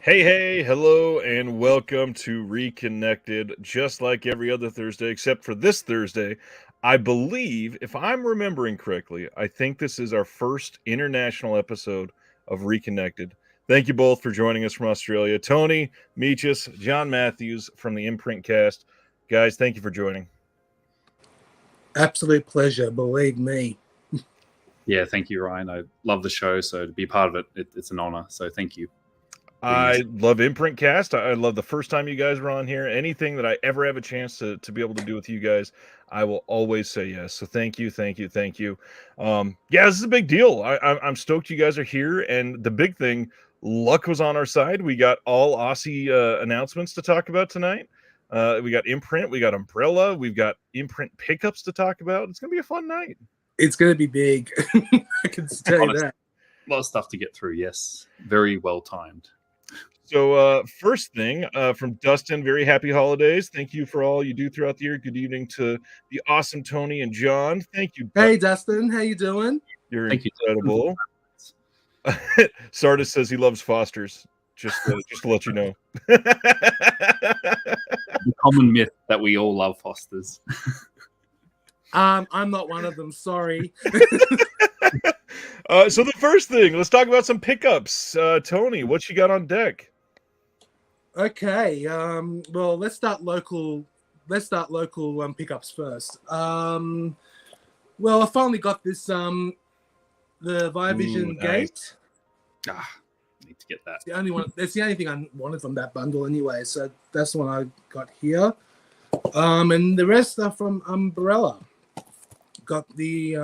Hey, hello, and welcome to Reconnected. Just like every other Thursday, except for this Thursday, I believe, if I'm remembering correctly, I think this is our first international episode of Reconnected. Thank you both for joining us from Australia. Tony, Michas, John Mathews from the Imprint cast. Guys, thank you for joining. Absolute pleasure, believe me. Yeah, thank you, Ryan. I love the show, so to be part of it's an honor. So thank you. I love Imprint Cast. I love the first time you guys were on here. Anything that I ever have a chance to be able to do with you guys, I will always say yes. So thank you. Yeah, this is a big deal. I'm stoked you guys are here. And the big thing, luck was on our side. We got all Aussie announcements to talk about tonight. We got Imprint, we got Umbrella, we've got Imprint pickups to talk about. It's going to be a fun night. It's going to be big. I can tell you that. A lot of stuff to get through, yes. Very well timed. So first thing from Dustin, very happy holidays. Thank you for all you do throughout the year. Good evening to the awesome Tony and John. Thank you. Hey, Dustin, how you doing? You're incredible. Sardis says he loves Foster's. Just to let you know. The common myth that we all love Foster's. I'm not one of them. Sorry. So the first thing, let's talk about some pickups. Tony, what you got on deck? Okay. Well, let's start local. Pickups first. Well, I finally got this. The Vision Gate. Need to get that. It's the only one. That's the only thing I wanted from that bundle, anyway. So that's the one I got here. And the rest are from Umbrella. Got the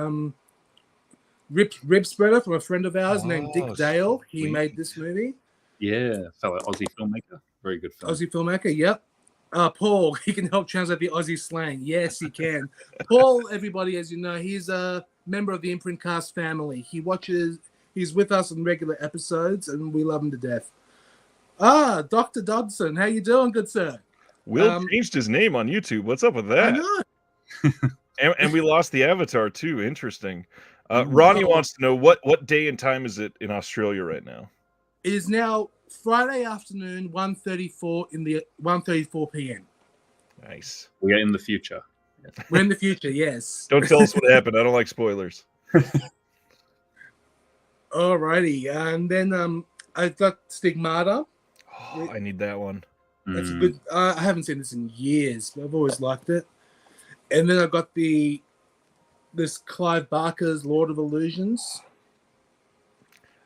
rib spreader from a friend of ours named Dick Dale. He made this movie. Yeah, fellow Aussie filmmaker. Very good film. Aussie filmmaker, yep. Paul, he can help translate the Aussie slang. Yes, he can. Paul, everybody, as you know, he's a member of the Imprint cast family. He's with us on regular episodes, and we love him to death. Dr. Dodson, how you doing, good sir? Will changed his name on YouTube. What's up with that? I know. and we lost the avatar, too. Interesting. Ronnie wants to know, what day and time is it in Australia right now? It is now Friday afternoon, 1:34 p.m. Nice. We are in the future. We're in the future, yes. Don't tell us what happened. I don't like spoilers. Alrighty, and then I got Stigmata. Oh, I need that one. That's a good. I haven't seen this in years, but I've always liked it. And then I got this Clive Barker's Lord of Illusions.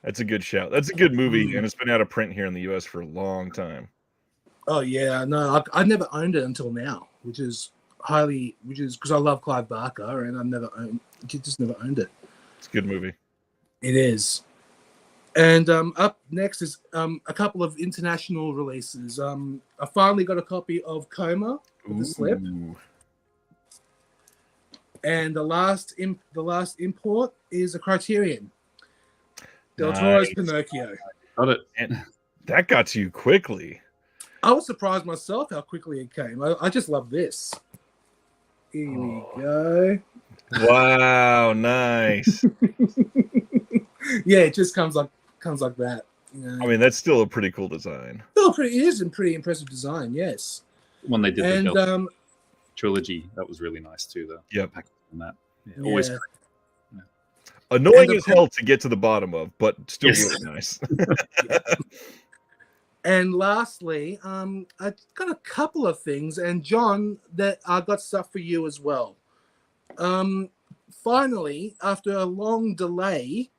That's a good shout. That's a good movie, and it's been out of print here in the U.S. for a long time. Oh yeah, no, I never owned it until now, which is because I love Clive Barker, and just never owned it. It's a good movie. It is. And up next is a couple of international releases. I finally got a copy of Coma with the slip. And the last import is a Criterion. Del Toro's Pinocchio. Got it. And that got to you quickly. I was surprised myself how quickly it came. I just love this. Here we go. Wow, nice. Yeah, it just comes like that. You know? I mean, that's still a pretty cool design. It is a pretty impressive design, yes. When they did the trilogy, that was really nice too. Yep. That. Yeah, always great. Yeah. Annoying as hell to get to the bottom of, but still really nice. And lastly, I got a couple of things, and John, that I got stuff for you as well. Finally, after a long delay,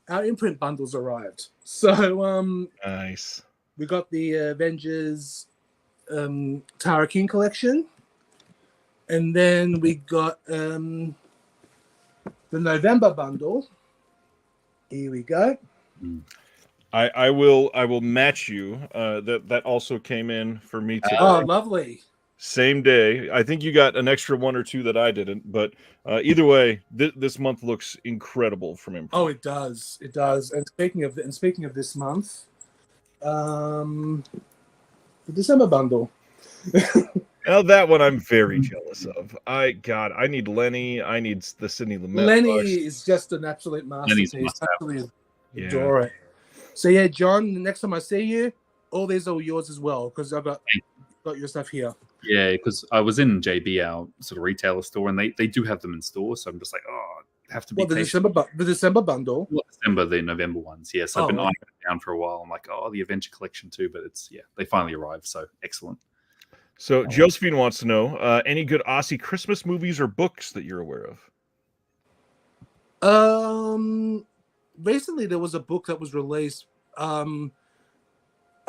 our Imprint bundles arrived. So nice. We got the Avengers Tara King collection, and then we got the November bundle. Here we go. I will match you. That also came in for me today. Oh, lovely. Same day. I think you got an extra one or two that I didn't, but either way, this month looks incredible from Imprint. Oh, it does. It does. And speaking of this month, the December bundle. Now that one I'm very jealous of. I need Lenny. I need the Sidney Lumet. Lenny is just an absolute masterpiece. I absolutely adore it. So yeah, John, the next time I see you, all these are yours as well because I've got your stuff here. Yeah, because I was in JB, our sort of retailer store, and they do have them in store. So I'm just like, I have to be patient. The December bundle? Not December, the November ones. Yes, I've been right. eyeing it down for a while. I'm like, the Adventure Collection too, but they finally arrived. So excellent. So Josephine wants to know any good Aussie Christmas movies or books that you're aware of. Recently there was a book that was released. I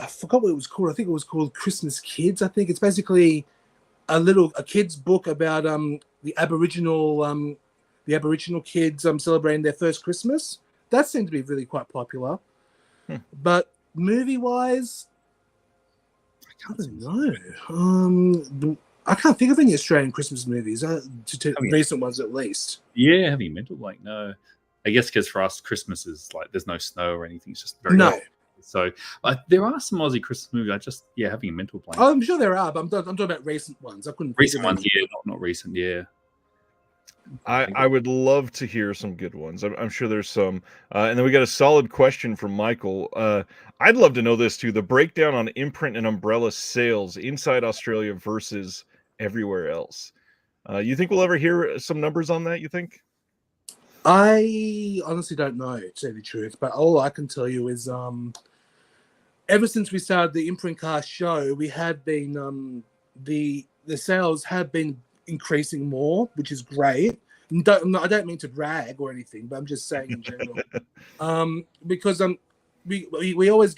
forgot what it was called. I think it was called Christmas Kids. I think it's basically a kid's book about the Aboriginal kids celebrating their first Christmas. That seemed to be really quite popular. But movie wise, I don't know. I can't think of any Australian Christmas movies, recent ones at least. Yeah, Heavy Mental, like no. I guess because for us, Christmas is like there's no snow or anything. It's just very hot. So there are some Aussie Christmas movies. I just having a mental blank. I'm sure there are, but I'm talking about recent ones. I couldn't. Recent ones, not recent. Yeah. I would love to hear some good ones. I'm sure there's some. And then we got a solid question from Michael. I'd love to know this too. The breakdown on Imprint and Umbrella sales inside Australia versus everywhere else. You think we'll ever hear some numbers on that, you think? I honestly don't know, to tell you the truth. But all I can tell you is ever since we started the Imprint Cast show, we have been the sales have been increasing more, which is great. I don't mean to brag or anything, but I'm just saying in general. Because we always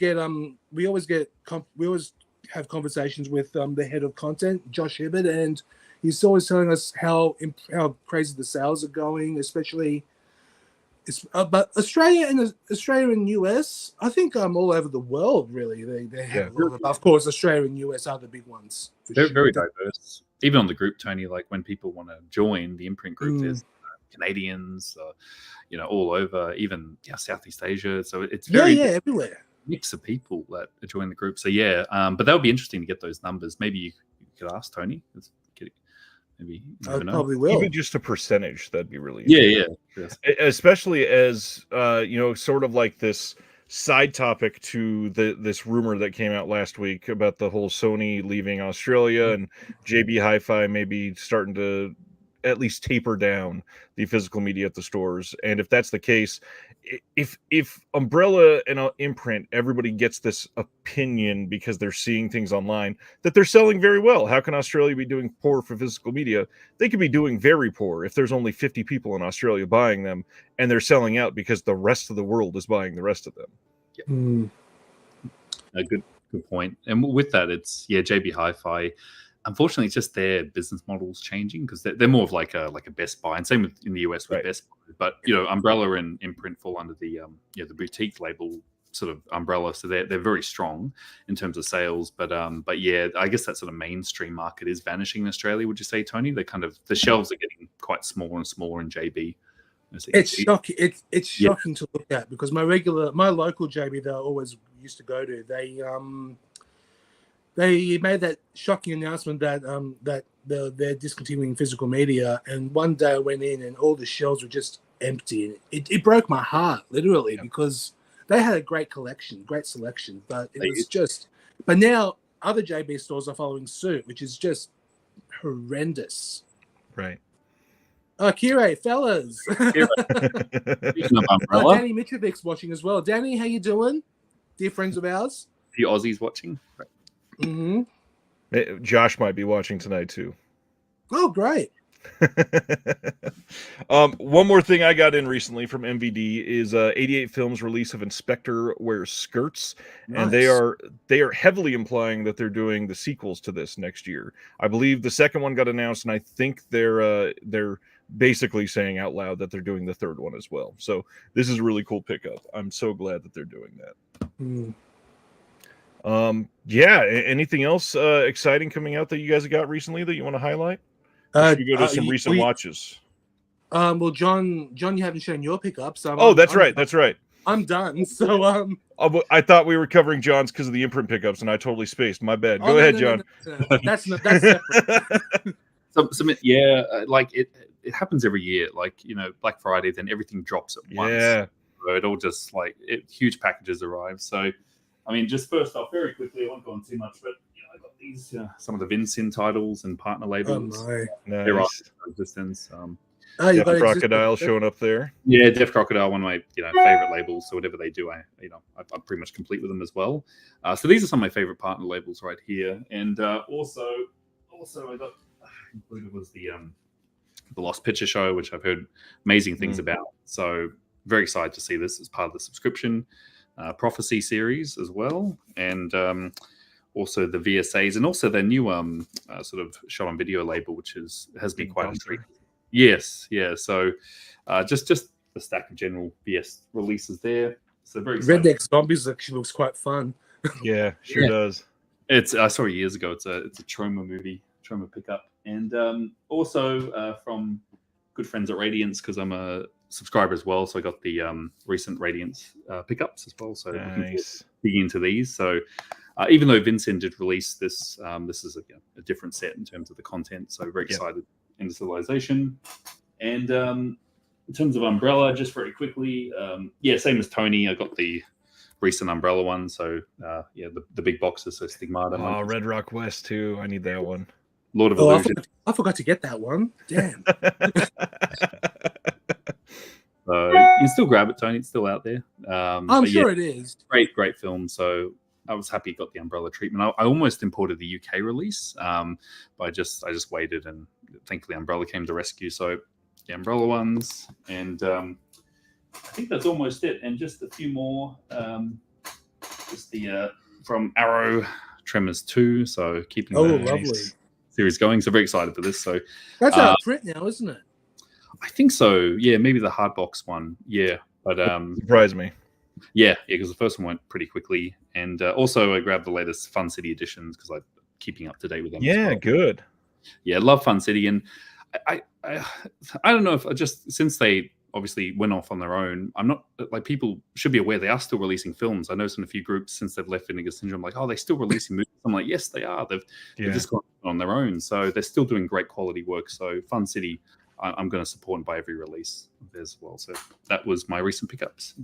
have conversations with the head of content, Josh Hibbert, and he's always telling us how crazy the sales are going, especially. But Australia and US, I think all over the world really they have. Of course, Australia and US are the big ones. They're very diverse. Even on the group, Tony, like when people want to join the Imprint group, there's Canadians, all over, even Southeast Asia. So it's very everywhere. Mix of people that are joining the group. So but that would be interesting to get those numbers. Maybe you could ask Tony. Maybe I probably will. Even just a percentage, that'd be really yes. Especially as sort of like this side topic to this rumor that came out last week about the whole Sony leaving Australia and JB Hi-Fi maybe starting to at least taper down the physical media at the stores. And if that's the case, if Umbrella and Imprint, everybody gets this opinion because they're seeing things online that they're selling very well. How can Australia be doing poor for physical media? They could be doing very poor if there's only 50 people in Australia buying them and they're selling out because the rest of the world is buying the rest of them. A good point. And with that, it's JB Hi-Fi. Unfortunately, it's just their business model's changing because they're more of like a Best Buy, and same in the US with Best Buy. But Umbrella and Imprint fall under the the boutique label sort of umbrella, so they're very strong in terms of sales. But I guess that sort of mainstream market is vanishing in Australia. Would you say, Tony? The shelves are getting quite smaller and smaller in JB. It's shocking. It's shocking to look at because my local JB that I always used to go to, they made that shocking announcement that they're discontinuing physical media, and one day I went in and all the shelves were just empty. It broke my heart literally because they had a great selection, but it was just. But now other JB stores are following suit, which is just horrendous. Right. Kire, fellas. Danny Mitrovic's watching as well. Danny, how you doing? Dear friends of ours. The Aussies watching. Josh might be watching tonight too. Oh, great. One more thing I got in recently from MVD is 88 Films release of Inspector Wears Skirts. Nice. And they are heavily implying that they're doing the sequels to this next year. I believe the second one got announced, and I think they're basically saying out loud that they're doing the third one as well. So this is a really cool pickup. I'm so glad that they're doing that. Anything else exciting coming out that you guys have got recently that you want to highlight? Should we go to some recent watches? Well, John, you haven't shown your pickup, so that's right. I'm done. So I thought we were covering John's because of the Imprint pickups, and I totally spaced. My bad. Go ahead, John. No. That's separate. Like it happens every year. Like Black Friday, then everything drops at once. Yeah. So it all just huge packages arrive. So I mean, just first off, very quickly, I won't go on too much, but I got these some of the Vincin titles and partner labels. Oh my! They're Nice. existence. You got Crocodile showing up there. Yeah, Def Crocodile, one of my favorite labels. So whatever they do, I'm pretty much complete with them as well. So these are some of my favorite partner labels right here, and also I got included was the Lost Picture Show, which I've heard amazing things about. So very excited to see this as part of the subscription Prophecy series as well, and also the VSAs, and also their new sort of shot on video label, which has been quite a treat. Yes, yeah. So just the stack of general VS releases there. So very exciting. Redneck Zombies actually looks quite fun. Yeah, sure does. I saw it years ago. It's a trauma movie, trauma pickup, and also from good friends at Radiance, because I'm a subscriber as well. So I got the recent Radiance pickups as well. So nice. Dig into these. So even though Vincin did release this, this is a different set in terms of the content. So very excited. Into Civilization. And in terms of Umbrella, just very quickly, same as Tony, I got the recent Umbrella one. So the big boxes, so Stigmata. Oh, Red Rock West too. I need that one. Lord of Illusion. I forgot to get that one. Damn. So you can still grab it, Tony. It's still out there. I'm sure it is. Great film. So I was happy it got the Umbrella treatment. I almost imported the UK release, but I just waited, and thankfully Umbrella came to rescue. So the Umbrella ones, and I think that's almost it. And just a few more. Just the from Arrow, Tremors 2. So keeping lovely series going. So very excited for this. So that's out of print now, isn't it? I think so. Yeah, maybe the hardbox one. Yeah, but surprised me. Yeah, because the first one went pretty quickly, and also I grabbed the latest Fun City editions because I'm keeping up to date with them. Yeah, as well. Good. Yeah, love Fun City, and I don't know if since they obviously went off on their own, I'm not like people should be aware they are still releasing films. I noticed in a few groups since they've left Vinegar Syndrome, like, oh, they're still releasing movies. I'm like, yes, they are. They've just gone on their own, so they're still doing great quality work. So Fun City, I'm going to support and buy every release of theirs as well. So that was my recent pickups.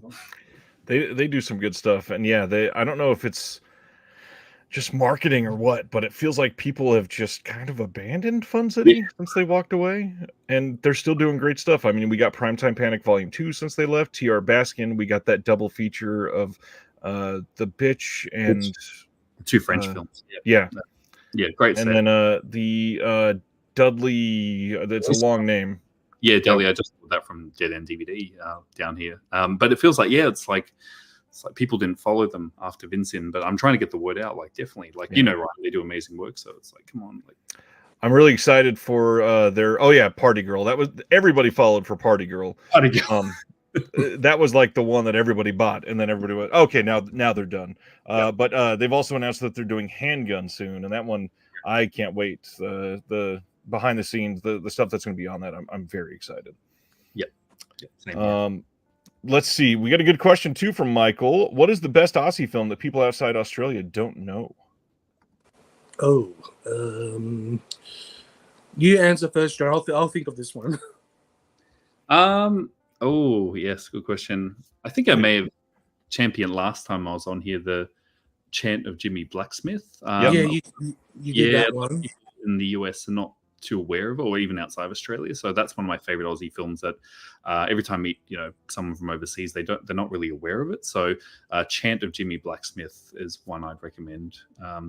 They do some good stuff, and I don't know if it's just marketing or what, but it feels like people have just kind of abandoned Fun City since they walked away, and they're still doing great stuff. I mean, we got Primetime Panic Volume 2 since they left, TR Baskin, we got that double feature of The Bitch and two French films. Yeah, great. And then the Dudley, it's a long name. Yeah, Dudley, I just got that from Dead End DVD down here. But it feels like, it's like people didn't follow them after Vincin, but I'm trying to get the word out. Like, definitely, like, Ryan, they do amazing work. So it's like, come on. Like, I'm really excited for their, Party Girl. That was, everybody followed for Party Girl. Party Girl. That was like the one that everybody bought, and then everybody went, okay, now they're done. But they've also announced that they're doing Handgun soon, and that one, I can't wait. The behind the scenes, the stuff that's going to be on that, I'm very excited. Same let's see. We got a good question too from Michael. What is the best Aussie film that people outside Australia don't know? You answer first, Joe. I'll think of this one. Oh yes, good question. I think I may have championed last time I was on here the Chant of Jimmy Blacksmith. You did that one. In the US are not too aware of it, or even outside of Australia. So that's one of my favorite Aussie films that every time I meet someone from overseas, they're not really aware of it. So Chant of Jimmy Blacksmith is one I'd recommend.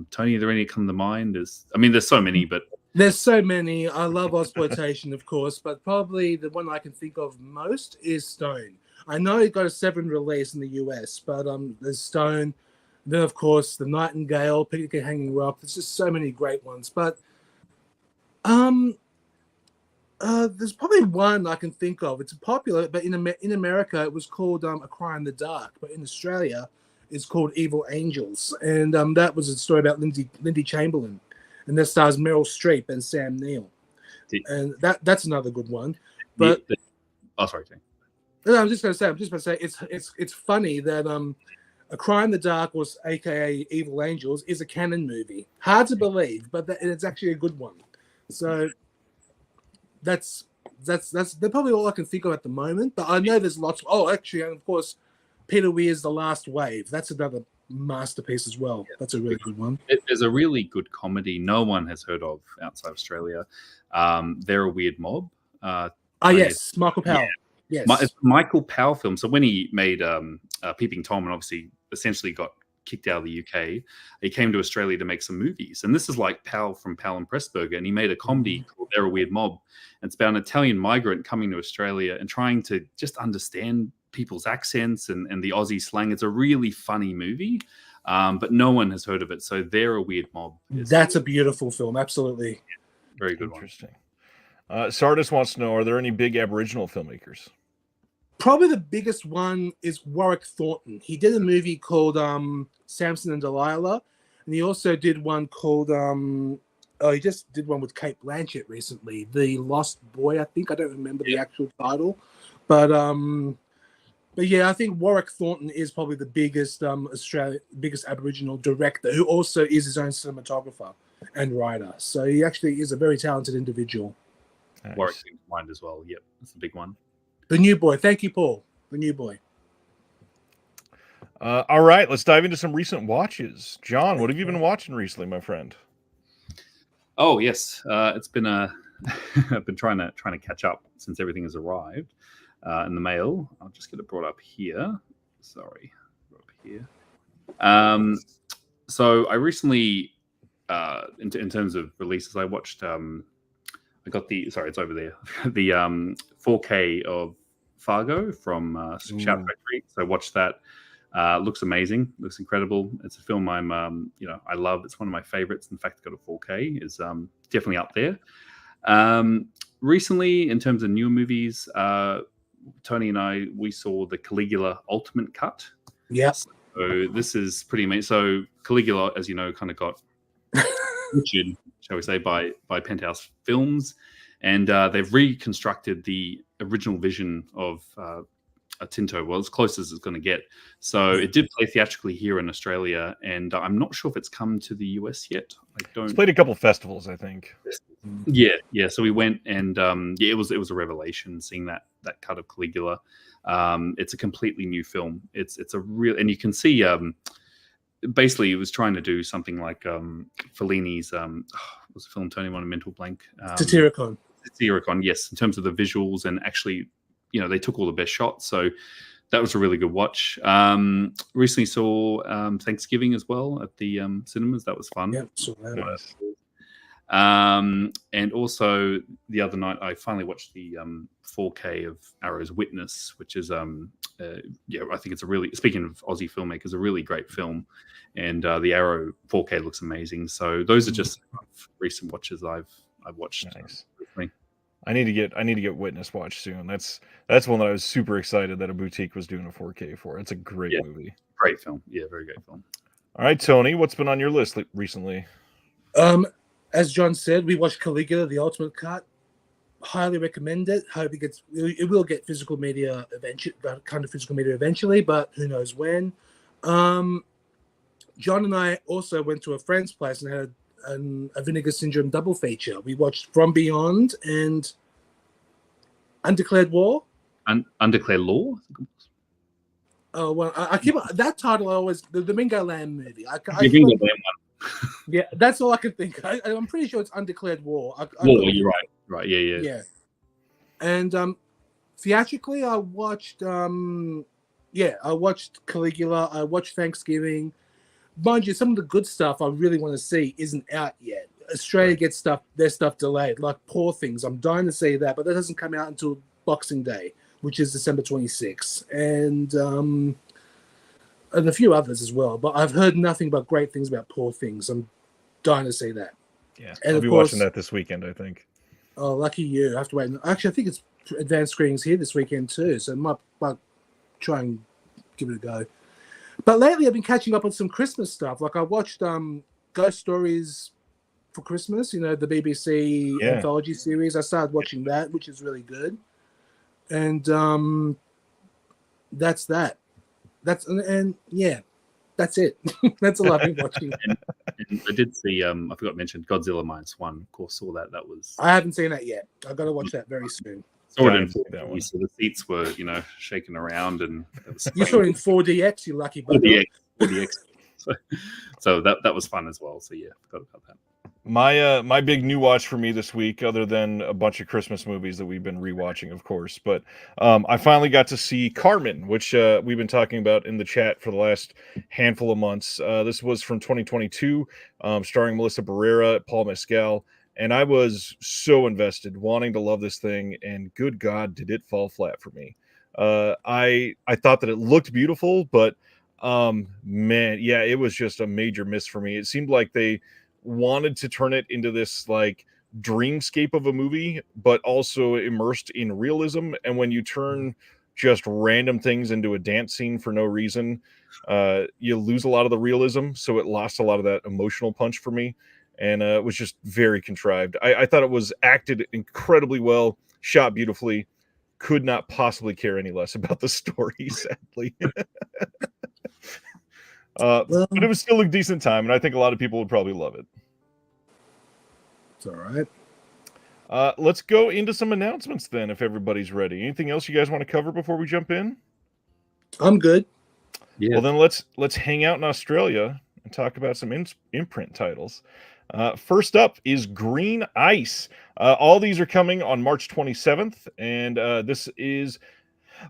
Tony, are there any come to mind? There's so many, but there's so many. I love exploitation, of course, but probably the one I can think of most is Stone. I know it got a 7 release in the US, but there's Stone. Then, of course, The Nightingale, Picnic at Hanging Rock. There's just so many great ones. But there's probably one I can think of. It's popular, but in America, it was called A Cry in the Dark. But in Australia, it's called Evil Angels. And that was a story about Lindy Chamberlain. And that stars Meryl Streep and Sam Neill. And that's another good one. But sorry, Jane. No, I'm just going to say it's funny that A Cry in the Dark, was AKA Evil Angels, is a canon movie. Hard to believe, but it's actually a good one. So that's probably all I can think of at the moment. But I know there's lots. Oh, actually, and of course, Peter Weir's The Last Wave. That's another masterpiece as well. That's a really good one. There's a really good comedy no one has heard of outside Australia. They're a Weird Mob. Yes, Michael Powell. Yes, it's Michael Powell film. So when he made Peeping Tom, and obviously essentially got kicked out of the UK, he came to Australia to make some movies. And this is like Powell from Powell and Pressburger, and he made a comedy called They're a Weird Mob. And it's about an Italian migrant coming to Australia and trying to just understand people's accents and the Aussie slang. It's a really funny movie, but no one has heard of it. So They're a Weird Mob. That's a beautiful film. Absolutely. Very good. Interesting. Sardis wants to know, are there any big Aboriginal filmmakers? Probably the biggest one is Warwick Thornton. He did a movie called Samson and Delilah, and he also did one called he just did one with Kate Blanchett recently, The Lost Boy, I think. I don't remember the actual title, but yeah, I think Warwick Thornton is probably the biggest biggest Aboriginal director, who also is his own cinematographer and writer. So he actually is a very talented individual. Nice. Warwick in mind as well. Yep, that's a big one. The New Boy. Thank you, Paul. The New Boy. All right, let's dive into some recent watches. John, what have you been watching recently, my friend? Oh yes, it's been I've been trying to catch up since everything has arrived in the mail. I'll just get it brought up here. Sorry, up here. So I recently, in terms of releases, I watched. I got it's over there. The 4K of Fargo from Shout Factory. So I watched that. Looks amazing. Looks incredible. It's a film I love. It's one of my favorites. In fact, got a 4K. Is definitely up there. Recently, in terms of newer movies, Tony and we saw the Caligula Ultimate Cut. Yes. So this is pretty amazing. So Caligula, as you know, kind of got butchered, shall we say, by Penthouse Films, and they've reconstructed the original vision of a Tinto, well, as close as it's going to get. So it did play theatrically here in Australia, and I'm not sure if it's come to the US yet. It's played a couple festivals, I think. Yeah. So we went, and it was a revelation seeing that cut of Caligula. It's a completely new film. It's a real, and you can see. Basically, it was trying to do something like Fellini's. Was the film Tony on a mental blank? Satyricon. Satyricon, yes. In terms of the visuals, and actually, they took all the best shots. So that was a really good watch. Recently saw Thanksgiving as well at the cinemas. That was fun. Yeah, saw that. Nice. And also the other night, I finally watched the 4K of Arrow's Witness, which is I think it's a really, speaking of Aussie filmmakers, a really great film. And the Arrow 4K looks amazing. So those are just recent watches I've watched. Nice. I need to get Witness watched soon. That's one that I was super excited that a boutique was doing a 4K for. It's a great movie. Great film. Yeah, very great film. All right, Tony, what's been on your list recently? As John said, we watched Caligula, the Ultimate Cut. Highly recommend it. Hope it will get physical media eventually, but who knows when. John and I also went to a friend's place and had a Vinegar Syndrome double feature. We watched From Beyond and Undeclared War. Undeclared Law? Oh, well, I keep that title. I always the Domingo Lamb movie. Domingo Lamb one. Yeah, that's all I can think. I'm pretty sure it's Undeclared War. You're right. Right, yeah. And theatrically, I watched Caligula. I watched Thanksgiving. Mind you, some of the good stuff I really want to see isn't out yet. Australia gets their stuff delayed, like Poor Things. I'm dying to see that, but that doesn't come out until Boxing Day, which is December 26th. And a few others as well. But I've heard nothing but great things about Poor Things. I'm dying to see that. Yeah, and I'll be watching that this weekend, I think. Oh, lucky you. I have to wait. Actually, I think it's advanced screenings here this weekend too, so I might try and give it a go. But lately, I've been catching up on some Christmas stuff. Like I watched Ghost Stories for Christmas, the BBC anthology series. I started watching that, which is really good. And that's that. That's it. That's all I've been watching. And I did see, I forgot to mention Godzilla -1. Of course, saw that. That was. I haven't seen that yet. I've got to watch that very soon. Saw it in 4D, so the seats were, shaking around, and you saw it in 4DX, you lucky bugger. 4DX. so that was fun as well. So yeah, forgot about that. My big new watch for me this week, other than a bunch of Christmas movies that we've been rewatching, of course, but I finally got to see Carmen, which we've been talking about in the chat for the last handful of months. This was from 2022, starring Melissa Barrera, Paul Mescal, and I was so invested, wanting to love this thing, and good God, did it fall flat for me. I thought that it looked beautiful, but man, yeah, it was just a major miss for me. It seemed like they wanted to turn it into this like dreamscape of a movie, but also immersed in realism. And when you turn just random things into a dance scene for no reason, you lose a lot of the realism. So it lost a lot of that emotional punch for me. And it was just very contrived. I thought it was acted incredibly well, shot beautifully. Could not possibly care any less about the story, sadly. But it was still a decent time, and I think a lot of people would probably love it. It's all right. Let's go into some announcements then, if everybody's ready. Anything else you guys want to cover before we jump in? I'm good. Yeah. Well, then let's hang out in Australia and talk about some imprint titles. First up is Green Ice. All these are coming on March 27th, and this is,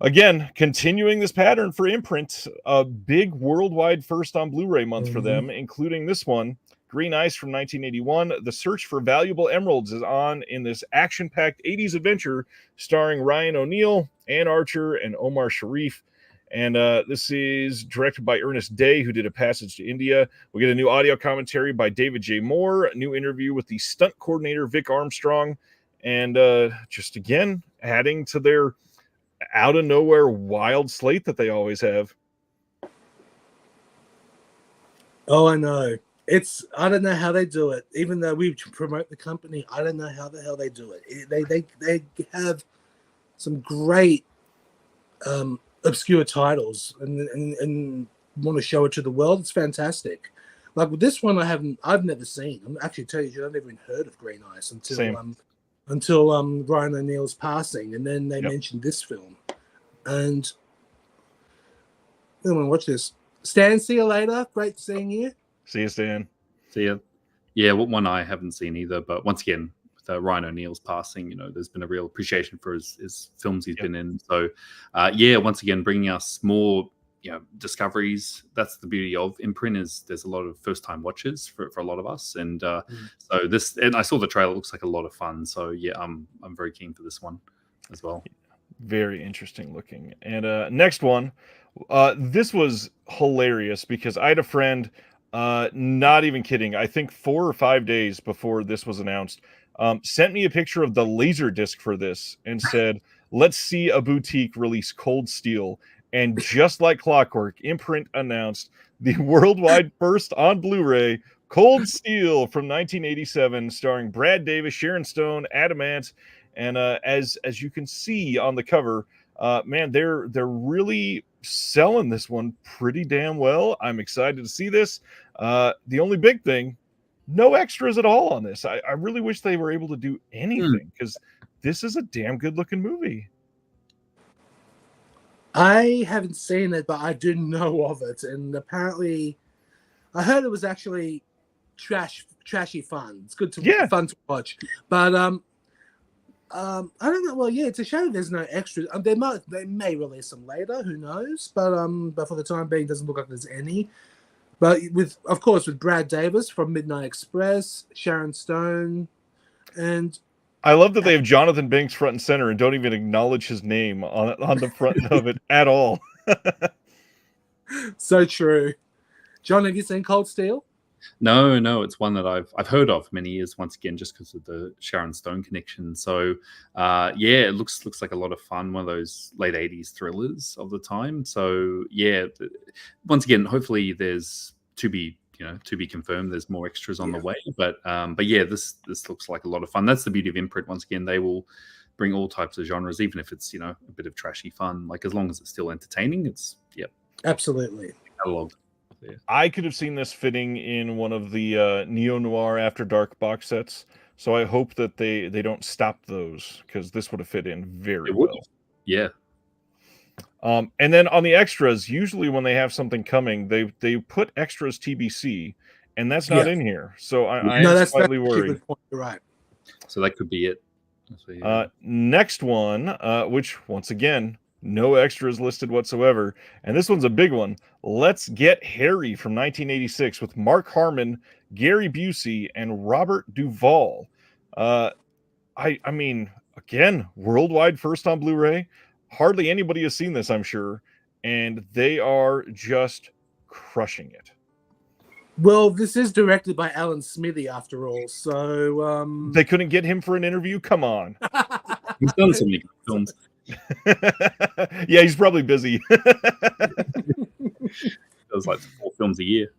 again, continuing this pattern for Imprint, a big worldwide first on Blu-ray month for them, including this one, Green Ice from 1981. The search for valuable emeralds is on in this action-packed 80s adventure starring Ryan O'Neal, Ann Archer, and Omar Sharif. And this is directed by Ernest Day, who did A Passage to India. We get a new audio commentary by David J. Moore, a new interview with the stunt coordinator, Vic Armstrong, and just, again, adding to their out of nowhere wild slate that they always have. Oh, I know. I don't know how they do it. Even though we promote the company, I don't know how the hell they do it. They have some great obscure titles and want to show it to the world. It's fantastic. Like with this one, I've never seen. I'm actually tell you, I've never even heard of Green Ice until Ryan O'Neal's passing, and then they mentioned this film. And I want to watch this. Stan, see you later. Great seeing you. See you, Stan. See you. Yeah, one I haven't seen either, but once again, with Ryan O'Neal's passing, there's been a real appreciation for his films he's been in. So, once again, bringing us more, discoveries. That's the beauty of Imprint, is there's a lot of first-time watchers for a lot of us, and so this. And I saw the trailer; it looks like a lot of fun. So yeah, I'm very keen for this one as well. Very interesting looking. And next one, this was hilarious because I had a friend, not even kidding, I think 4 or 5 days before this was announced, sent me a picture of the laser disc for this and said, let's see a boutique release Cold Steel. And just like clockwork, Imprint announced the worldwide first on Blu-ray, Cold Steel from 1987, starring Brad Davis, Sharon Stone, Adam Ant. And as you can see on the cover, man, they're really selling this one pretty damn well. I'm excited to see this. The only big thing, no extras at all on this. I really wish they were able to do anything, because this is a damn good looking movie. I haven't seen it, but I do know of it, and apparently, I heard it was actually trashy fun. It's good fun to watch, but I don't know. Well, yeah, it's a shame there's no extras. They may release them later. Who knows? But for the time being, it doesn't look like there's any. But of course, with Brad Davis from Midnight Express, Sharon Stone, and I love that they have Jonathan Banks front and center and don't even acknowledge his name on the front of it at all. So true. John, have you seen Cold Steel? No, it's one that I've heard of for many years. Once again, just because of the Sharon Stone connection. So, it looks like a lot of fun. One of those late '80s thrillers of the time. So, once again, hopefully there's to be confirmed. There's more extras on the way. But yeah, this looks like a lot of fun. That's the beauty of Imprint. Once again, they will bring all types of genres, even if it's a bit of trashy fun. Like, as long as it's still entertaining, it's absolutely catalog. Yeah. I could have seen this fitting in one of the neo-noir After Dark box sets, so I hope that they don't stop those, because this would have fit in very well. Yeah. And then on the extras, usually when they have something coming, they put extras TBC, and that's not Yeah. in here. So I No, am that's slightly actually a worried. good point. You're right. So that could be it. So, yeah. Next one, which once again, no extras listed whatsoever. And this one's a big one. Let's Get Harry from 1986 with Mark Harmon, Gary Busey, and Robert Duvall. I mean, again, worldwide first on Blu-ray. Hardly anybody has seen this, I'm sure, and they are just crushing it. Well, this is directed by Alan Smithy, after all. So They couldn't get him for an interview. Come on. He's done so many good films. Yeah, he's probably busy. Does like 4 films a year.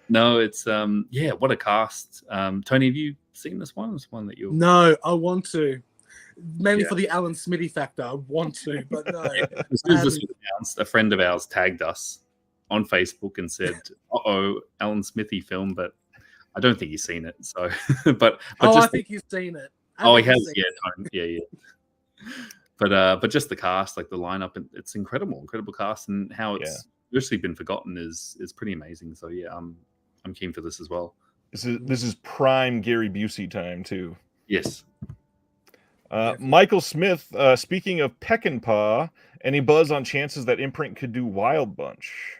No, it's yeah, what a cast. Tony, have you seen this one? It's one that you No, I want to. Mainly for the Alan Smithy factor. I want to, but no. As soon as this was announced, a friend of ours tagged us on Facebook and said, "Uh-oh, Alan Smithy film," but I don't think he's seen it. So, but I think you've seen it. He has. Yeah. But just the cast, like the lineup, it's incredible cast, and how it's virtually been forgotten is pretty amazing. So yeah, I'm keen for this as well. This is prime Gary Busey time too. Yes. Michael Smith, speaking of Peckinpah, any buzz on chances that Imprint could do Wild Bunch?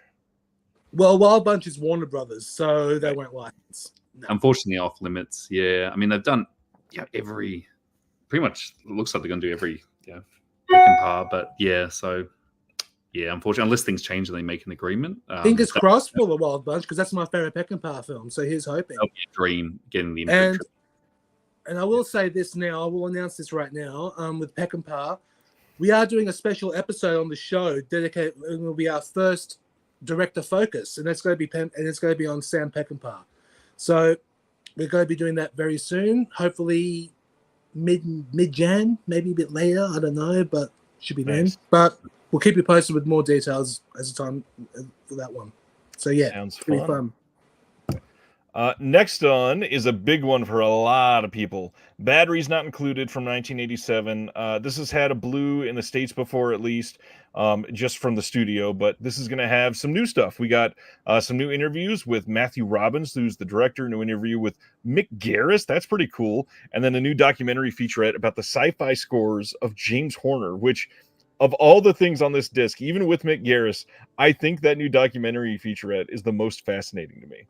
Well, Wild Bunch is Warner Brothers, so they won't license. No. Unfortunately, off limits. Yeah, I mean they've done every. Pretty much looks like they're going to do every Peckinpah, but so unfortunately, unless things change and they make an agreement. Fingers crossed for the Wild Bunch, because that's my favorite Peckinpah film. So here's hoping. That'll be a dream getting the Imprint. And I will say this now. I will announce this right now. With Peckinpah, we are doing a special episode on the show dedicated. It will be our first director focus, and it's going to be on Sam Peckinpah. So we're going to be doing that very soon. Hopefully mid-Jan, maybe a bit later. I don't know, but should be then. But we'll keep you posted with more details as the time for that one. So yeah, sounds fun. Next on is a big one for a lot of people. Batteries Not Included from 1987. This has had a blue in the States before, at least, just from the studio, but this is going to have some new stuff. We got some new interviews with Matthew Robbins, who's the director, new interview with Mick Garris. That's pretty cool. And then a new documentary featurette about the sci-fi scores of James Horner, which, of all the things on this disc, even with Mick Garris, I think that new documentary featurette is the most fascinating to me.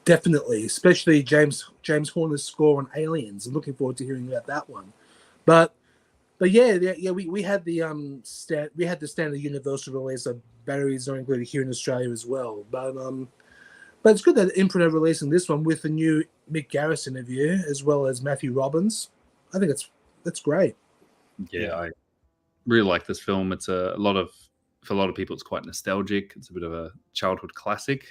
Definitely, especially James Horner's score on Aliens. I'm looking forward to hearing about that one. But yeah, we had the standard Universal release of Batteries Not Included here in Australia as well. But it's good that Imprint are releasing this one with the new Mick Garris interview as well as Matthew Robbins. I think that's great. Yeah, I really like this film. It's for a lot of people, it's quite nostalgic. It's a bit of a childhood classic.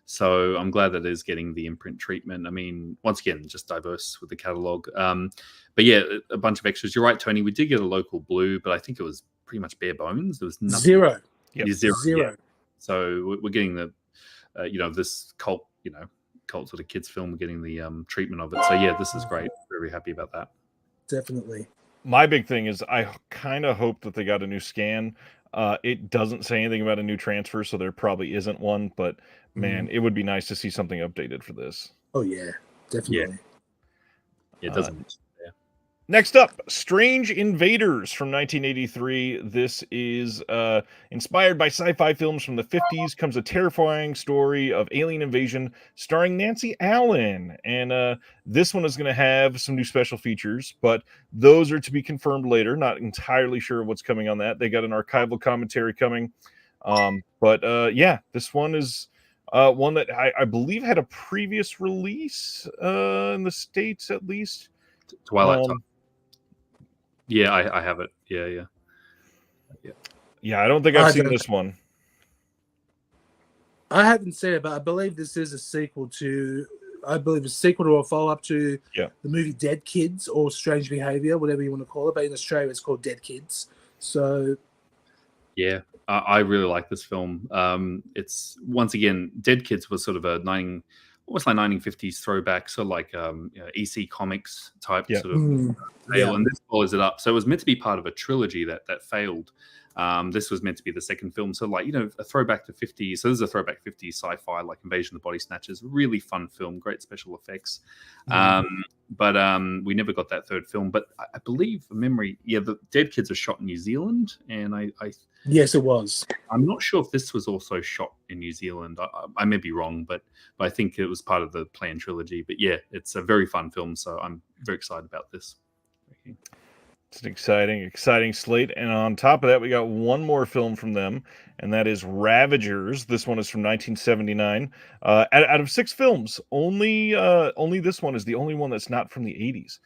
So I'm glad that it is getting the Imprint treatment. I mean, once again, just diverse with the catalog. But yeah, a bunch of extras. You're right, Tony. We did get a local blue, but I think it was pretty much bare bones. There was nothing. Zero. Zero. Yeah. So we're getting the, this cult sort of kids film. We're getting the treatment of it. So yeah, this is great. Very happy about that. Definitely. My big thing is I kind of hope that they got a new scan. It doesn't say anything about a new transfer, so there probably isn't one. But man, it would be nice to see something updated for this. Oh yeah, definitely. Yeah, it doesn't. Next up, Strange Invaders from 1983. This is inspired by sci-fi films from the 50s. Comes a terrifying story of alien invasion starring Nancy Allen. And this one is going to have some new special features, but those are to be confirmed later. Not entirely sure what's coming on that. They got an archival commentary coming. Yeah, this one is one that I believe had a previous release in the States, at least. Twilight Time. Yeah, I have it. Yeah. Yeah, I don't think I've seen this one. I haven't seen it, but I believe this is a sequel to or a follow-up to the movie Dead Kids or Strange Behavior, whatever you want to call it. But in Australia, it's called Dead Kids. So, yeah, I really like this film. It's, once again, Dead Kids was sort of almost like 1950s throwback, so like EC Comics type sort of tale, and this follows it up. So it was meant to be part of a trilogy that failed. This was meant to be the second film, so like a throwback to 50s. So this is a throwback 50s sci-fi, like Invasion of the Body Snatchers. Really fun film, great special effects. But we never got that third film. But I believe, from memory, the Dead Kids are shot in New Zealand, and I yes, it was. I'm not sure if this was also shot in New Zealand. I may be wrong, but I think it was part of the planned trilogy. But yeah, it's a very fun film, so I'm very excited about this. It's an exciting slate. And on top of that, we got one more film from them, and that is Ravagers. This one is from 1979. Out of 6 films, only this one is the only one that's not from the 80s.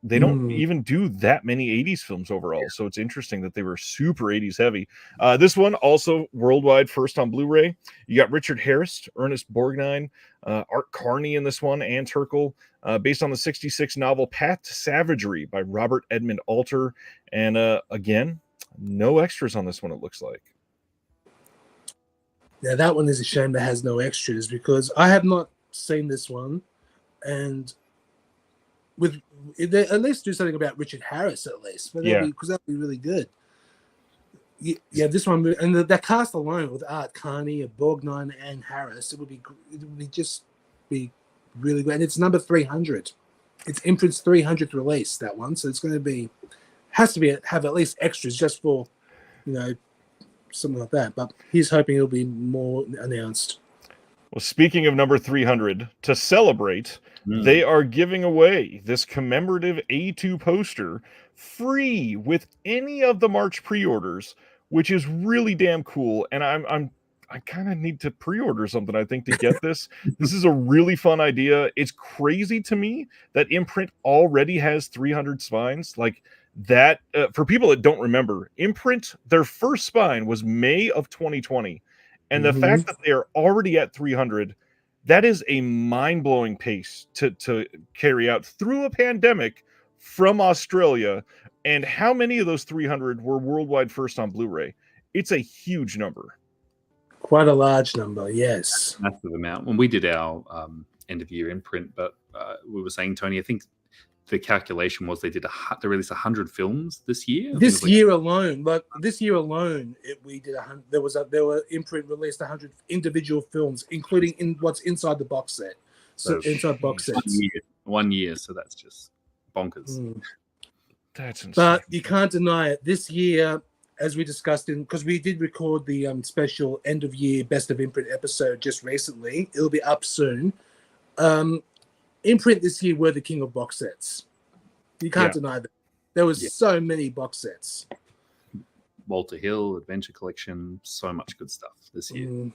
They don't even do that many 80s films overall, so it's interesting that they were super 80s heavy. This one also worldwide first on Blu-ray. You got Richard Harris, Ernest Borgnine, Art Carney in this one, Ann Turkel, based on the 1966 novel Path to Savagery by Robert Edmond Alter. And again, no extras on this one, it looks like. Yeah, that one is a shame that has no extras, because I have not seen this one, and at least do something about Richard Harris, at least, because that'd be really good. This one, and that cast alone with Art Carney, Borgnine, and Harris, it would be really good. And it's number 300. It's Imprint's 300th release, that one, so it's going to have at least extras just for something like that. But he's hoping it'll be more announced. Well, speaking of number 300, to celebrate, they are giving away this commemorative A2 poster free with any of the March pre-orders, which is really damn cool. And I kind of need to pre-order something, I think, to get this. This is a really fun idea. It's crazy to me that Imprint already has 300 spines. Like that, for people that don't remember, Imprint, their first spine was May of 2020. And the fact that they are already at 300, that is a mind-blowing pace to carry out through a pandemic from Australia. And how many of those 300 were worldwide first on Blu-ray? It's a huge number. Quite a large number, yes. Massive amount. When we did our end-of-year imprint, but we were saying, Tony, I think the calculation was they released 100 films this year. This year alone, Imprint released 100 individual films, including what's inside the box set. So inside box sets. 1 year, so that's just bonkers. That's insane. But you can't deny it. This year, as we discussed because we did record the special end of year Best of Imprint episode just recently. It'll be up soon. Imprint this year were the king of box sets. You can't deny that. There was so many box sets. Walter Hill, Adventure Collection, so much good stuff this year.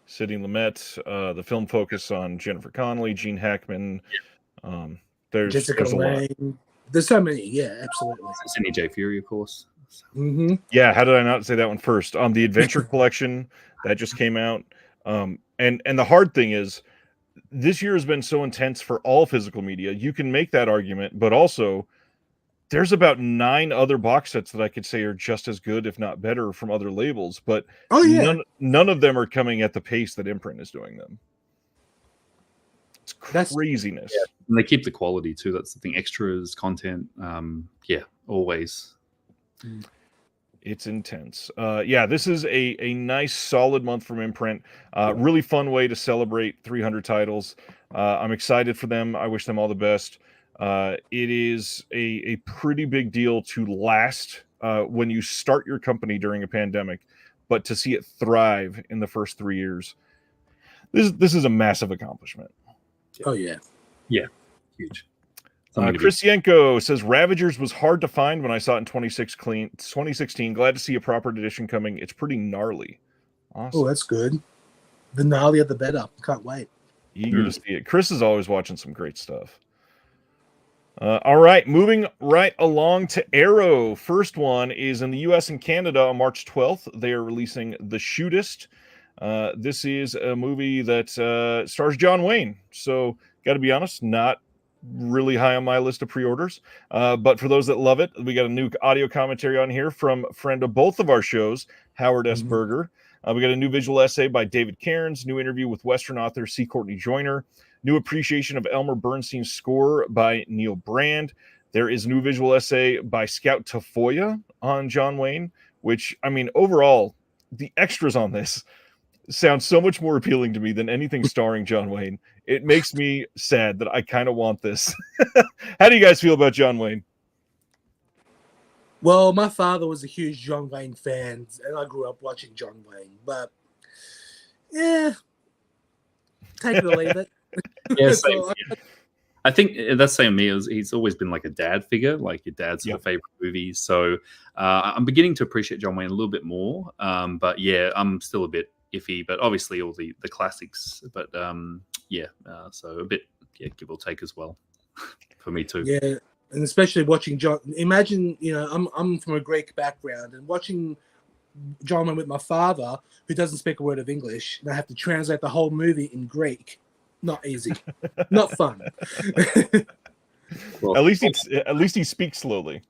Sidney Lumet, the film focus on Jennifer Connelly, Gene Hackman. There's Jessica Lange. There's so many. Yeah, absolutely. Sidney J. Fury, of course. Yeah, how did I not say that one first? The Adventure Collection that just came out. And the hard thing is, this year has been so intense for all physical media. You can make that argument, but also there's about 9 other box sets that I could say are just as good, if not better, from other labels. But none of them are coming at the pace that Imprint is doing them. It's craziness. And they keep the quality too. That's the thing. Extras, content. Always. It's intense. This is a nice solid month from Imprint. Really fun way to celebrate 300 titles. I'm excited for them. I wish them all the best. It is a pretty big deal to last when you start your company during a pandemic, but to see it thrive in the first 3 years, this is a massive accomplishment. Oh yeah, huge. Chris Yenko says Ravagers was hard to find when I saw it in 2016. Glad to see a proper edition coming. It's pretty gnarly. Awesome. Oh, that's good. The gnarlier the better. Can't wait. Eager to see it. Chris is always watching some great stuff. All right, moving right along to Arrow. First one is in the US and Canada on March 12th. They are releasing The Shootist. This is a movie that stars John Wayne. So, got to be honest, not really high on my list of pre-orders. But for those that love it, we got a new audio commentary on here from a friend of both of our shows, Howard S. Berger. We got a new visual essay by David Cairns, new interview with Western author C. Courtney Joyner, new appreciation of Elmer Bernstein's score by Neil Brand. There is a new visual essay by Scout Tafoya on John Wayne, which, I mean, overall, the extras on this sound so much more appealing to me than anything starring John Wayne. It makes me sad that I kind of want this. How do you guys feel about John Wayne? Well, my father was a huge John Wayne fan, and I grew up watching John Wayne. But, yeah, take it or leave it. Yeah, same, yeah. I think that's same me. He's always been like a dad figure, like your dad's sort of favorite movies. So I'm beginning to appreciate John Wayne a little bit more. But yeah, I'm still a bit iffy. But obviously all the classics. But so a bit give or take as well for me too. Yeah. And especially watching John, imagine, I'm from a Greek background, and watching John Wayne with my father, who doesn't speak a word of English, and I have to translate the whole movie in Greek. Not easy, not fun. Well, at least he speaks slowly.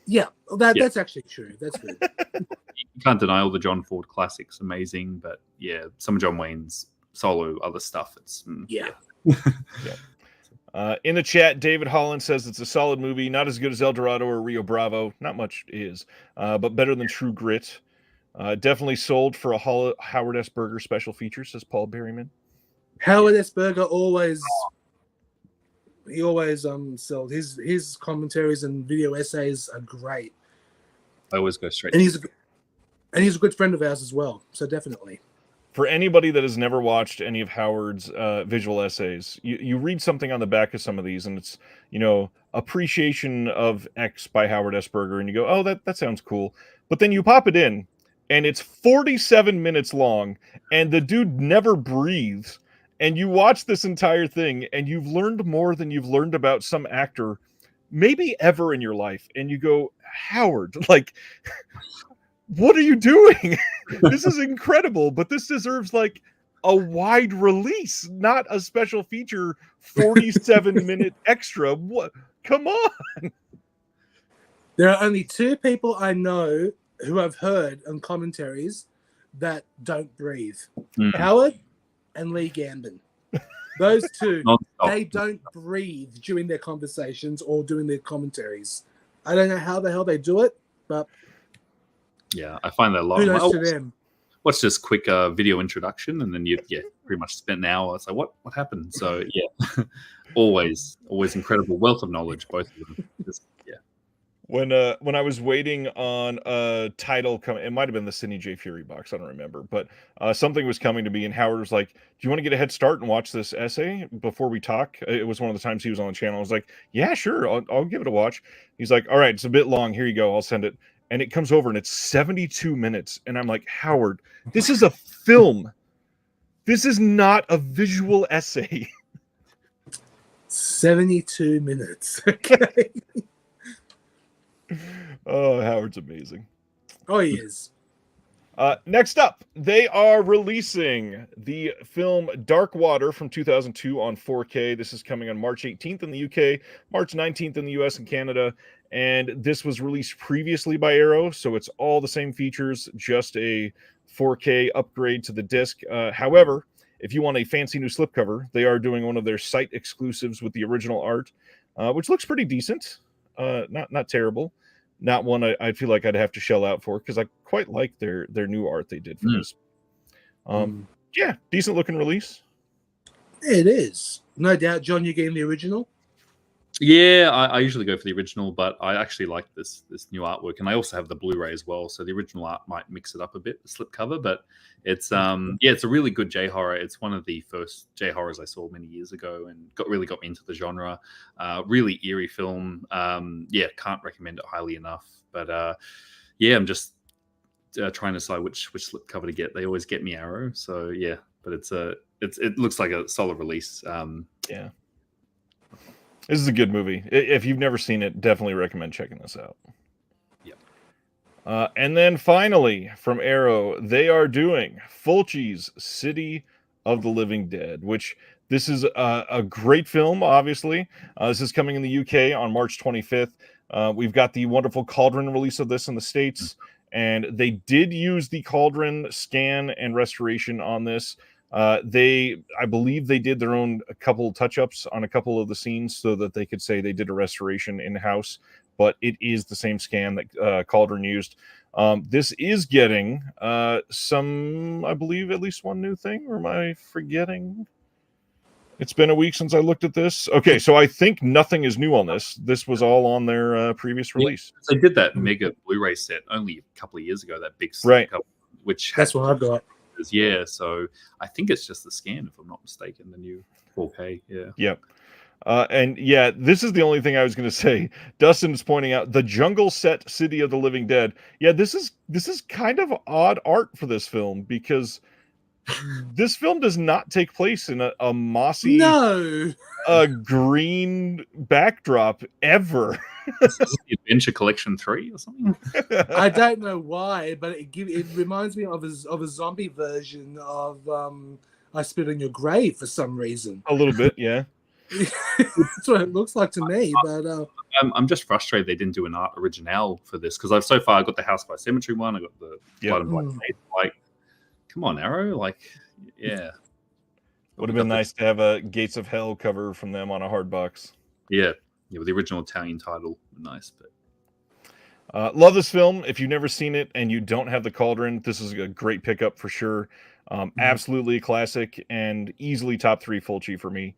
Yeah, that's actually true. That's good. You can't deny all the John Ford classics, amazing, but yeah, some of John Wayne's solo other stuff. It's yeah. In the chat, David Holland says it's a solid movie, not as good as El Dorado or Rio Bravo. Not much is, but better than True Grit. Definitely sold for a Howard S. Berger special feature, says Paul Berryman. Howard S. Berger always sold his commentaries and video essays are great. I always go straight. And he's a good friend of ours as well. So definitely. For anybody that has never watched any of Howard's visual essays, you read something on the back of some of these, and it's, appreciation of X by Howard S. Berger, and you go, oh, that sounds cool. But then you pop it in, and it's 47 minutes long, and the dude never breathes. And you watch this entire thing, and you've learned more than you've learned about some actor maybe ever in your life. And you go, Howard, like, what are you doing? This is incredible, but this deserves like a wide release, not a special feature 47-minute extra. What? Come on. There are only two people I know who I've heard on commentaries that don't breathe. Howard and Lee Gambon. Those two, they don't breathe during their conversations or doing their commentaries. I don't know how the hell they do it, but yeah, I find that a lot. Who knows to them? Watch this quick video introduction, and then you pretty much spend an hour. It's like, what happened? So yeah, always incredible wealth of knowledge, both of them. When I was waiting on a title coming, it might have been the Sidney J. Fury box, I don't remember, but something was coming to me, and Howard was like, do you want to get a head start and watch this essay before we talk? It was one of the times he was on the channel. I was like, yeah, sure, I'll give it a watch. He's like, all right, it's a bit long. Here you go. I'll send it. And it comes over, and it's 72 minutes. And I'm like, Howard, this is a film. This is not a visual essay. 72 minutes. Okay. Oh, Howard's amazing. Oh, he is. Next up, they are releasing the film Dark Water from 2002 on 4K. This is coming on March 18th in the UK, March 19th in the US and Canada. And this was released previously by Arrow, so it's all the same features, just a 4K upgrade to the disc. However, if you want a fancy new slipcover, they are doing one of their site exclusives with the original art, which looks pretty decent. Not terrible. Not one I feel like I'd have to shell out for, because I quite like their new art they did for this. Yeah, decent looking release. It is. No doubt, John, you're getting the original? Yeah, I usually go for the original, but I actually like this new artwork, and I also have the Blu-ray as well. So the original art might mix it up a bit, the slipcover, but it's it's a really good J horror. It's one of the first J horrors I saw many years ago, and really got me into the genre. Really eerie film. Can't recommend it highly enough. But I'm just trying to decide which slipcover to get. They always get me Arrow, so yeah. But it looks like a solid release. Yeah. This is a good movie. If you've never seen it, definitely recommend checking this out. Yep. And then finally, from Arrow, they are doing Fulci's City of the Living Dead, which this is a great film, obviously. This is coming in the UK on March 25th. We've got the wonderful Cauldron release of this in the States. and they did use the Cauldron scan and restoration on this. I believe they did their own a couple touch-ups on a couple of the scenes so that they could say they did a restoration in-house, but it is the same scan that Cauldron used. This is getting some, I believe, at least one new thing, or am I forgetting? It's been a week since I looked at this. Okay, so I think nothing is new on this. This was all on their previous release. They did that mega Blu-ray set only a couple of years ago, that big set, right, which that's what I've got. Yeah, so I think it's just the scan, if I'm not mistaken, the new 4K. Yeah. Yep. And yeah, this is the only thing I was going to say. Dustin's pointing out the jungle set City of the Living Dead. Yeah, this is kind of odd art for this film, because this film does not take place in a mossy, green backdrop ever. Adventure Collection 3 or something. I don't know why, but it reminds me of a zombie version of I Spit on Your Grave for some reason. A little bit, yeah. That's what it looks like to me. But I'm just frustrated they didn't do an art original for this, because I've so far got the House by Cemetery one, I got the Blood and Black Faith. Like, come on, Arrow. Like, yeah. Would have been nice to have a Gates of Hell cover from them on a hard box. Yeah, with the original Italian title. Nice, but love this film. If you've never seen it and you don't have the Cauldron, this is a great pickup for sure. Absolutely a classic and easily top 3 Fulci for me.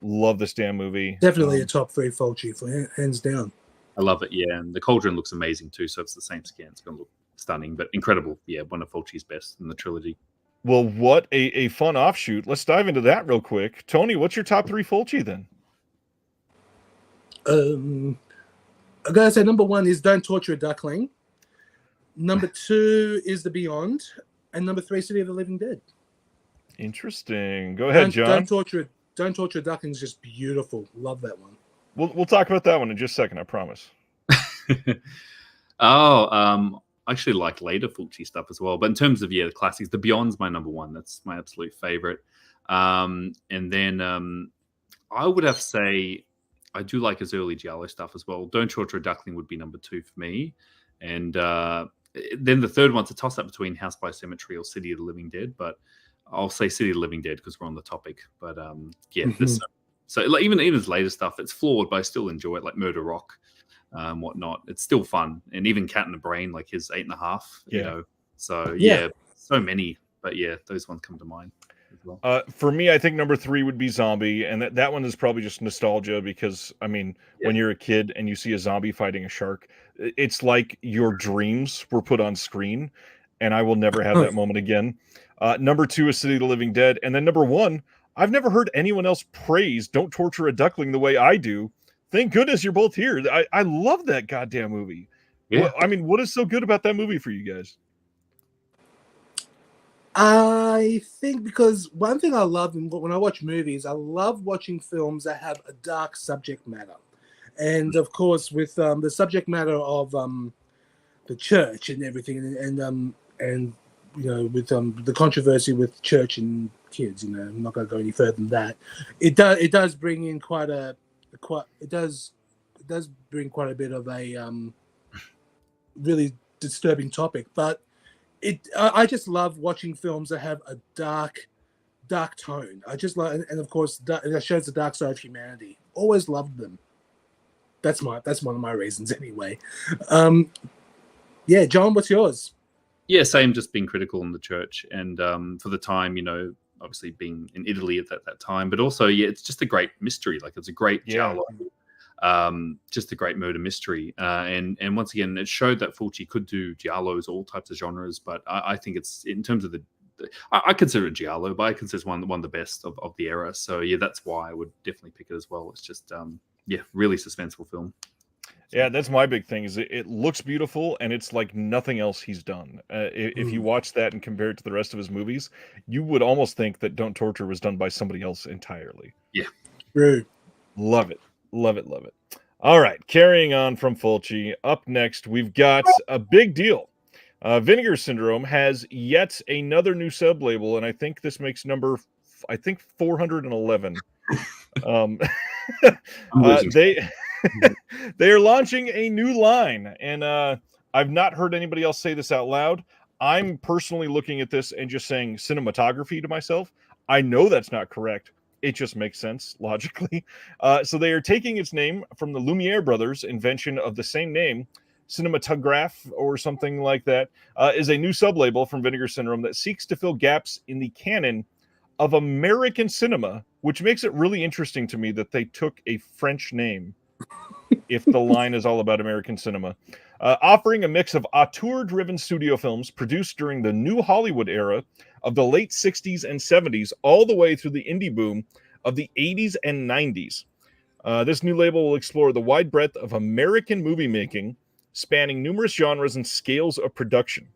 Love this damn movie. Definitely a top 3 Fulci, for hands down. I love it, yeah. And the Cauldron looks amazing too, so if it's the same scan, it's going to look stunning, but incredible. Yeah, one of Fulci's best in the trilogy. Well, what a fun offshoot. Let's dive into that real quick. Tony, what's your top 3 Fulci then? I gotta say, number 1 is Don't Torture a Duckling. Number 2 is The Beyond, and number 3, City of the Living Dead. Interesting. Go ahead, John. Don't Torture a Duckling is just beautiful. Love that one. We'll talk about that one in just a second, I promise. I actually like later Fulci stuff as well. But in terms of, the classics, The Beyond's my number 1. That's my absolute favorite. And then I would have to say I do like his early Giallo stuff as well. Don't Torture a Duckling would be number 2 for me. And then the third one's a toss-up between House by Cemetery or City of the Living Dead. But I'll say City of the Living Dead because we're on the topic. But so like, even his later stuff, it's flawed, but I still enjoy it, like Murder Rock. Whatnot, it's still fun, and even Cat in the Brain, like his 8.5, you know. So so many, but those ones come to mind as well. For me, I think number 3 would be Zombie, and that one is probably just nostalgia, because I mean, when you're a kid and you see a zombie fighting a shark, it's like your dreams were put on screen, and I will never have that moment again. Number 2 is City of the Living Dead, and then number 1, I've never heard anyone else praise Don't Torture a Duckling the way I do. Thank goodness you're both here. I love that goddamn movie. Yeah. I mean, what is so good about that movie for you guys? I think because one thing I love when I watch movies, I love watching films that have a dark subject matter. And of course, with the subject matter of the church and everything, and you know, with the controversy with church and kids, you know, I'm not going to go any further than that. It does bring in quite a bit of a really disturbing topic, but I just love watching films that have a dark tone. I just like, and of course that shows the dark side of humanity. Always loved them. That's one of my reasons anyway. John, what's yours? Yeah, same. Just being critical in the church, and for the time, you know, obviously being in Italy at that time, but also, it's just a great mystery. Like, it's a great giallo, just a great murder mystery. And once again, it showed that Fulci could do giallos, all types of genres. But I think it's, in terms of I consider it giallo, but I consider it one of the best of the era. So that's why I would definitely pick it as well. It's just really suspenseful film. Yeah, that's my big thing. Is it looks beautiful, and it's like nothing else he's done. If you watch that and compare it to the rest of his movies, you would almost think that Don't Torture was done by somebody else entirely. Yeah, true. Love it. All right, carrying on from Fulci. Up next, we've got a big deal. Vinegar Syndrome has yet another new sub-label, and I think this makes number 411. They are launching a new line, and I've not heard anybody else say this out loud. I'm personally looking at this and just saying cinematography to myself. I know that's not correct. It just makes sense logically. So they are taking its name from the Lumiere brothers' invention of the same name. Cinematograph or something like that is a new sublabel from Vinegar Syndrome that seeks to fill gaps in the canon of American cinema, which makes it really interesting to me that they took a French name if the line is all about American cinema. Offering a mix of auteur-driven studio films produced during the new Hollywood era of the late 60s and 70s, all the way through the indie boom of the 80s and 90s. This new label will explore the wide breadth of American movie making, spanning numerous genres and scales of production.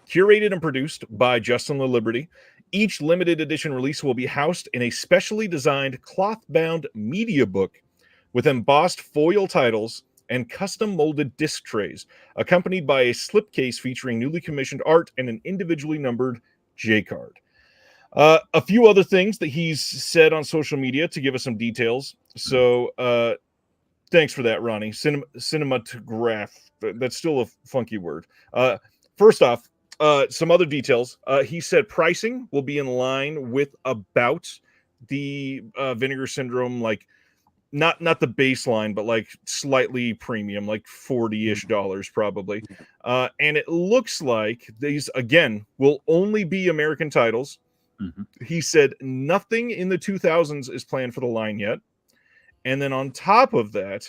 Curated and produced by Justin LaLiberty, each limited edition release will be housed in a specially designed cloth-bound media book with embossed foil titles and custom molded disc trays, accompanied by a slipcase featuring newly commissioned art and an individually numbered J-card. A few other things that he's said on social media to give us some details. So thanks for that, Ronnie. Cinematograph. That's still a funky word. First off, some other details. He said pricing will be in line with about the Vinegar Syndrome, like not the baseline, but like slightly premium, like $40-ish probably. And it looks like these, again, will only be American titles. Mm-hmm. He said nothing in the 2000s is planned for the line yet. And then on top of that,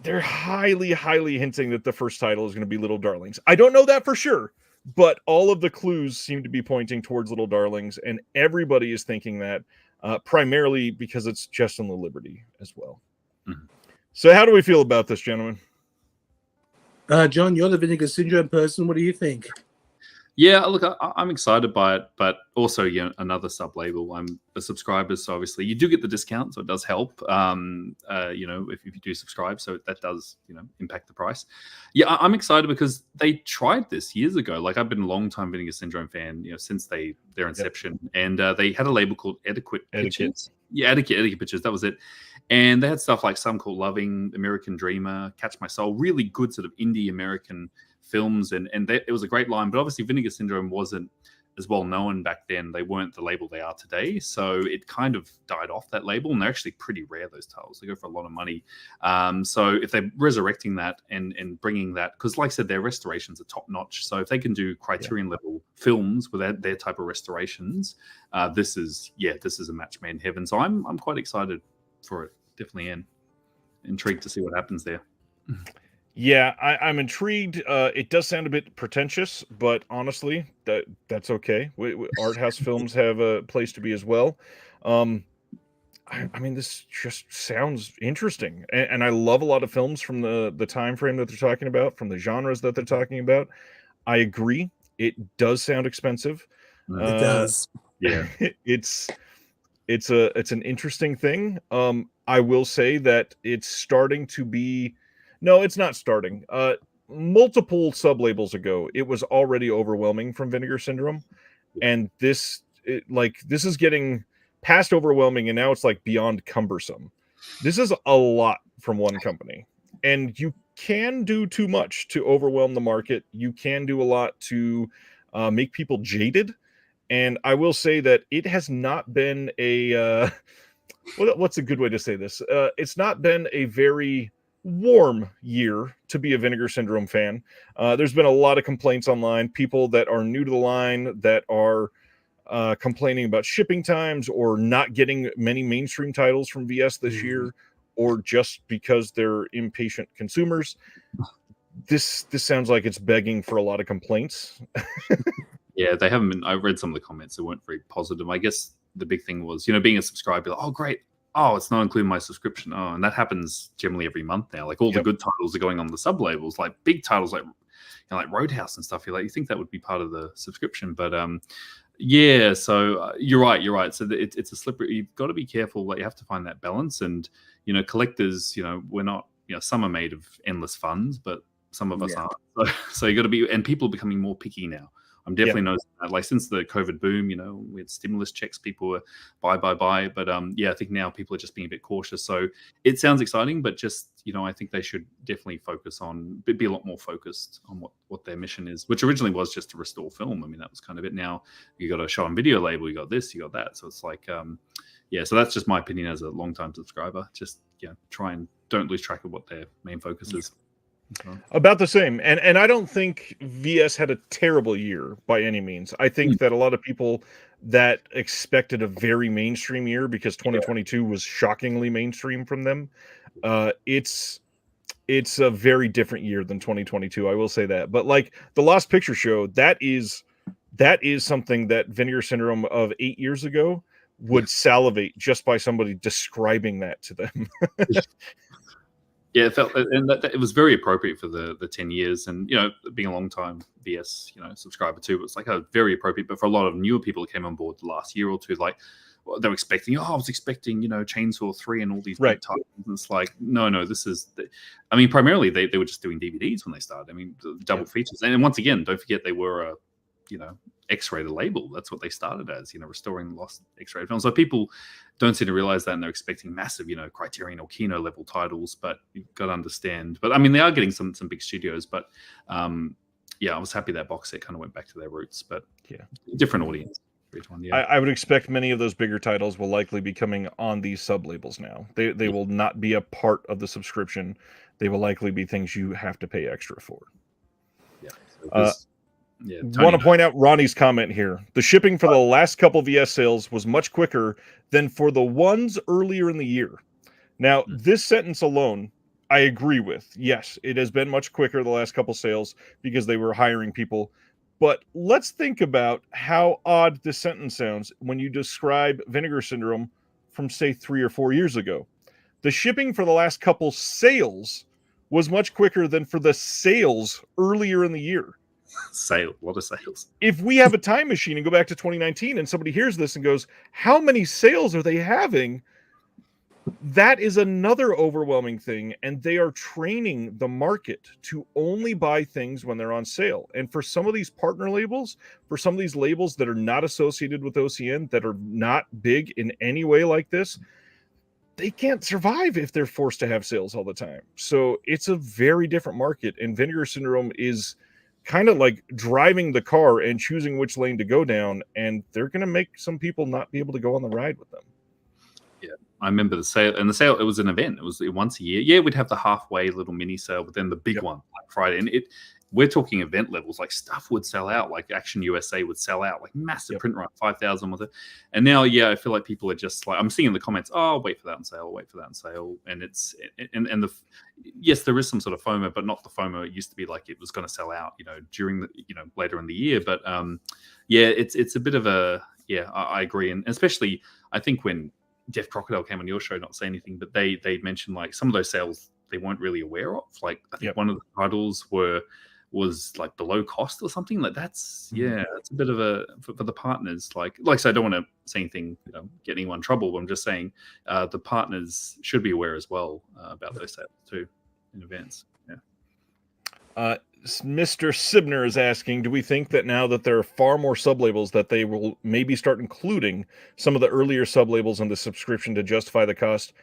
they're highly, highly hinting that the first title is going to be Little Darlings. I don't know that for sure, but all of the clues seem to be pointing towards Little Darlings, and everybody is thinking that primarily because it's Justin LaLiberty as well. Mm-hmm. So how do we feel about this, gentlemen? John, you're the Vinegar Syndrome person. What do you think? Yeah, look, I'm excited by it, but also, another sub-label. I'm a subscriber, so obviously you do get the discount, so it does help, if you do subscribe, so that does, impact the price. Yeah, I'm excited because they tried this years ago. Like, I've been a long-time Vinegar Syndrome fan, since their inception, and they had a label called Etiquette Pictures. Yeah, Etiquette Pictures, that was it. And they had stuff like Some Call Loving, American Dreamer, Catch My Soul, really good sort of indie American films, and it was a great line. But obviously Vinegar Syndrome wasn't as well known back then. They weren't the label they are today, so it kind of died off, that label, and they're actually pretty rare, those titles. They go for a lot of money. So if they're resurrecting that and bringing that, because like I said, their restorations are top notch, so if they can do Criterion level films with their type of restorations, this is a match made in heaven. So I'm quite excited for it. Definitely intrigued to see what happens there. Yeah, I'm intrigued. It does sound a bit pretentious, but honestly, that's okay. Art house films have a place to be as well. I mean, this just sounds interesting, and I love a lot of films from the time frame that they're talking about, from the genres that they're talking about. I agree. It does sound expensive. It does. Yeah, it's an interesting thing. I will say that it's starting to be. No, it's not starting. Multiple sub-labels ago, it was already overwhelming from Vinegar Syndrome, and this is getting past overwhelming, and now it's like beyond cumbersome. This is a lot from one company, and you can do too much to overwhelm the market. You can do a lot to make people jaded, and I will say that it has not been a what's a good way to say this? It's not been a very warm year to be a Vinegar Syndrome fan. There's been a lot of complaints online, people that are new to the line that are complaining about shipping times or not getting many mainstream titles from VS this year, or just because they're impatient consumers. This sounds like it's begging for a lot of complaints. Yeah, they haven't been. I read some of the comments that weren't very positive. I guess the big thing was, being a subscriber, like, oh, great. Oh, it's not including my subscription. Oh, and that happens generally every month now. Like, all the good titles are going on the sub labels, like big titles like like Roadhouse and stuff. You think that would be part of the subscription, but yeah. So you're right. So it's a slippery. You've got to be careful. Like, you have to find that balance. And collectors, we're not. Some are made of endless funds, but some of us aren't. So you got to be. And people are becoming more picky now. I'm definitely noticing that. Like since the COVID boom, you know, we had stimulus checks, people were buy. But yeah, I think now people are just being a bit cautious. So it sounds exciting, but just, you know, I think they should definitely focus on, be a lot more focused on what their mission is, which originally was just to restore film. I mean, that was kind of it. Now you got a show and video label, you got this, you got that. So it's like, yeah, so that's just my opinion as a long-time subscriber. Just, yeah, try and don't lose track of what their main focus is. About the same. And I don't think VS had a terrible year by any means. I think that a lot of people that expected a very mainstream year because 2022 was shockingly mainstream from them. It's a very different year than 2022. I will say that. But like the Lost Picture Show, that is something that Vinegar Syndrome of 8 years ago would salivate just by somebody describing that to them. Yeah, it felt, and that it was very appropriate for the 10 years, and you know, being a long time VS, you know, subscriber too, it was like very appropriate. But for a lot of newer people that came on board the last year or two, like they were expecting, I was expecting, you know, Chainsaw 3 and all these big titles. And it's like, no, this is. I mean, primarily they were just doing DVDs when they started. I mean, the double features, and once again, don't forget they were a, you know, X-rated label. That's what they started as, you know, restoring lost X-rated films. So people don't seem to realize that, and they're expecting massive, you know, Criterion or Kino level titles. But you've got to understand. But I mean, they are getting some big studios. But yeah, I was happy that box set kind of went back to their roots. But yeah, different audience. One, yeah. I would expect many of those bigger titles will likely be coming on these sub labels now. They will not be a part of the subscription. They will likely be things you have to pay extra for. Yeah. So want to point out Ronnie's comment here. The shipping for the last couple VS sales was much quicker than for the ones earlier in the year. Now, this sentence alone, I agree with. Yes, it has been much quicker the last couple sales because they were hiring people. But let's think about how odd this sentence sounds when you describe Vinegar Syndrome from, say, 3 or 4 years ago. The shipping for the last couple sales was much quicker than for the sales earlier in the year. A lot of sales. If we have a time machine and go back to 2019 and somebody hears this and goes, how many sales are they having? That is another overwhelming thing. And they are training the market to only buy things when they're on sale. And for some of these partner labels, for some of these labels that are not associated with OCN, that are not big in any way like this, they can't survive if they're forced to have sales all the time. So it's a very different market. And Vinegar Syndrome is kind of like driving the car and choosing which lane to go down, and they're going to make some people not be able to go on the ride with them. Yeah, I remember the sale, and the sale, it was an event. It was once a year. Yeah, we'd have the halfway little mini sale, but then the big one, like Friday, and we're talking event levels. Like stuff would sell out, like Action USA would sell out, like massive print run, 5,000 with it. And now, yeah, I feel like people are just like, I'm seeing in the comments, wait for that on sale, and it's and the yes, there is some sort of FOMO, but not the FOMO it used to be. Like it was going to sell out, you know, during the, you know, later in the year. But yeah, it's a bit of a I agree, and especially I think when Jeff Crocodile came on your show, not say anything, but they mentioned like some of those sales they weren't really aware of. Like I think one of the titles was like below cost or something. Like that's it's a bit of a for the partners. Like so I don't want to say anything, you know, get anyone in trouble. But I'm just saying the partners should be aware as well about those sales too in events. Yeah. Mr. Sibner is asking, do we think that now that there are far more sub-labels that they will maybe start including some of the earlier sub-labels in the subscription to justify the cost?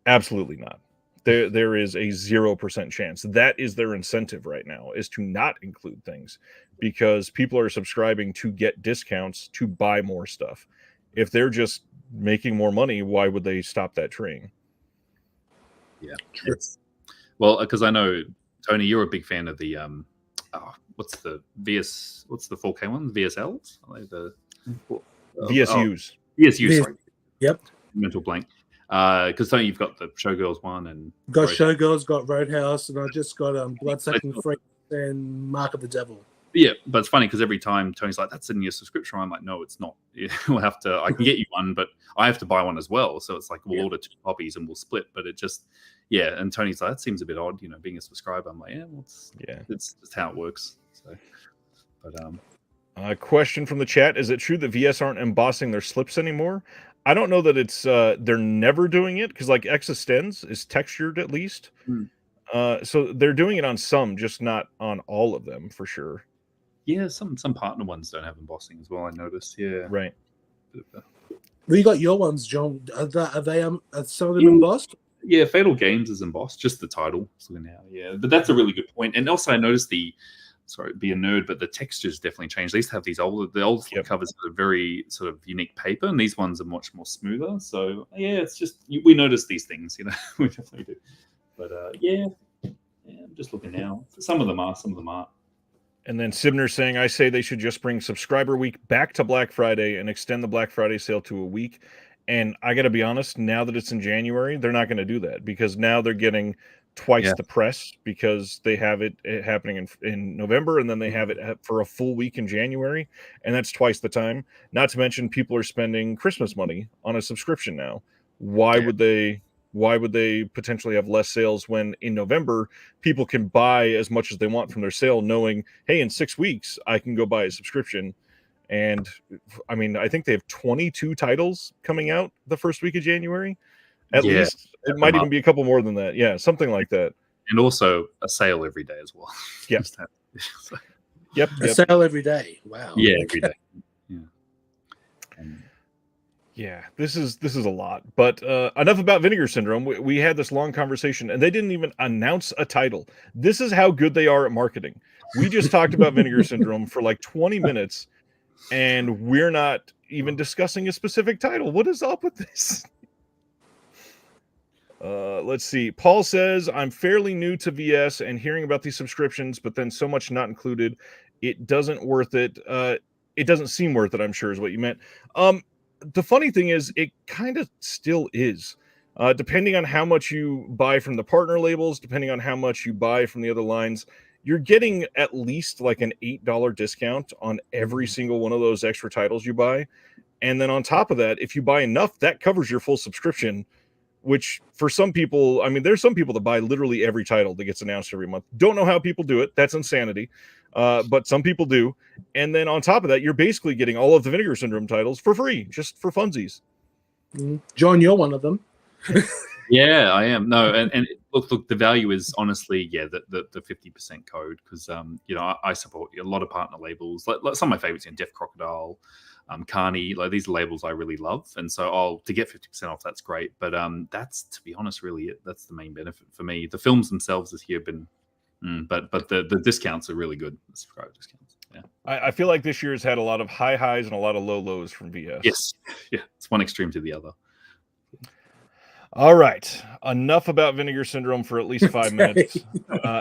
Absolutely not. There is a 0% chance. That is their incentive right now, is to not include things because people are subscribing to get discounts to buy more stuff. If they're just making more money, why would they stop that train? Yeah. Well, because I know, Tony, you're a big fan of the what's the 4K one? VSLs? Are they the VSUs. VSUs, sorry. Yep. Mental blank. Because Tony, you've got the Showgirls one and got Showgirls, got Roadhouse, and I just got Bloodsucking Freaks and Mark of the Devil. Yeah, but it's funny because every time Tony's like, "That's in your subscription," I'm like, "No, it's not. We'll have to. I can get you one, but I have to buy one as well." So it's like we'll order 2 copies and we'll split. But it just, And Tony's like, "That seems a bit odd, you know, being a subscriber." I'm like, it's just how it works. So, but question from the chat: is it true that VS aren't embossing their slips anymore? I don't know that it's they're never doing it because like Existenz is textured at least. So they're doing it on some, just not on all of them for sure. Yeah, some partner ones don't have embossing as well. I noticed. Yeah, Right. Well, you got your ones, John. Are they are some of them embossed? Yeah, Fatal Games is embossed, just the title. So now, yeah, but that's a really good point. And also, I noticed sorry, be a nerd, but the textures definitely changed. They used to have the old covers that are very sort of unique paper, and these ones are much more smoother. So yeah, it's just we notice these things, we definitely do. But yeah, I'm just looking now. Some of them are, some of them aren't. And then Sibner saying, I say they should just bring Subscriber Week back to Black Friday and extend the Black Friday sale to a week. And I got to be honest, now that it's in January, they're not going to do that because now they're getting twice the press because they have it happening in November, and then they have it for a full week in January, and that's twice the time. Not to mention people are spending Christmas money on a subscription now. Why would they potentially have less sales when in November people can buy as much as they want from their sale, knowing, hey, in 6 weeks I can go buy a subscription? And I mean, I think they have 22 titles coming out the first week of January. At least it might even be a couple more than that. Yeah, something like that. And also a sale every day as well. Yep. Yep. A sale every day. Wow. Yeah, every day. Yeah, this is a lot. But enough about Vinegar Syndrome. We had this long conversation, and they didn't even announce a title. This is how good they are at marketing. We just talked about Vinegar Syndrome for like 20 minutes, and we're not even discussing a specific title. What is up with this? Let's see. Paul says, I'm fairly new to VS and hearing about these subscriptions, but then so much not included. It doesn't worth it. It doesn't seem worth it, I'm sure is what you meant. The funny thing is, it kind of still is. Depending on how much you buy from the partner labels, depending on how much you buy from the other lines, you're getting at least like an $8 discount on every single one of those extra titles you buy. And then on top of that, if you buy enough, that covers your full subscription, which for some people, I mean, there's some people that buy literally every title that gets announced every month. Don't know how people do it. That's insanity. But some people do. And then on top of that, you're basically getting all of the Vinegar Syndrome titles for free, just for funsies. John, you're one of them. Yeah, I am. No, and look, the value is honestly, the 50% code, because I support a lot of partner labels. Like some of my favorites, Def Crocodile, Carney, like these are labels I really love, and so to get 50% off, that's great. But that's, to be honest, really it. That's the main benefit for me. The films themselves this year have been, but the discounts are really good. The subscriber discounts. Yeah, I feel like this year's had a lot of high highs and a lot of low lows from VS. Yes, yeah, it's one extreme to the other. All right, enough about Vinegar Syndrome for at least 5 minutes.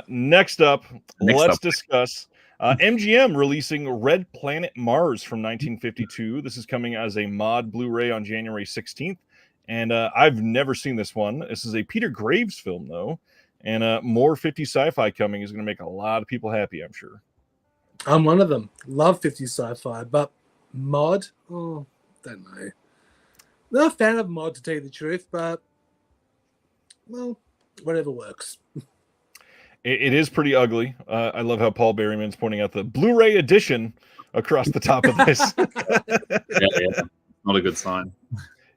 Next up, let's discuss MGM releasing Red Planet Mars from 1952. This is coming as a mod Blu-ray on January 16th, and I've never seen this one. This is a Peter Graves film, though, and more 50s sci-fi coming is going to make a lot of people happy, I'm sure. I'm one of them. Love 50s sci-fi, but mod? Oh, don't know. Not a fan of mod, to tell you the truth, but well, whatever works. It is pretty ugly. I love how Paul Berryman's pointing out the Blu-ray edition across the top of this. yeah, not a good sign.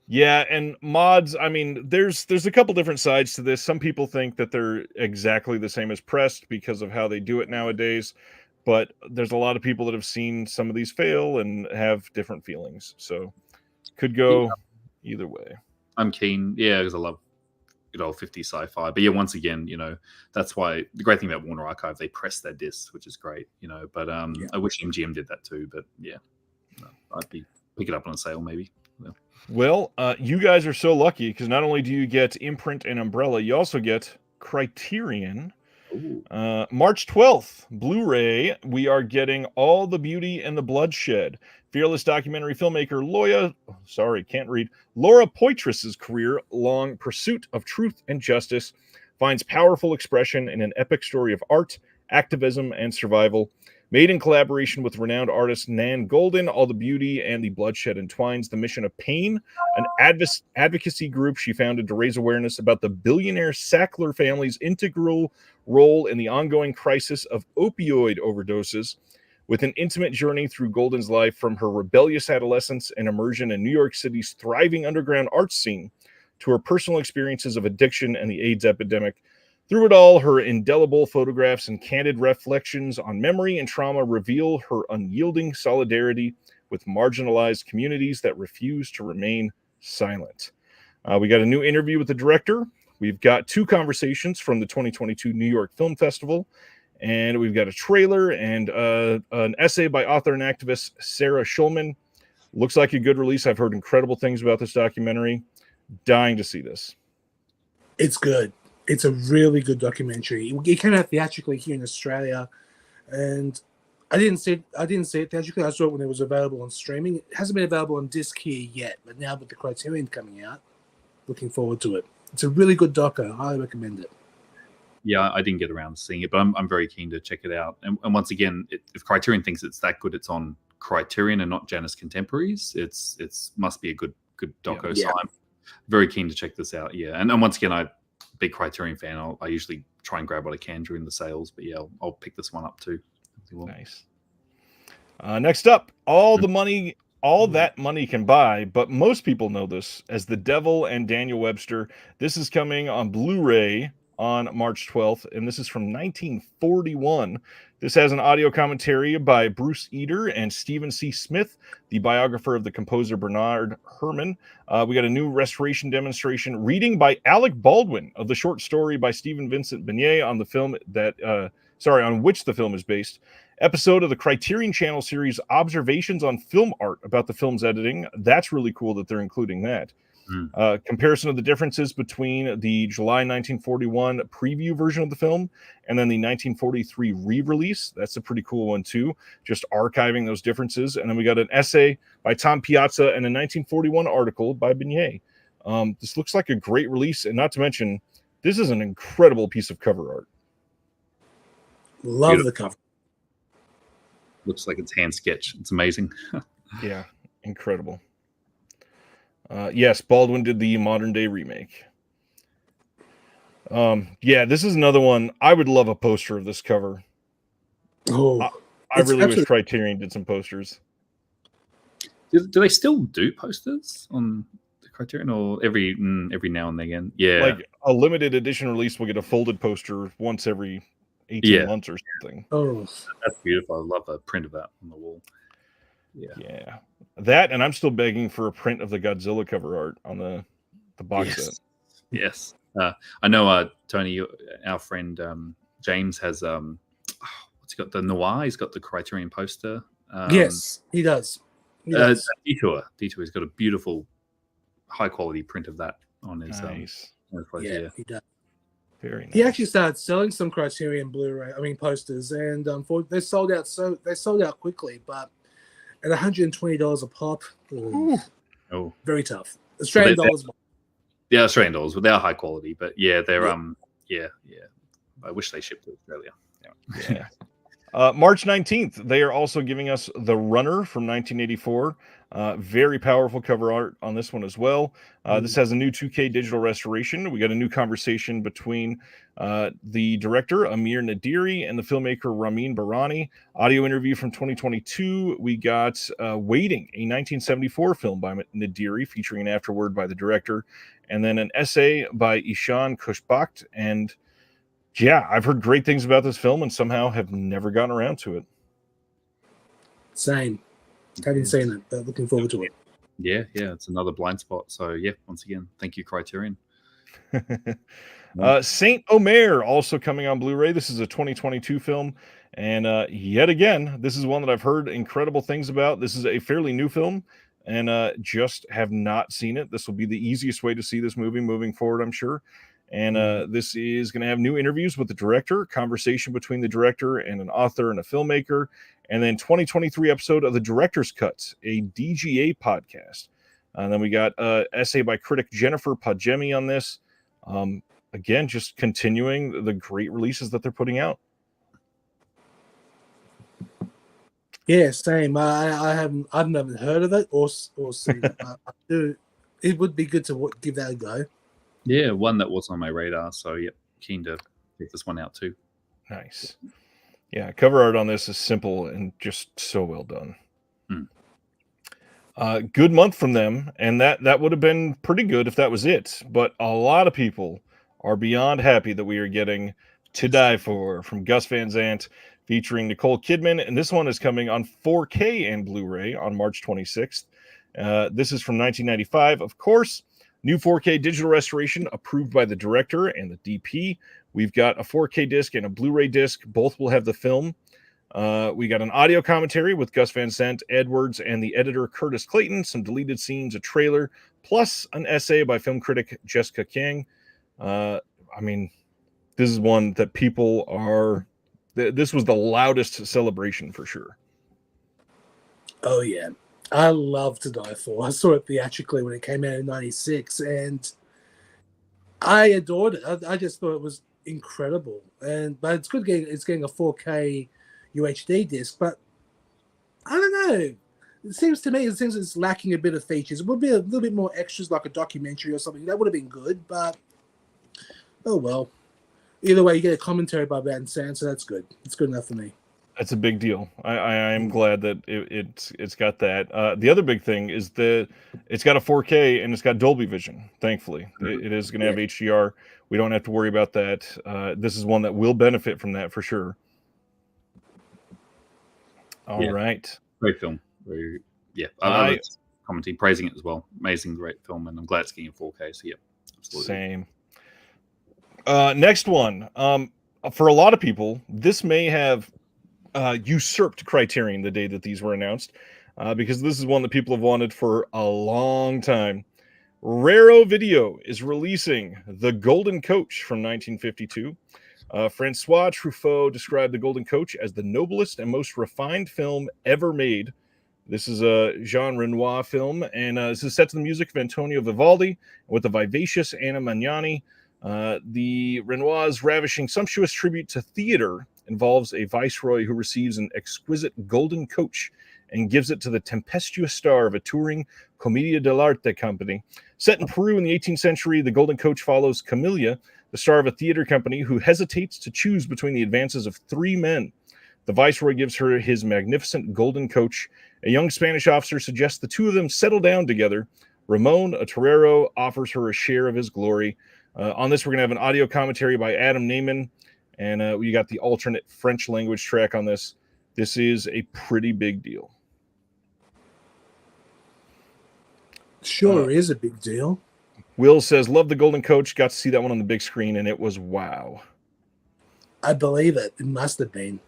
Yeah, and mods, I mean, there's a couple different sides to this. Some people think that they're exactly the same as pressed because of how they do it nowadays, but there's a lot of people that have seen some of these fail and have different feelings. So could go either way. I'm keen, because I love good old 50s sci-fi. But yeah, once again, that's why the great thing about Warner Archive, they press their discs, which is great, but I wish MGM did that too. But yeah, I'd pick it up on a sale maybe. Yeah. Well, you guys are so lucky because not only do you get Imprint and Umbrella, you also get Criterion. March 12th, Blu-ray, we are getting All the Beauty and the Bloodshed. Fearless documentary filmmaker Laura Poitras's career-long pursuit of truth and justice finds powerful expression in an epic story of art, activism, and survival. Made in collaboration with renowned artist Nan Goldin, All the Beauty and the Bloodshed entwines the mission of PAIN, an advocacy group she founded to raise awareness about the billionaire Sackler family's integral role in the ongoing crisis of opioid overdoses, with an intimate journey through Goldin's life from her rebellious adolescence and immersion in New York City's thriving underground arts scene to her personal experiences of addiction and the AIDS epidemic. Through it all, her indelible photographs and candid reflections on memory and trauma reveal her unyielding solidarity with marginalized communities that refuse to remain silent. We got a new interview with the director. We've got 2 conversations from the 2022 New York Film Festival, and we've got a trailer and an essay by author and activist Sarah Schulman. Looks like a good release. I've heard incredible things about this documentary. Dying to see this. It's good. It's a really good documentary. It came out theatrically here in Australia, and I didn't see it theatrically. I saw it when it was available on streaming. It hasn't been available on disc here yet, but now with the Criterion coming out, looking forward to it. It's a really good doco. I highly recommend it. Yeah, I didn't get around to seeing it, but I'm very keen to check it out. And once again, if Criterion thinks it's that good, it's on Criterion and not Janus Contemporaries. It's must be a good doco. Yeah. So I'm very keen to check this out. Yeah, and once again, I'm a big Criterion fan. I usually try and grab what I can during the sales, but yeah, I'll pick this one up too. Nice. Next up, all that money can buy, but most people know this as The Devil and Daniel Webster. This is coming on Blu-ray on March 12th, and this is from 1941. This has an audio commentary by Bruce Eder and Stephen C. Smith, the biographer of the composer Bernard Herrmann. We got a new restoration demonstration reading by Alec Baldwin of the short story by Stephen Vincent Beignet on the film on which the film is based. Episode of the Criterion Channel series Observations on Film Art about the film's editing. That's really cool that they're including that. Comparison of the differences between the July 1941 preview version of the film and then the 1943 re-release. That's a pretty cool one too, just archiving those differences. And then we got an essay by Tom Piazza and a 1941 article by Beignet. This looks like a great release, and not to mention, this is an incredible piece of cover art. Love the cover. Looks like it's hand sketch. It's amazing. Yeah, incredible. Yes, Baldwin did the modern day remake. Yeah, this is another one. I would love a poster of this cover. Oh, I really wish Criterion did some posters. Do they still do posters on the Criterion, or every now and then again? Yeah, like a limited edition release will get a folded poster once every 18 months or something. Oh, that's beautiful. I love a print of that on the wall. Yeah. That, and I'm still begging for a print of the Godzilla cover art on the box set. Yes. I know, Tony, our friend James has what's he got? The Noir. He's got the Criterion poster. Yes, he does. Detour. He's got a beautiful, high quality print of that on his. Nice. Yeah, he does. Very nice. He actually started selling some Criterion posters, and they sold out quickly, but at $120 a pop, very tough. Australian dollars. Yeah, Australian dollars, but they are high quality. But yeah, they're I wish they shipped to Australia. Yeah. March 19th, they are also giving us The Runner from 1984. Very powerful cover art on this one as well. This has a new 2K digital restoration. We got a new conversation between the director, Amir Nadiri, and the filmmaker, Ramin Barani. Audio interview from 2022. We got Waiting, a 1974 film by Nadiri, featuring an afterword by the director, and then an essay by Ishan Kushbakht. And yeah, I've heard great things about this film and somehow have never gotten around to it. Same. Haven't seen it, but looking forward to it. Yeah, it's another blind spot. So yeah, once again, thank you, Criterion. Saint Omer also coming on Blu-ray. This is a 2022 film, and yet again, this is one that I've heard incredible things about. This is a fairly new film, and just have not seen it. This will be the easiest way to see this movie moving forward, I'm sure. And this is going to have new interviews with the director, conversation between the director and an author and a filmmaker, and then 2023 episode of The Director's Cuts, a DGA podcast. And then we got an essay by critic Jennifer Padgemi on this. Again, just continuing the great releases that they're putting out. Yeah, same. I've never heard of it or seen it. It would be good to give that a go. Yeah, one that was on my radar. So, yep, keen to check this one out too. Nice. Yeah, cover art on this is simple and just so well done. Good month from them, and that would have been pretty good if that was it. But a lot of people are beyond happy that we are getting To Die For from Gus Van Sant featuring Nicole Kidman. And this one is coming on 4K and Blu-ray on March 26th. This is from 1995. Of course, new 4K digital restoration approved by the director and the DP. We've got a 4K disc and a Blu-ray disc. Both will have the film. We got an audio commentary with Gus Van Sant Edwards and the editor Curtis Clayton, some deleted scenes, a trailer, plus an essay by film critic Jessica King. I mean, this is one that people are... This was the loudest celebration for sure. Oh, yeah. I love To Die For. I saw it theatrically when it came out in 96, and I adored it. I just thought it was incredible. But it's good getting a 4K UHD disc, but I don't know. It seems to me it's lacking a bit of features. It would be a little bit more extras, like a documentary or something. That would have been good, but oh well. Either way, you get a commentary by Van Sant, so that's good. It's good enough for me. That's a big deal. I am glad that it's got that. The other big thing is that it's got a 4K and it's got Dolby Vision. Thankfully, it is going to have HDR. We don't have to worry about that. This is one that will benefit from that for sure. All right, great film. I was commenting, praising it as well. Amazing, great film, and I'm glad it's getting a 4K. So yeah, absolutely. Same. Next one. For a lot of people, this may have usurped Criterion the day that these were announced, because this is one that people have wanted for a long time. Raro Video is releasing The Golden Coach from 1952. Francois Truffaut described The Golden Coach as the noblest and most refined film ever made. This is a Jean Renoir film, and this is set to the music of Antonio Vivaldi with the vivacious Anna Magnani. The Renoir's ravishing, sumptuous tribute to theater involves a viceroy who receives an exquisite golden coach and gives it to the tempestuous star of a touring Commedia dell'arte company. Set in Peru in the 18th century, the Golden Coach follows Camilla, the star of a theater company who hesitates to choose between the advances of three men. The viceroy gives her his magnificent golden coach. A young Spanish officer suggests the two of them settle down together. Ramon, a torero, offers her a share of his glory. On this, we're going to have an audio commentary by Adam Naiman, and we got the alternate French language track on this. This is a pretty big deal. Sure is a big deal. Will says, love The Golden Coach. Got to see that one on the big screen, and it was wow. I believe it. It must have been.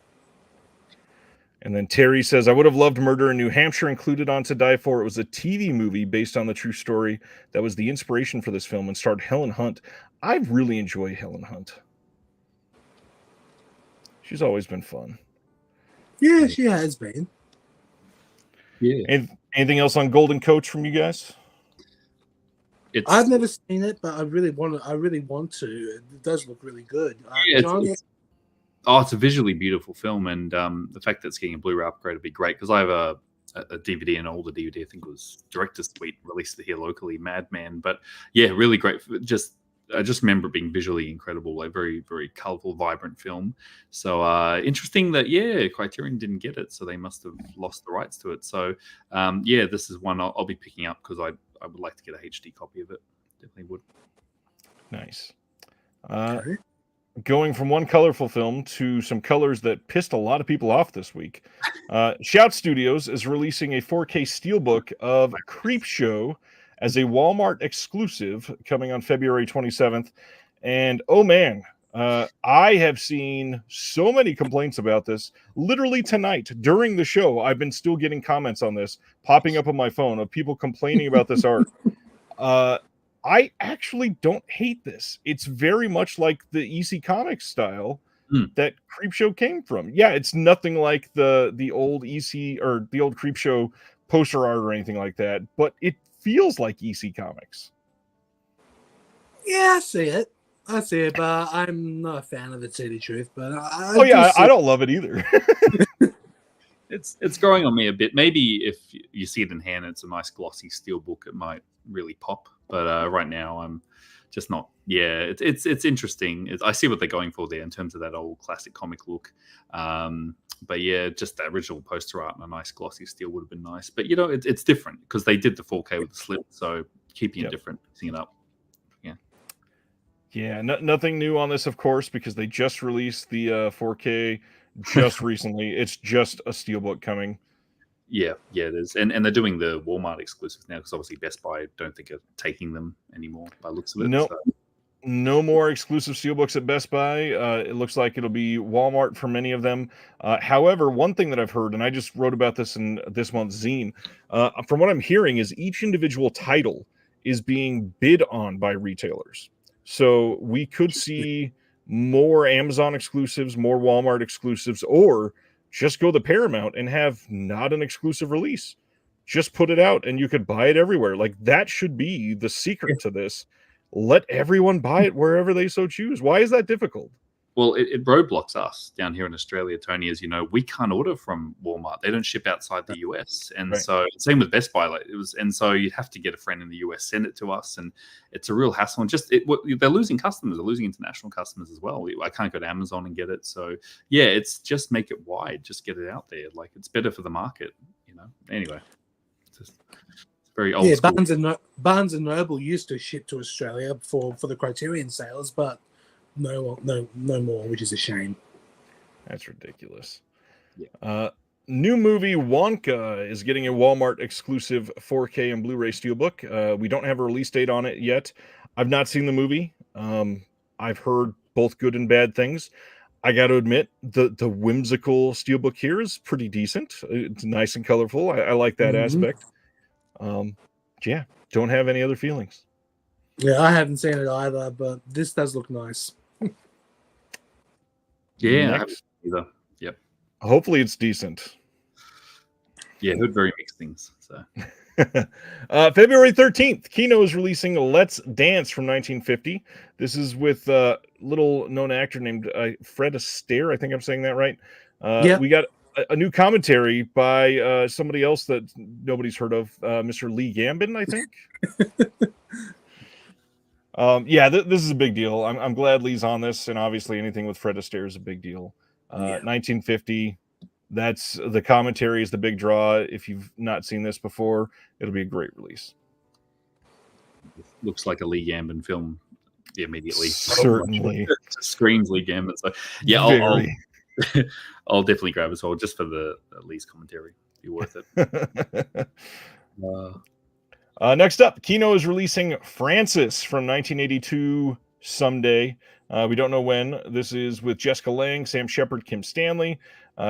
And then Terry says, I would have loved Murder in New Hampshire included on To Die For. It was a TV movie based on the true story that was the inspiration for this film and starred Helen Hunt. I really enjoy Helen Hunt. She's always been fun. Yeah, she has been. Yeah. And anything else on Golden Coach from you guys? I've never seen it, but I really want to. It does look really good. It's a visually beautiful film, and the fact that it's getting a Blu-ray upgrade would be great, because I have a DVD, an older DVD, I think it was Director's Suite, released here locally, Madman. But yeah, really great. I just remember it being visually incredible, like very, very colorful, vibrant film. So interesting that, Criterion didn't get it, so they must have lost the rights to it. So this is one I'll be picking up, because I would like to get a HD copy of it. Definitely would. Nice. Going from one colorful film to some colors that pissed a lot of people off this week. Shout Studios is releasing a 4K steelbook of Creepshow as a Walmart exclusive coming on February 27th. And oh man, I have seen so many complaints about this. Literally tonight during the show, I've been still getting comments on this popping up on my phone of people complaining about this art. I actually don't hate this. It's very much like the EC Comics style that Creepshow came from. Yeah, it's nothing like the old EC or the old Creepshow poster art or anything like that, but it feels like EC Comics. Yeah, I see it, but I'm not a fan of it, to tell you the truth. But I don't love it either. It's growing on me a bit. Maybe if you see it in hand, it's a nice glossy steelbook, it might really pop. But right now, I'm just not. Yeah, it's interesting. I see what they're going for there in terms of that old classic comic look. But yeah, just the original poster art and a nice glossy steel would have been nice. But it's different because they did the 4K with the slip, so keeping it different, mixing it up. Yeah, nothing new on this, of course, because they just released the 4K just recently. It's just a steelbook coming. Yeah, it is, and they're doing the Walmart exclusives now because obviously Best Buy don't think are taking them anymore by looks of it. No, So. no more exclusive steelbooks at Best Buy. It looks like it'll be Walmart for many of them. However, one thing that I've heard, and I just wrote about this in this month's zine, from what I'm hearing, is each individual title is being bid on by retailers. So we could see more Amazon exclusives, more Walmart exclusives, or just go the Paramount and have not an exclusive release. Just put it out and you could buy it everywhere. Like that should be the secret to this. Let everyone buy it wherever they so choose. Why is that difficult? Well, it roadblocks us down here in Australia, Tony. As you know, we can't order from Walmart; they don't ship outside the US, and Right. so same with Best Buy. Like it was, and so you'd have to get a friend in the US send it to us, and it's a real hassle. And they're losing customers, they're losing international customers as well. I can't go to Amazon and get it, so yeah, it's just make it wide, just get it out there. Like it's better for the market, you know. Anyway, it's very old school. Barnes and Noble used to ship to Australia for the Criterion sales, but no more, which is a shame. That's ridiculous. Yeah. New movie Wonka is getting a Walmart exclusive 4K and Blu-ray steelbook. We don't have a release date on it yet. I've not seen the movie. I've heard both good and bad things. I got to admit, the whimsical steelbook here is pretty decent. It's nice and colorful. I like that aspect. Yeah, don't have any other feelings. Yeah, I haven't seen it either, but this does look nice. Yeah, I haven't either. Yep. Hopefully it's decent. Yeah, heard very mixed things. So February 13th, Kino is releasing Let's Dance from 1950. This is with little known actor named Fred Astaire. I think I'm saying that right. We got a new commentary by somebody else that nobody's heard of, Mr. Lee Gambin, I think. This is a big deal. I'm glad Lee's on this, and obviously anything with Fred Astaire is a big deal. 1950, that's the commentary is the big draw. If you've not seen this before, it'll be a great release. Looks like a Lee Gambin film immediately. Certainly. Screams Lee Gambin. So yeah, I'll definitely grab it as well, just for the Lee's commentary. Be worth it. Next up, Kino is releasing Francis from 1982 someday. We don't know when. This is with Jessica Lange, Sam Shepard, Kim Stanley,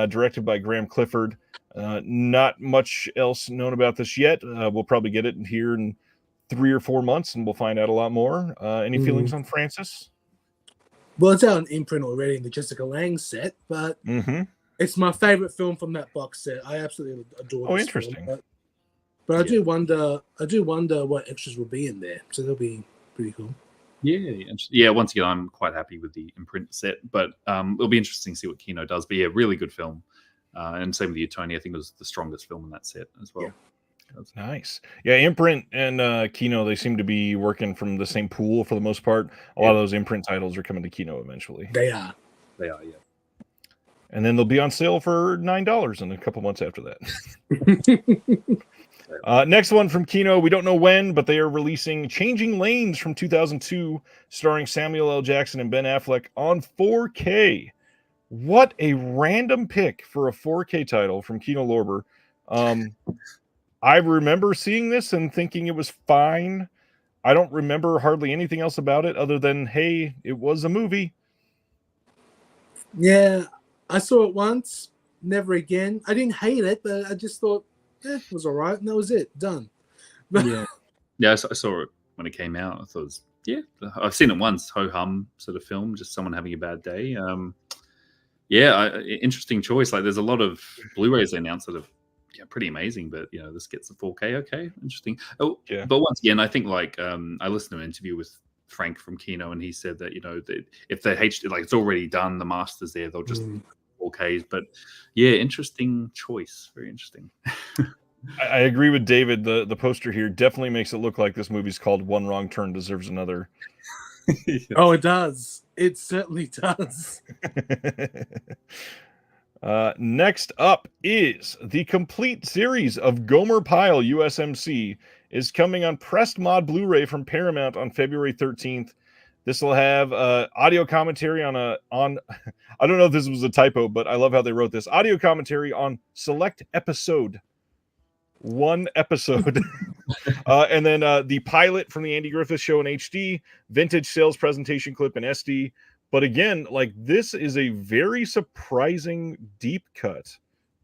directed by Graham Clifford. Not much else known about this yet. We'll probably get it here in 3 or 4 months, and we'll find out a lot more. Any feelings on Francis? Well, it's out on Imprint already in the Jessica Lange set, but it's my favorite film from that box set. I absolutely adore this interesting. film, but I do wonder what extras will be in there. So they'll be pretty cool. Yeah. Once again, I'm quite happy with the Imprint set, but it'll be interesting to see what Kino does. But yeah, really good film. And same with you, Tony. I think it was the strongest film in that set as well. Yeah. Nice. Yeah, Imprint and Kino, they seem to be working from the same pool for the most part. A lot of those Imprint titles are coming to Kino eventually. They are, yeah. And then they'll be on sale for $9 in a couple months after that. Next one from Kino, we don't know when, but they are releasing Changing Lanes from 2002, starring Samuel L. Jackson and Ben Affleck on 4K. What a random pick for a 4K title from Kino Lorber. I remember seeing this and thinking it was fine. I don't remember hardly anything else about it other than, hey, it was a movie. Yeah, I saw it once, never again. I didn't hate it, but I just thought, it was all right, and that was it. Done. Yeah, I saw it when it came out. I thought it was, I've seen it once, ho-hum sort of film, just someone having a bad day. Interesting choice. Like, there's a lot of Blu-rays they announced that are pretty amazing, but this gets the 4K. Okay, interesting. But once again, I think I listened to an interview with Frank from Kino, and he said that if they HD, like, it's already done, the master's there, they'll just 4Ks. But interesting choice, very interesting. I agree with David. The poster here definitely makes it look like this movie's called One Wrong Turn Deserves Another. Oh, it does. It certainly does. Next up is the complete series of Gomer Pyle USMC is coming on pressed mod Blu-ray from Paramount on February 13th. This will have audio commentary on I don't know if this was a typo, but I love how they wrote this. Audio commentary on select episode. One episode. And then the pilot from the Andy Griffith Show in HD, vintage sales presentation clip in SD. But again, like, this is a very surprising deep cut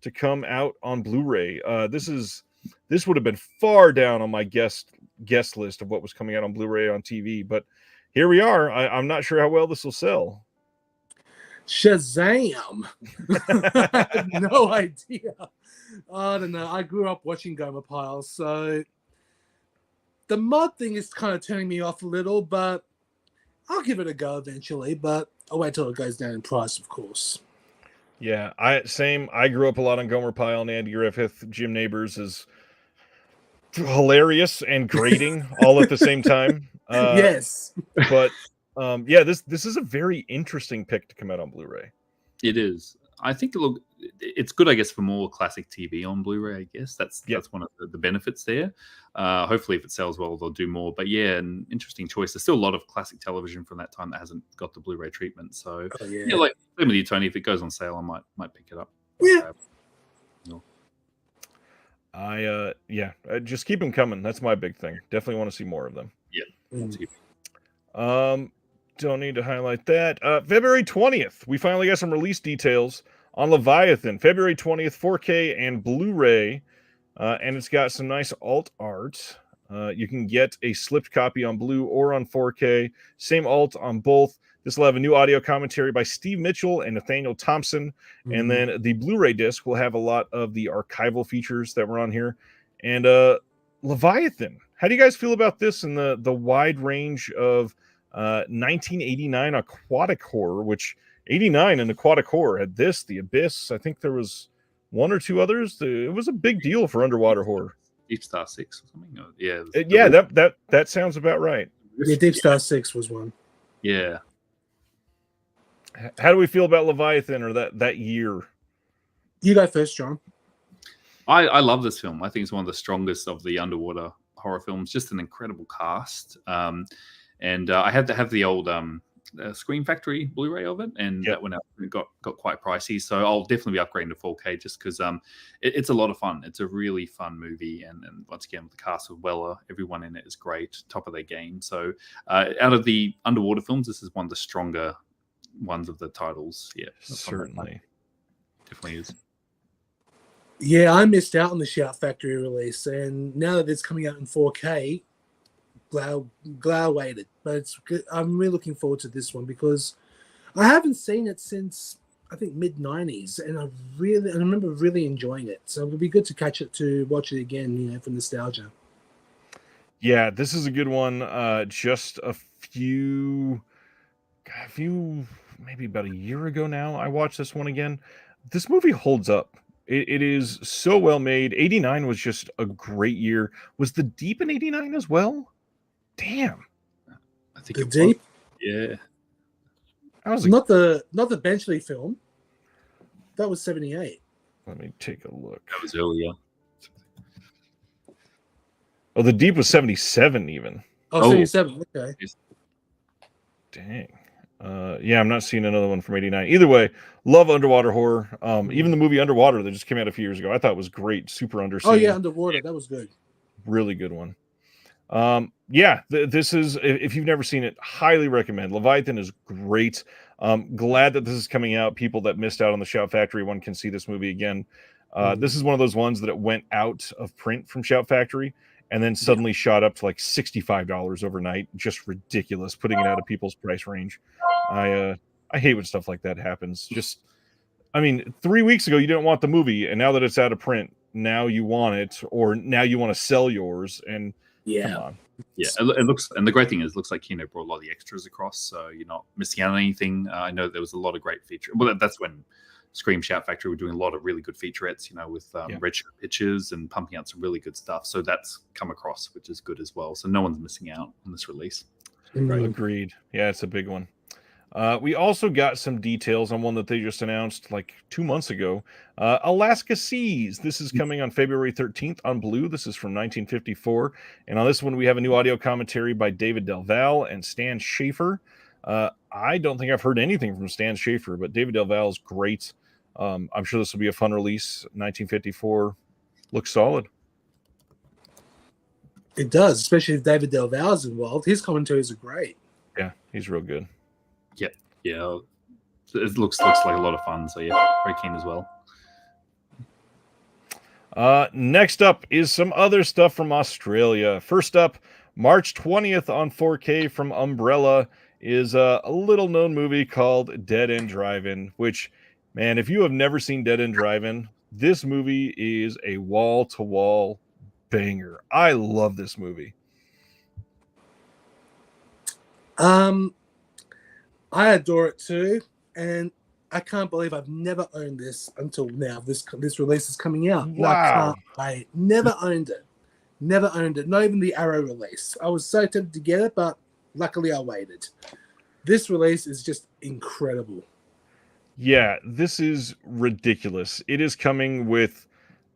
to come out on Blu-ray. This would have been far down on my guest list of what was coming out on Blu-ray on TV, but here we are. I'm not sure how well this will sell. Shazam! I have no idea. I don't know. I grew up watching Gomer Pyle, so the mod thing is kind of turning me off a little, but I'll give it a go eventually. But I'll wait till it goes down in price, of course. Yeah, I grew up a lot on Gomer Pyle and Andy Griffith. Jim Neighbors is hilarious and grating all at the same time. Yes, but yeah, this is a very interesting pick to come out on Blu-ray. It is. I think it's good, I guess, for more classic TV on Blu-ray. I guess that's one of the benefits there. Hopefully, if it sells well, they'll do more. But yeah, an interesting choice. There's still a lot of classic television from that time that hasn't got the Blu-ray treatment. So yeah, like same with you, Tony. If it goes on sale, I might pick it up. Yeah. Just keep them coming. That's my big thing. Definitely want to see more of them. Yeah. Don't need to highlight that. February 20th, we finally got some release details on Leviathan. February 20th, 4K and Blu-ray, and it's got some nice alt art. You can get a slipped copy on Blue or on 4K. Same alt on both. This will have a new audio commentary by Steve Mitchell and Nathaniel Thompson. Mm-hmm. And then the Blu-ray disc will have a lot of the archival features that were on here. And Leviathan, how do you guys feel about this and the wide range of 1989 aquatic horror, which 89 and aquatic horror had this, The Abyss. I think there was one or two others. It was a big deal for underwater horror. Deep Star 6 or something. That sounds about right. Yeah, Deep Star 6 was one. Yeah. How do we feel about Leviathan or that year? You go first, John. I love this film. I think it's one of the strongest of the underwater horror films. Just an incredible cast. And I had to have the old Scream Factory Blu-ray of it, and that went out and got quite pricey. So I'll definitely be upgrading to 4K just because it's a lot of fun. It's a really fun movie, and once again with the cast of Weller, everyone in it is great, top of their game. So out of the underwater films, this is one of the stronger ones of the titles. Yeah, certainly, definitely is. Yeah, I missed out on the Shout Factory release, and now that it's coming out in 4K. Glad waited, but it's good. I'm really looking forward to this one because I haven't seen it since I think mid-90s, and I remember really enjoying it. So it would be good to watch it again, for nostalgia. Yeah, this is a good one. Just a few, maybe about a year ago now, I watched this one again. This movie holds up. It is so well made. 89 was just a great year. Was The Deep in 89 as well? Damn, I think The Deep. Yeah, that was not the Benchley film. That was 78. Let me take a look. That was earlier. Oh, The Deep was 77 even. Oh, 77. Okay. Dang. Yeah, I'm not seeing another one from 89. Either way, love underwater horror. Even the movie Underwater that just came out a few years ago, I thought was great. Super underseen. Oh yeah, Underwater. That was good. Really good one. This is, if you've never seen it, highly recommend. Leviathan is great. Glad that this is coming out. People that missed out on the Shout Factory one can see this movie again. This is one of those ones that it went out of print from Shout Factory and then suddenly shot up to like $65 overnight. Just ridiculous, putting it out of people's price range. I hate when stuff like that happens. 3 weeks ago you didn't want the movie, and now that it's out of print, now you want it, or now you want to sell yours. And come on. Yeah, it looks, and the great thing is, it looks like Kino brought a lot of the extras across, so you're not missing out on anything. I know there was a lot of great features. Well, that's when Scream Shout Factory were doing a lot of really good featurettes, with red shirt pictures and pumping out some really good stuff. So that's come across, which is good as well. So no one's missing out on this release. Agreed. Yeah, it's a big one. We also got some details on one that they just announced like 2 months ago. Alaska Seas. This is coming on February 13th on Blue. This is from 1954. And on this one, we have a new audio commentary by David Del Val and Stan Schaefer. I don't think I've heard anything from Stan Schaefer, but David Del Val is great. I'm sure this will be a fun release. 1954 looks solid. It does, especially if David Del Val is involved. His commentaries are great. Yeah, he's real good. Yeah, it looks like a lot of fun. So yeah, very keen as well. Next up is some other stuff from Australia. First up, March 20th on 4K from Umbrella is a little-known movie called Dead End Drive-In, which, man, if you have never seen Dead End Drive-In, this movie is a wall-to-wall banger. I love this movie. I adore it too, and I can't believe I've never owned this until now. This release is coming out. Wow. I never owned it. Never owned it. Not even the Arrow release. I was so tempted to get it, but luckily I waited. This release is just incredible. Yeah, this is ridiculous. It is coming with,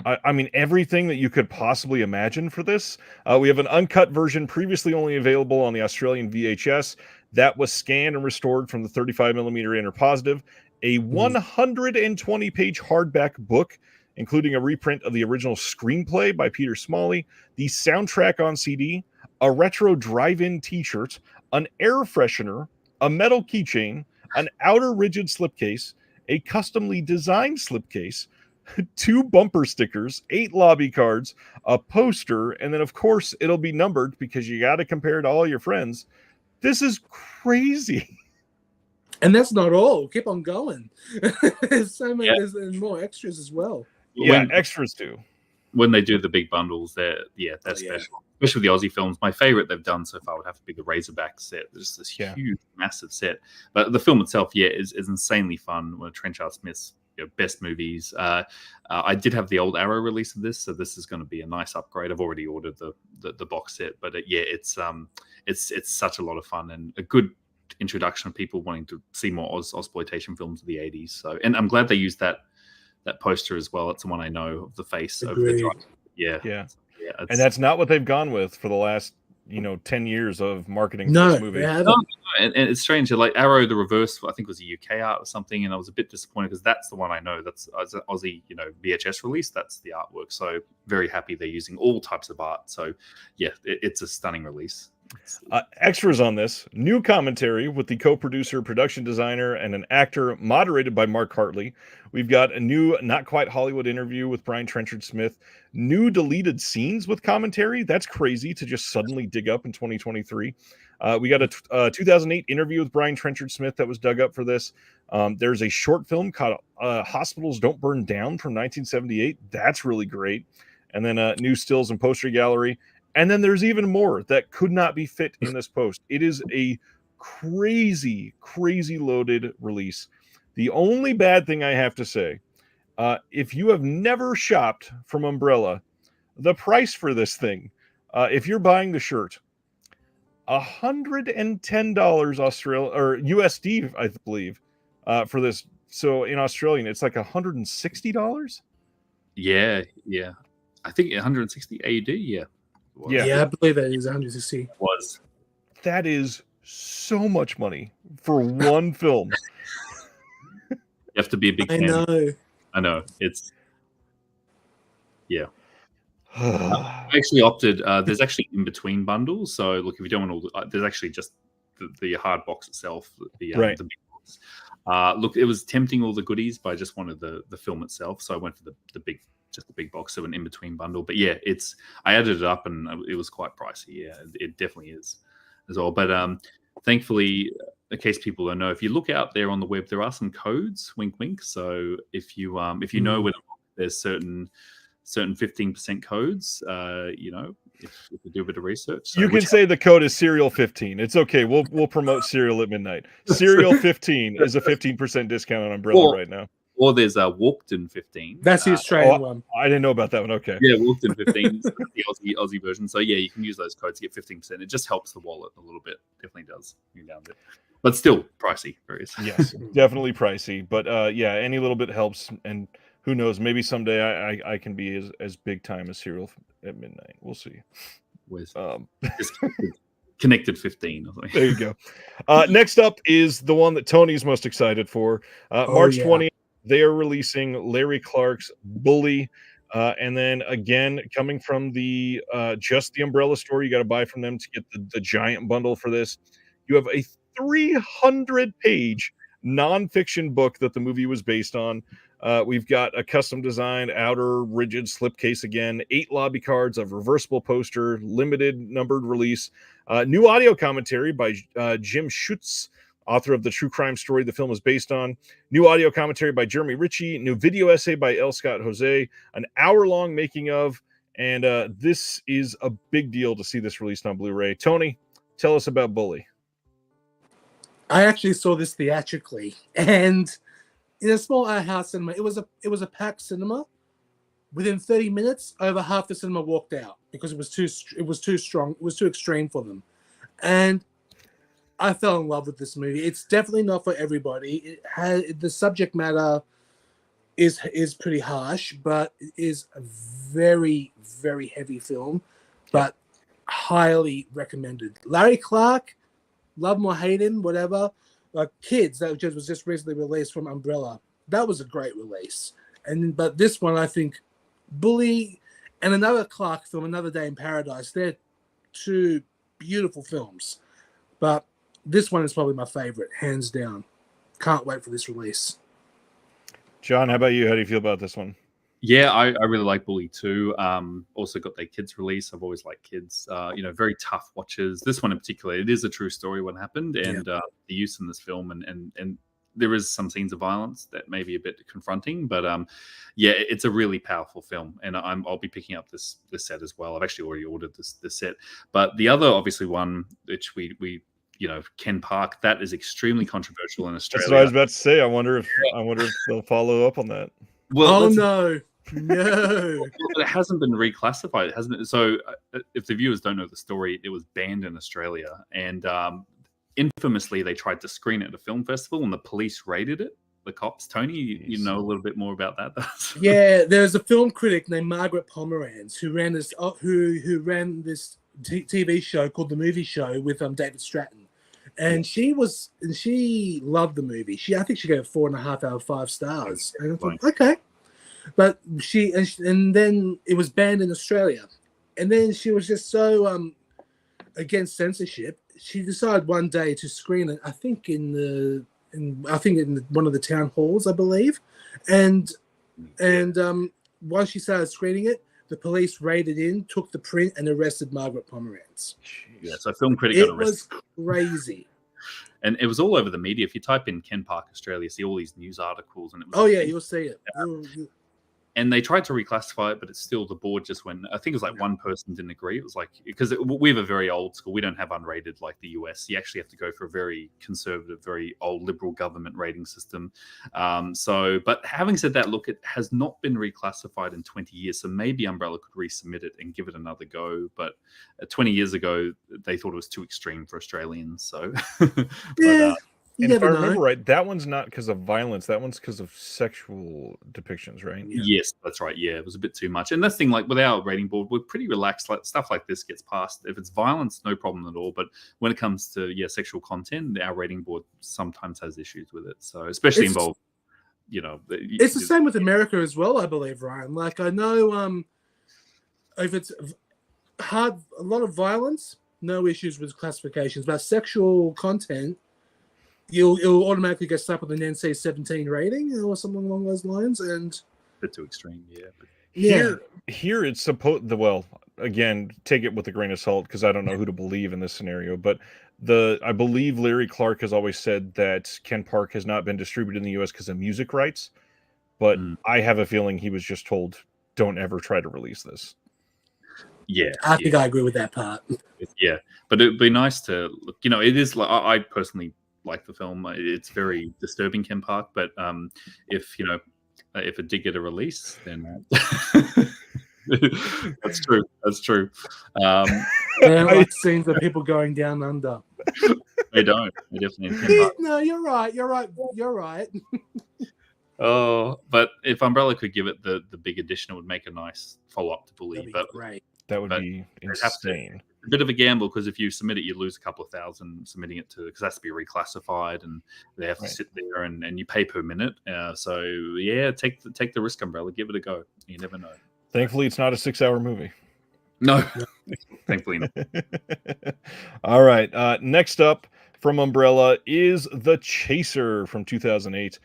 I mean, everything that you could possibly imagine for this. We have an uncut version previously only available on the Australian VHS that was scanned and restored from the 35mm inner positive, a 120-page hardback book, including a reprint of the original screenplay by Peter Smalley, the soundtrack on CD, a retro drive-in t-shirt, an air freshener, a metal keychain, an outer rigid slipcase, a customly designed slipcase, 2 bumper stickers, 8 lobby cards, a poster, and then, of course, it'll be numbered because you got to compare it to all your friends. This is crazy. And that's not all. Keep on going. There's so many there's more extras as well. Yeah, extras too. When they do the big bundles, they're special. Especially with the Aussie films. My favorite they've done so far would have to be the Razorback set. There's this huge, massive set. But the film itself, is insanely fun. One of Trenchard Smith's best movies. I did have the old Arrow release of this, so this is going to be a nice upgrade. I've already ordered the box set, but it's such a lot of fun and a good introduction of people wanting to see more Ausploitation films of the 80s. So, and I'm glad they used that poster as well. It's the one I know of the face of the drive. Yeah. And that's not what they've gone with for the last 10 years of marketing for this movie. No, and it's strange. Like Arrow, the reverse, I think was a UK art or something, and I was a bit disappointed because that's the one I know. That's an Aussie, VHS release. That's the artwork. So very happy they're using all types of art. So it's a stunning release. Extras on this new commentary with the co-producer, production designer, and an actor, moderated by Mark Hartley. We've got a new Not Quite Hollywood interview with Brian Trenchard Smith, new deleted scenes with commentary. That's crazy to just suddenly dig up in 2023. We got a 2008 interview with Brian Trenchard Smith that was dug up for this. There's a short film called Hospitals Don't Burn Down from 1978. That's really great. And then a new stills and poster gallery. And then there's even more that could not be fit in this post. It is a crazy, crazy loaded release. The only bad thing I have to say, if you have never shopped from Umbrella, the price for this thing, if you're buying the shirt, $110 Australian or USD, I believe, for this. So in Australian, it's like $160. Yeah. I think 160 AUD. Yeah. I believe that is 160. Was. That is so much money for one film. You have to be a big fan. I know. It's I actually opted. There's actually in between bundles. So look, if you don't want all, there's actually just the hard box itself. The big box. Look, it was tempting all the goodies, but I just wanted the film itself, so I went for the big box, so an in between bundle. But I added it up and it was quite pricey. Yeah, it definitely is as well. But thankfully, in case people don't know, if you look out there on the web, there are some codes. Wink, wink. So if you know whether there's certain 15% codes, if you do a bit of research, you can say the code is Serial 15. It's okay. We'll promote Serial at midnight. Serial 15 is a 15% discount on Umbrella right now. Or there's a Walked in 15. That's the Australian one. I didn't know about that one. Okay. Yeah, Walked in 15, the Aussie version. So you can use those codes to get 15%. It just helps the wallet a little bit. Definitely does. You can download it. but still pricey. Yes, definitely pricey. But yeah, any little bit helps. And who knows? Maybe someday I can be as big time as Serial at Midnight. We'll see. With Connected 15 or something. There you go. Next up is the one that Tony's most excited for. March 20th, they are releasing Larry Clark's Bully. And then again, coming from the just the Umbrella store, you got to buy from them to get the giant bundle for this. You have a 300-page nonfiction book that the movie was based on. We've got a custom designed outer rigid slipcase again, 8 lobby cards, a reversible poster, limited numbered release, new audio commentary by Jim Schutz, author of the true crime story the film is based on, new audio commentary by Jeremy Ritchie, new video essay by L. Scott Jose, an hour-long making of, and this is a big deal to see this released on Blu-ray. Tony, tell us about Bully. I actually saw this theatrically, and in a small art house cinema. It was a packed cinema. Within 30 minutes, over half the cinema walked out because it was too strong. It was too extreme for them, and I fell in love with this movie. It's definitely not for everybody. It has the subject matter is pretty harsh, but it is a very, very heavy film, but highly recommended. Larry Clark, love him or hate him, whatever. Like Kids, that was just recently released from Umbrella. That was a great release. But this one, I think, Bully and another Clark film, Another Day in Paradise, they're two beautiful films. But this one is probably my favorite, hands down. Can't wait for this release. John, how about you? How do you feel about this one? Yeah, I really like Bully too. Also got their Kids release. I've always liked Kids. Very tough watches. This one in particular, it is a true story what happened, and the use in this film, and there is some scenes of violence that may be a bit confronting, but it's a really powerful film, and I'll be picking up this set as well. I've actually already ordered this set, but the other obviously one which we Ken Park, that is extremely controversial in Australia. That's what I was about to say. I wonder if they'll follow up on that. Well, no. It hasn't been reclassified. It hasn't. So, if the viewers don't know the story, it was banned in Australia, and infamously, they tried to screen it at a film festival, and the police raided it. The cops. Tony, you know a little bit more about that. Yeah, there's a film critic named Margaret Pomeranz who ran this TV show called The Movie Show with David Stratton, and she loved the movie. I think she gave it 4.5 out of 5 stars. And I thought, okay. But and then it was banned in Australia, and then she was just so against censorship. She decided one day to screen it. I think in one of the town halls, I believe, and once she started screening it, the police raided in, took the print, and arrested Margaret Pomeranz. Yeah, so a film critic got arrested. It was crazy. And it was all over the media. If you type in Ken Park Australia, see all these news articles, and it was you'll see it. And they tried to reclassify it, but it's still, the board just went, I think it was like one person didn't agree. It was like, because we have a very old school. We don't have unrated like the US. You actually have to go for a very conservative, very old liberal government rating system. But having said that, look, it has not been reclassified in 20 years. So maybe Umbrella could resubmit it and give it another go. But 20 years ago, they thought it was too extreme for Australians. So, And if I remember right, that one's not because of violence. That one's because of sexual depictions, right? Yeah. Yes, that's right. Yeah, it was a bit too much. And that's the thing, like with our rating board, we're pretty relaxed. Like stuff like this gets passed. If it's violence, no problem at all. But when it comes to sexual content, our rating board sometimes has issues with it. So especially involved, it's the same with America as well, I believe, Ryan. Like I know, if it's hard, a lot of violence, no issues with classifications, but sexual content, you'll automatically get slapped with an NC-17 rating or something along those lines, and a bit too extreme, Here it's supposed again, take it with a grain of salt because I don't know who to believe in this scenario, but I believe Larry Clark has always said that Ken Park has not been distributed in the US because of music rights, but I have a feeling he was just told, don't ever try to release this. Yeah, I think I agree with that part. Yeah, but it'd be nice to look. It is. I personally like the film. It's very disturbing, Ken Park. But if it did get a release, then that's true. That's true. Like scenes of people going down under. They don't. They definitely can. No, you're right. You're right. You're right. Oh, but if Umbrella could give it the big addition, it would make a nice follow up to Bully. That'd be But great. That would but be they'd have to- insane. a bit of a gamble because if you submit it, you lose a couple of thousand submitting it to because it has to be reclassified and they have to Right. sit there and you pay per minute. So yeah, take the risk, Umbrella. Give it a go. You never know. Thankfully, it's not a 6-hour movie. No, thankfully not. All right. Next up from Umbrella is The Chaser from 2008.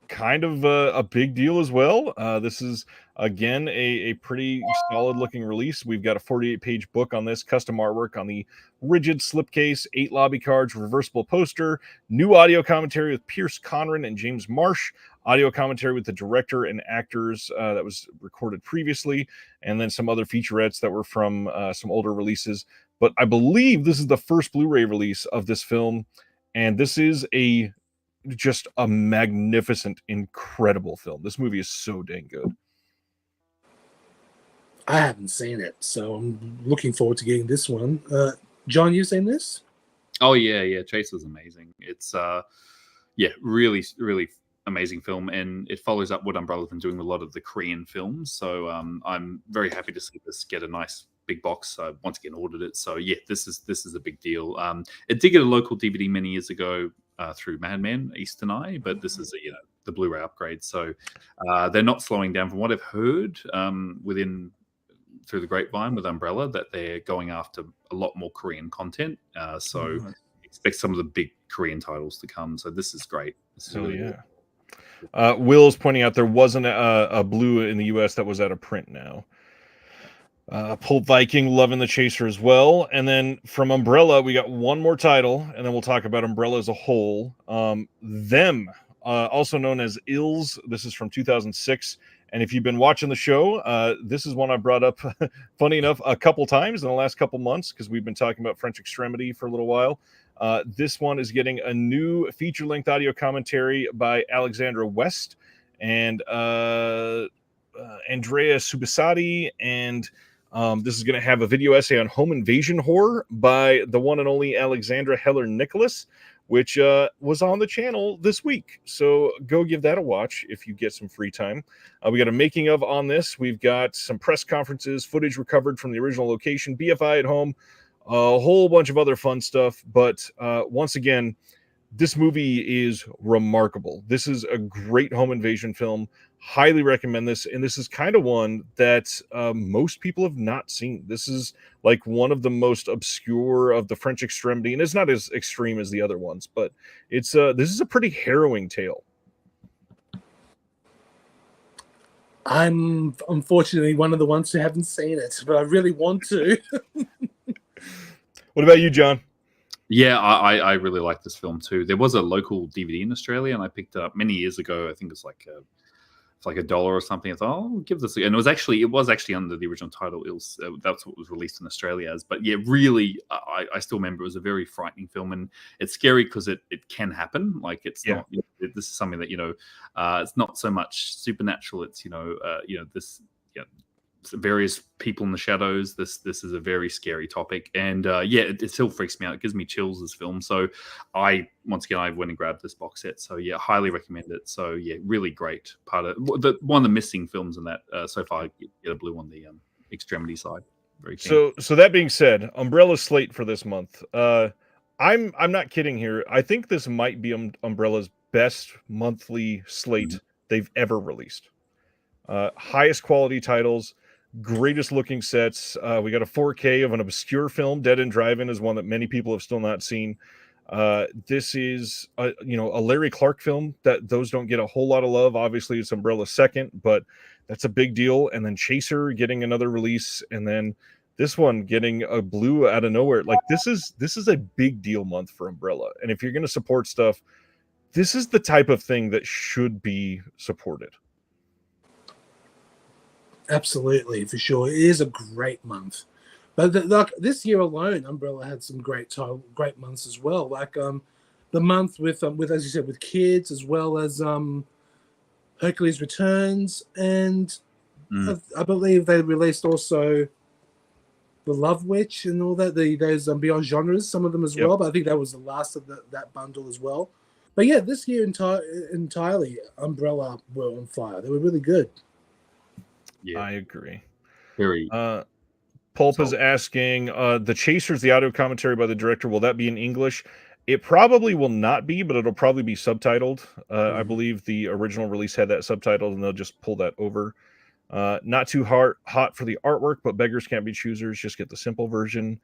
Kind of a big deal as well. This is, again, a pretty solid looking release. We've got a 48-page book on this, custom artwork on the rigid slipcase, 8 lobby cards, reversible poster, new audio commentary with Pierce Conran and James Marsh, audio commentary with the director and actors that was recorded previously, and then some other featurettes that were from some older releases. But I believe this is the first Blu-ray release of this film, and this is just a magnificent, incredible film. This movie is so dang good. I haven't seen it, so I'm looking forward to getting this one. John, you seen this? Oh yeah. Chaser's amazing. It's really, really amazing film, and it follows up what Umbrella's been doing with a lot of the Korean films. So I'm very happy to see this get a nice big box. Once again, ordered it. So yeah, this is a big deal. It did get a local DVD many years ago through Madman Eastern Eye, but this is the Blu-ray upgrade. So they're not slowing down from what I've heard through the grapevine with Umbrella, that they're going after a lot more Korean content. So expect some of the big Korean titles to come. So this is great. This is really good. Will's pointing out there wasn't a blue in the US that was out of print now. Pulp Viking loving The Chaser as well. And then from Umbrella, we got one more title, and then we'll talk about Umbrella as a whole. Them, also known as Ills. This is from 2006. And if you've been watching the show, this is one I brought up, funny enough, a couple times in the last couple months, because we've been talking about French Extremity for a little while. This one is getting a new feature-length audio commentary by Alexandra West and Andrea Subisati, and this is going to have a video essay on home invasion horror by the one and only Alexandra Heller-Nicholas, which was on the channel this week. So go give that a watch if you get some free time. We got a making of on this. We've got some press conferences, footage recovered from the original location, BFI at home, a whole bunch of other fun stuff. But once again, this movie is remarkable. This is a great home invasion film. Highly recommend this. And this is kind of one that most people have not seen. This is like one of the most obscure of the French Extremity. And it's not as extreme as the other ones, but it's this is a pretty harrowing tale. I'm unfortunately one of the ones who haven't seen it, but I really want to. What about you, John? Yeah, I really like this film too. There was a local DVD in Australia, and I picked it up many years ago. I think it's like $1 or something. I thought, oh, give this. And it was actually under the original title. That's what was released in Australia as. But yeah, really, I still remember it was a very frightening film, and it's scary because it can happen. Like it's not. This is something that it's not so much supernatural. It's this. Various people in the shadows. This is a very scary topic, and it still freaks me out. It gives me chills, this film. So I went and grabbed this box set. So yeah, highly recommend it. So yeah, really great part of one of the missing films in that so far. Get a blue on the Extremity side. Very keen. So that being said, Umbrella's slate for this month. I'm not kidding here. I think this might be Umbrella's best monthly slate they've ever released. Highest quality titles. Greatest looking sets. We got a 4K of an obscure film. Dead End Drive-In is one that many people have still not seen. This is a Larry Clark film that those don't get a whole lot of love. Obviously, it's Umbrella's second, but that's a big deal. And then Chaser getting another release, and then this one getting a blue out of nowhere. Like this is a big deal month for Umbrella. And if you're going to support stuff, this is the type of thing that should be supported. Absolutely, for sure. It is a great month. But this year alone, Umbrella had some great months as well. Like the month with as you said, with Kids, as well as Hercules Returns, and I believe they released also the Love Witch and all that. Those Beyond Genres, some of them as well. But I think that was the last of that bundle as well. But yeah, this year entirely, Umbrella were on fire. They were really good. Yeah, I agree. Very. Pulp is asking, The Chasers, the audio commentary by the director, will that be in English? It probably will not be, but it'll probably be subtitled. I believe the original release had that subtitled, and they'll just pull that over. Not too hot for the artwork, but beggars can't be choosers. Just get the simple version.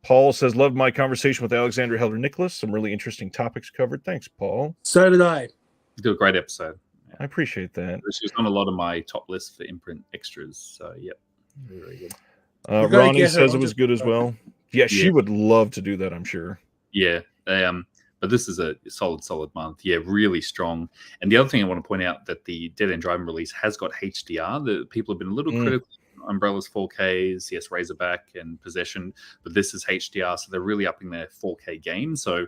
Paul says, loved my conversation with Alexandra Helder Nicholas. Some really interesting topics covered. Thanks, Paul. So did I. You did a great episode. Yeah. I appreciate that. She was on a lot of my top list for Imprint extras. So, yep. Very good. Ronnie says it was good as well. Yeah, she would love to do that, I'm sure. Yeah. But this is a solid month. Yeah, really strong. And the other thing I want to point out that the Dead End Driving release has got HDR. The people have been a little critical. Umbrella's 4Ks, yes, Razorback and Possession, but this is HDR, so they're really upping their 4K game. So,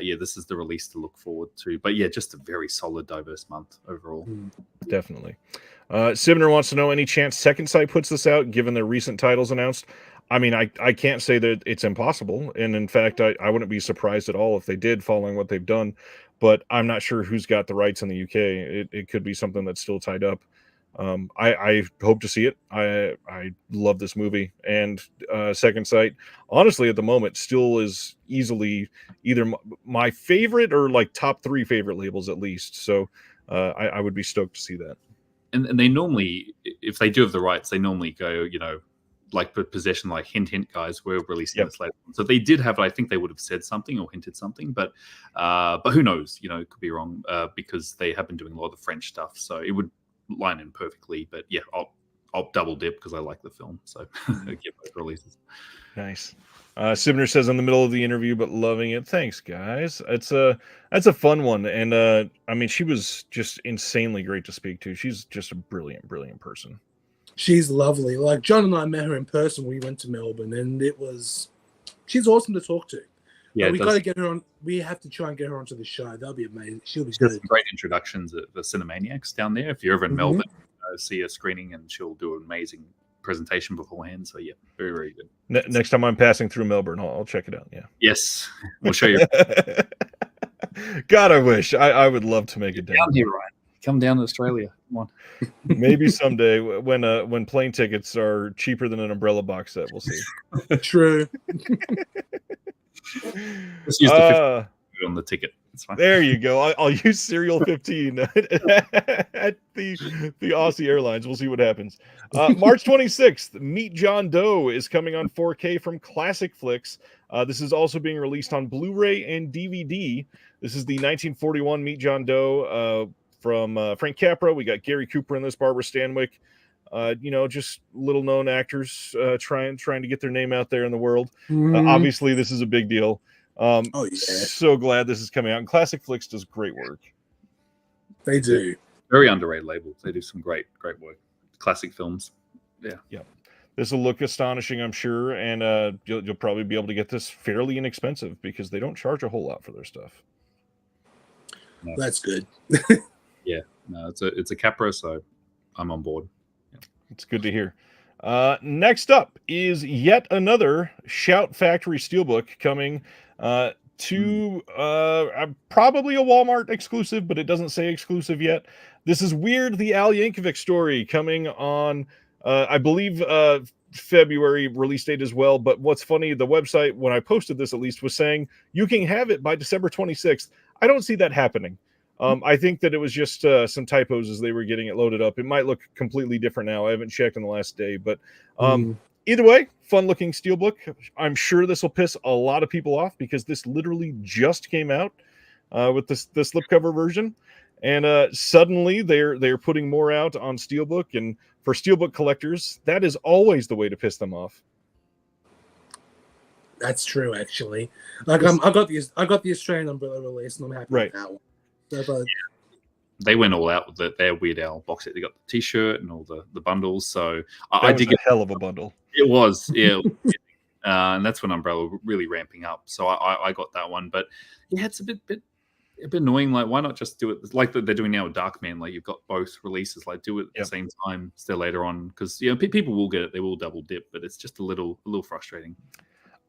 this is the release to look forward to. But yeah, just a very solid, diverse month overall. Definitely. Sibner wants to know, any chance Second Sight puts this out, given their recent titles announced? I mean, I can't say that it's impossible, and in fact, I wouldn't be surprised at all if they did, following what they've done. But I'm not sure who's got the rights in the UK. It could be something that's still tied up. I hope to see it. I love this movie, and Second Sight, honestly, at the moment, still is easily either my favorite or like top 3 favorite labels at least. So I would be stoked to see that. And they normally, if they do have the rights, they normally go, like Possession, like hint, guys, we're releasing this later. So they did have, I think they would have said something or hinted something, but who knows? It could be wrong because they have been doing a lot of the French stuff, so it would line in perfectly. But yeah, I'll double dip because I like the film, so get both releases. Nice. Sibner says, in the middle of the interview, but loving it. Thanks, guys. That's a fun one, and I mean, she was just insanely great to speak to. She's just a brilliant person. She's lovely. Like John and I met her in person. We went to Melbourne, and she's awesome to talk to. Yeah, we got to get her on. We have to try and get her onto the show. That'll be amazing. She'll be good. Some great introductions at the Cinemaniacs down there. If you're ever in Melbourne, see a screening, and she'll do an amazing presentation beforehand. So yeah, very good. Next time I'm passing through Melbourne, I'll check it out. Yeah. Yes, we'll show you. God, I wish I would love to make it down here, Ryan. Come down to Australia. Come on. Maybe someday when plane tickets are cheaper than an Umbrella box set, we'll see. True. Let's use the 50 on the ticket. It's fine. There you go. I'll use Serial 15 at the Aussie Airlines. We'll see what happens. March 26th, Meet John Doe is coming on 4K from Classic Flicks. This is also being released on Blu-ray and DVD. This is the 1941 Meet John Doe from Frank Capra. We got Gary Cooper in this, Barbara Stanwyck. Just little known actors trying to get their name out there in the world. Obviously, this is a big deal. So glad this is coming out. And Classic Flicks does great work. They do. Very underrated label. They do some great work. Classic films. Yeah. This will look astonishing, I'm sure, and you'll probably be able to get this fairly inexpensive because they don't charge a whole lot for their stuff. No. That's good. Yeah. No, it's a Capra, so I'm on board. It's good to hear. Next up is yet another Shout Factory Steelbook coming to probably a Walmart exclusive, but it doesn't say exclusive yet. This is Weird, the Al Yankovic story, coming on, I believe, February release date as well. But what's funny, the website, when I posted this at least, was saying you can have it by December 26th. I don't see that happening. I think that it was just some typos as they were getting it loaded up. It might look completely different now. I haven't checked in the last day, but either way, fun-looking steelbook. I'm sure this will piss a lot of people off because this literally just came out with the slipcover version, and suddenly they're putting more out on steelbook. And for steelbook collectors, that is always the way to piss them off. That's true, actually. Like I got the Australian Umbrella release, and I'm happy with that one. They went all out with their Weird Al box set. They got the T-shirt and all the bundles. So I did get a hell of a bundle. It was, yeah. And that's when Umbrella were really ramping up. So I got that one. But yeah, it's a bit a bit annoying. Like, why not just do it like they're doing now with Darkman? Like, you've got both releases. Like, do it at the same time instead later on, because people will get it. They will double dip, but it's just a little frustrating.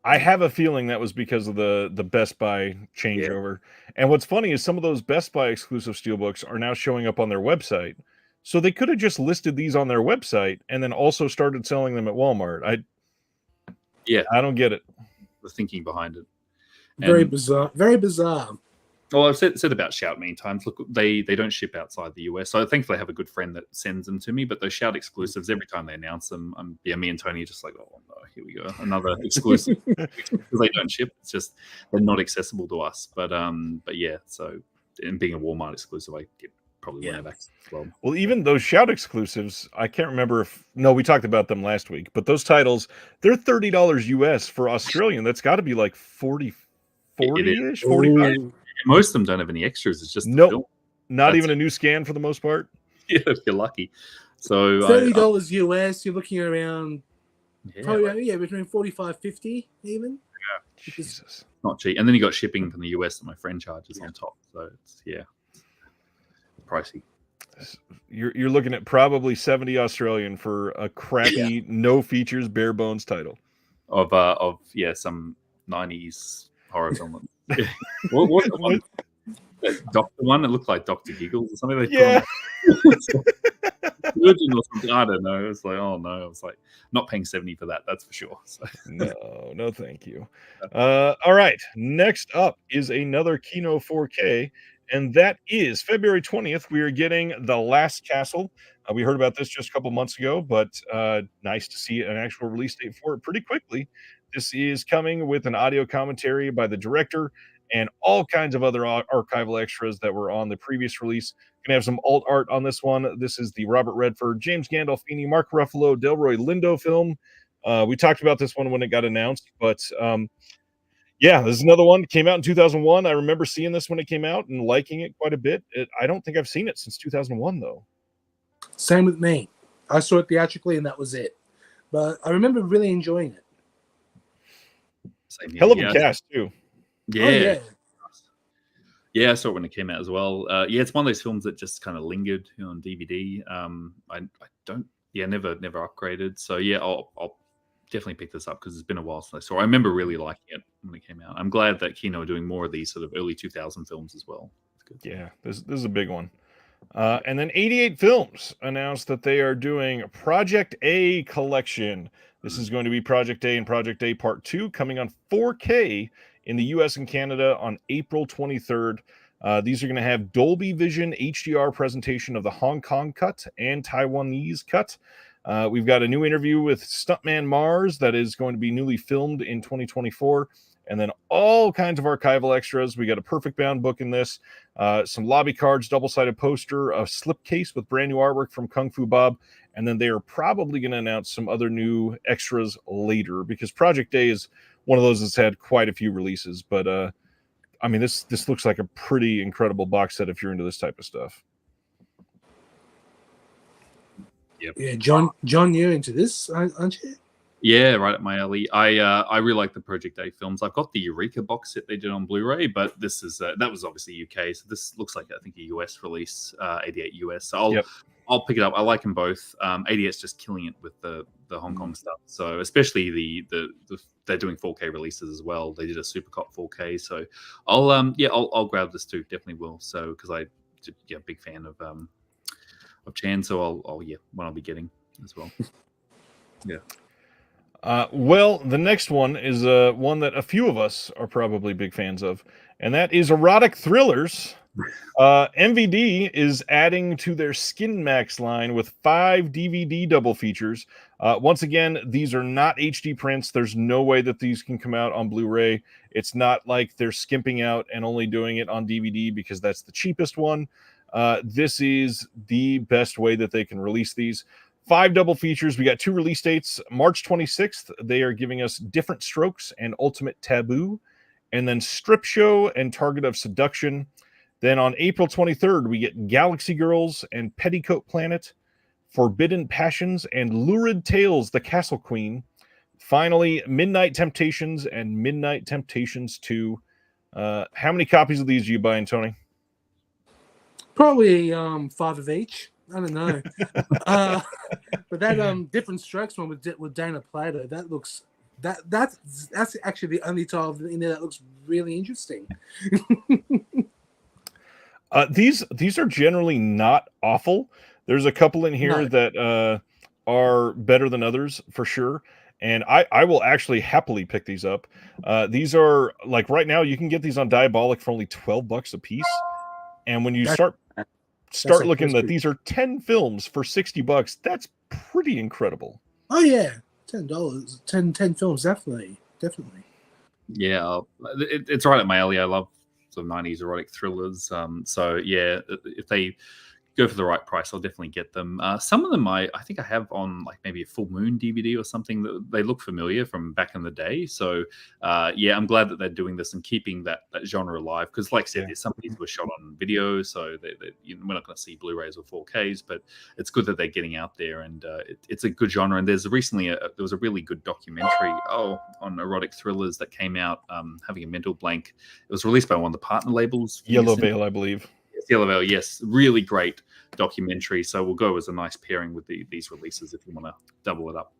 I have a feeling that was because of the Best Buy changeover. And what's funny is some of those Best Buy exclusive steelbooks are now showing up on their website. So they could have just listed these on their website and then also started selling them at Walmart. I don't get it. The thinking behind it. Very bizarre. Very bizarre. Well, I've said about Shout many times. Look, they don't ship outside the US, so I thankfully have a good friend that sends them to me. But those Shout exclusives, every time they announce them, me and Tony are just like, oh no, here we go, another exclusive. Because they don't ship, it's just they're not accessible to us. But yeah, so and being a Walmart exclusive, I get probably one of that as well. Well, even those Shout exclusives, I can't remember we talked about them last week, but those titles, they're $30 US for Australian. That's got to be like 40-ish, 45. Most of them don't have any extras. It's just not even a new scan for the most part. Yeah, if you're lucky. So $30 US, you're looking around between 45-50 even. Yeah, Jesus, not cheap. And then you got shipping from the US that my friend charges on top. So it's pricey. You're looking at probably 70 Australian for a crappy, no features, bare bones title of some 90s horror film. What the one? That doctor one? It looked like Dr. Giggles or something. Surgeon or something. I don't know. It was like, oh no. I was like, not paying 70 for that. That's for sure. So. No, thank you. All right. Next up is another Kino 4K, and that is February 20th. We are getting The Last Castle. We heard about this just a couple months ago, but nice to see an actual release date for it pretty quickly. This is coming with an audio commentary by the director and all kinds of other archival extras that were on the previous release. Gonna have some alt art on this one. This is the Robert Redford, James Gandolfini, Mark Ruffalo, Delroy Lindo film. We talked about this one when it got announced, but this is another one. It came out in 2001. I remember seeing this when it came out and liking it quite a bit. I don't think I've seen it since 2001, though. Same with me. I saw it theatrically, and that was it. But I remember really enjoying it. Hell of a cast, too. Yeah. Yeah, I saw it when it came out as well. It's one of those films that just kind of lingered on DVD. I don't, never upgraded. So I'll definitely pick this up because it's been a while since I saw it. I remember really liking it when it came out. I'm glad that Kino are doing more of these sort of early 2000 films as well. It's good. Yeah, this is a big one. And then 88 Films announced that they are doing Project A collection. This is going to be Project A and Project A Part 2 coming on 4K in the US and Canada on April 23rd. These are going to have Dolby Vision HDR presentation of the Hong Kong cut and Taiwanese cut. We've got a new interview with Stuntman Mars that is going to be newly filmed in 2024. And then all kinds of archival extras. We got a perfect bound book in this, some lobby cards, double-sided poster, a slipcase with brand new artwork from Kung Fu Bob. And then they are probably going to announce some other new extras later because Project A is one of those that's had quite a few releases. But, this looks like a pretty incredible box set if you're into this type of stuff. Yep. Yeah, John, you're into this, aren't you? Yeah, right up my alley. I really like the Project A films. I've got the Eureka box set they did on Blu-ray, but this is that was obviously UK, so this looks like I think a US release, 88 US. So I'll pick it up. I like them both. 88's just killing it with the Hong Kong stuff. So especially the they're doing 4K releases as well. They did a Supercop 4K, so I'll grab this too. Definitely will. So because I big fan of Chan, so one I'll be getting as well. Yeah. Well, the next one is one that a few of us are probably big fans of, and that is erotic thrillers. MVD is adding to their Skin Max line with 5 DVD double features. Once again, these are not HD prints. There's no way that these can come out on Blu-ray. It's not like they're skimping out and only doing it on DVD because that's the cheapest one. This is the best way that they can release these. 5 double features. We got 2 release dates. March 26th, they are giving us Different Strokes and Ultimate Taboo. And then Strip Show and Target of Seduction. Then on April 23rd, we get Galaxy Girls and Petticoat Planet, Forbidden Passions and Lurid Tales, The Castle Queen. Finally, Midnight Temptations and Midnight Temptations 2. How many copies of these are you buying, Tony? Probably 5 of each. I don't know. But that Different Strokes one with Dana Plato, that looks that's actually the only title in there that looks really interesting. These are generally not awful. There's a couple in here No. that are better than others for sure. And I will actually happily pick these up. These are like right now you can get these on Diabolic for only $12 a piece. And when you start looking that these are 10 films for $60, that's pretty incredible. Oh yeah, $10, 10 films, definitely. Yeah, it's right at my alley. I love sort of 90s erotic thrillers. So yeah, if they go for the right price, I'll definitely get them. Some of them I think I have on like maybe a Full Moon DVD or something. That they look familiar from back in the day. So yeah, I'm glad that they're doing this and keeping that genre alive. Because like I said, some of these were shot on video, so we're not going to see Blu-rays or 4Ks, but it's good that they're getting out there, and it's a good genre. And there's recently there was a really good documentary on erotic thrillers that came out. Having a mental blank. It was released by one of the partner labels, Yellow Veil, I believe. Yellow Veil, yes, really great documentary. So we'll go as a nice pairing with these releases if you want to double it up.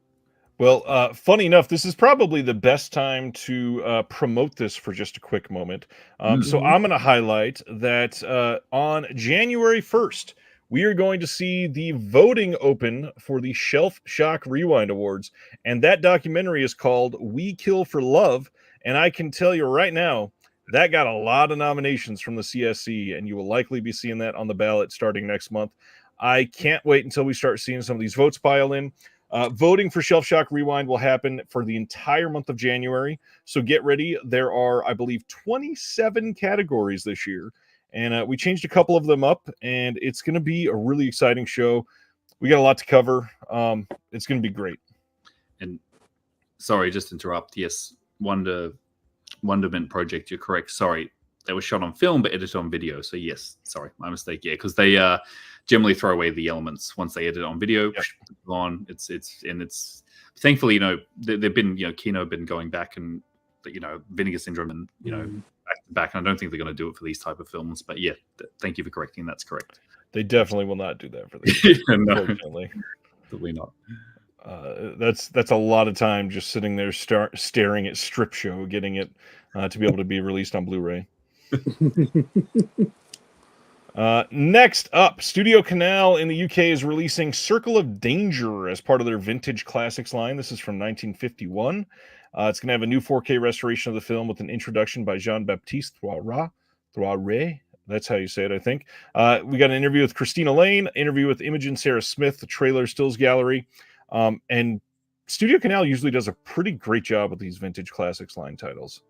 Well, funny enough, this is probably the best time to promote this for just a quick moment. So I'm going to highlight that on January 1st, we are going to see the voting open for the Shelf Shock Rewind Awards. And that documentary is called We Kill for Love. And I can tell you right now, that got a lot of nominations from the CSC, and you will likely be seeing that on the ballot starting next month. I can't wait until we start seeing some of these votes pile in. Voting for Shelf Shock Rewind will happen for the entire month of January, so get ready. There are, I believe, 27 categories this year, and we changed a couple of them up, and it's going to be a really exciting show. We got a lot to cover. It's going to be great. And sorry, just to interrupt. Yes, Wonderment Project, you're correct. Sorry, they were shot on film but edited on video. So yes, sorry, my mistake. Yeah, because they generally throw away the elements once they edit on video. Yep. On it's thankfully they've been Kino been going back and Vinegar Syndrome and back, and I don't think they're going to do it for these type of films. But yeah, thank you for correcting. That's correct. They definitely will not do that for this. Unfortunately, probably not. That's a lot of time just sitting there staring at Strip Show, getting it to be able to be released on Blu-ray. Next up, Studio Canal in the UK is releasing Circle of Danger as part of their Vintage Classics line. This is from 1951. It's going to have a new 4K restoration of the film with an introduction by Jean-Baptiste Thoiret. That's how you say it, I think. We got an interview with Christina Lane, interview with Imogen Sarah Smith, the trailer stills gallery. And Studio Canal usually does a pretty great job with these Vintage Classics line titles.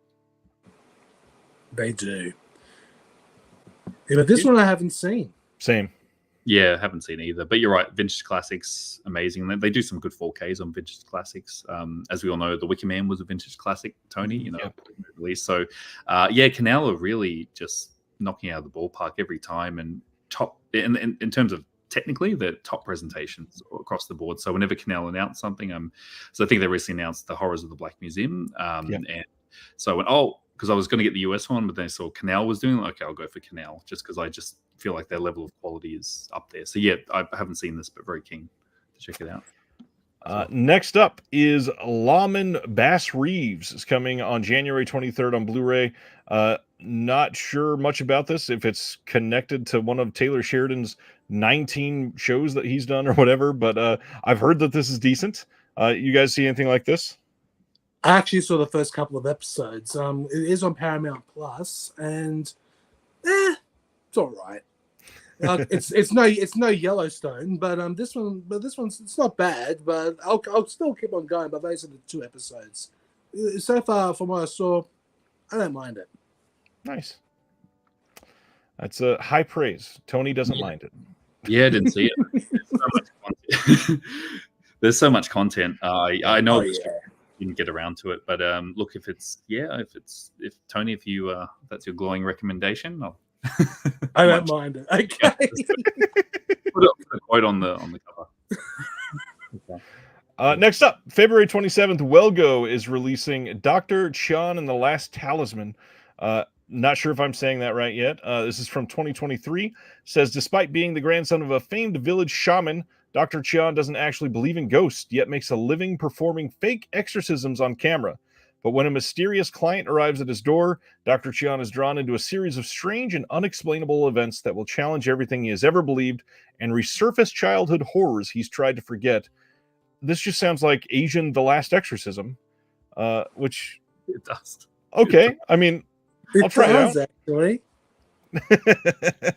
They do. Yeah, but this one I haven't seen. Same. Yeah, haven't seen either. But you're right, Vintage Classics, amazing. They do some good 4Ks on Vintage Classics. As we all know, The Wicker Man was a Vintage Classic, Tony, release. So, Canal are really just knocking out of the ballpark every time, and top in terms of technically the top presentations across the board. So whenever Canal announced something, so I think they recently announced The Horrors of the Black Museum, and so I went, because I was going to get the US one, but then I saw Canal was doing it. Okay, I'll go for Canal just because I just feel like their level of quality is up there. So yeah, I haven't seen this, but very keen to check it out. Next up is Lawman Bass Reeves. Is coming on January 23rd on Blu-ray. Not sure much about this, if it's connected to one of Taylor Sheridan's 19 shows that he's done or whatever, but I've heard that this is decent. You guys see anything like this? I actually saw the first couple of episodes. It is on Paramount Plus, and it's all right. It's no Yellowstone, but this one's it's not bad. But I'll still keep on going. But those are the 2 episodes so far. From what I saw, I don't mind it. Nice. That's a high praise. Tony doesn't mind it. Yeah, I didn't see it. There's so much content. I know you didn't get around to it, but look, if Tony, if you that's your glowing recommendation, I don't mind it. Okay. Put a quote on the cover. Okay. Next up, February 27th, Welgo is releasing Dr. Chan and the Last Talisman. Not sure if I'm saying that right yet. This is from 2023. Says, despite being the grandson of a famed village shaman, Dr. Chian doesn't actually believe in ghosts, yet makes a living performing fake exorcisms on camera. But when a mysterious client arrives at his door, Dr. Chian is drawn into a series of strange and unexplainable events that will challenge everything he has ever believed and resurface childhood horrors he's tried to forget. This just sounds like Asian The Last Exorcism, which... It does. Okay, I mean, I'll try it out. Actually.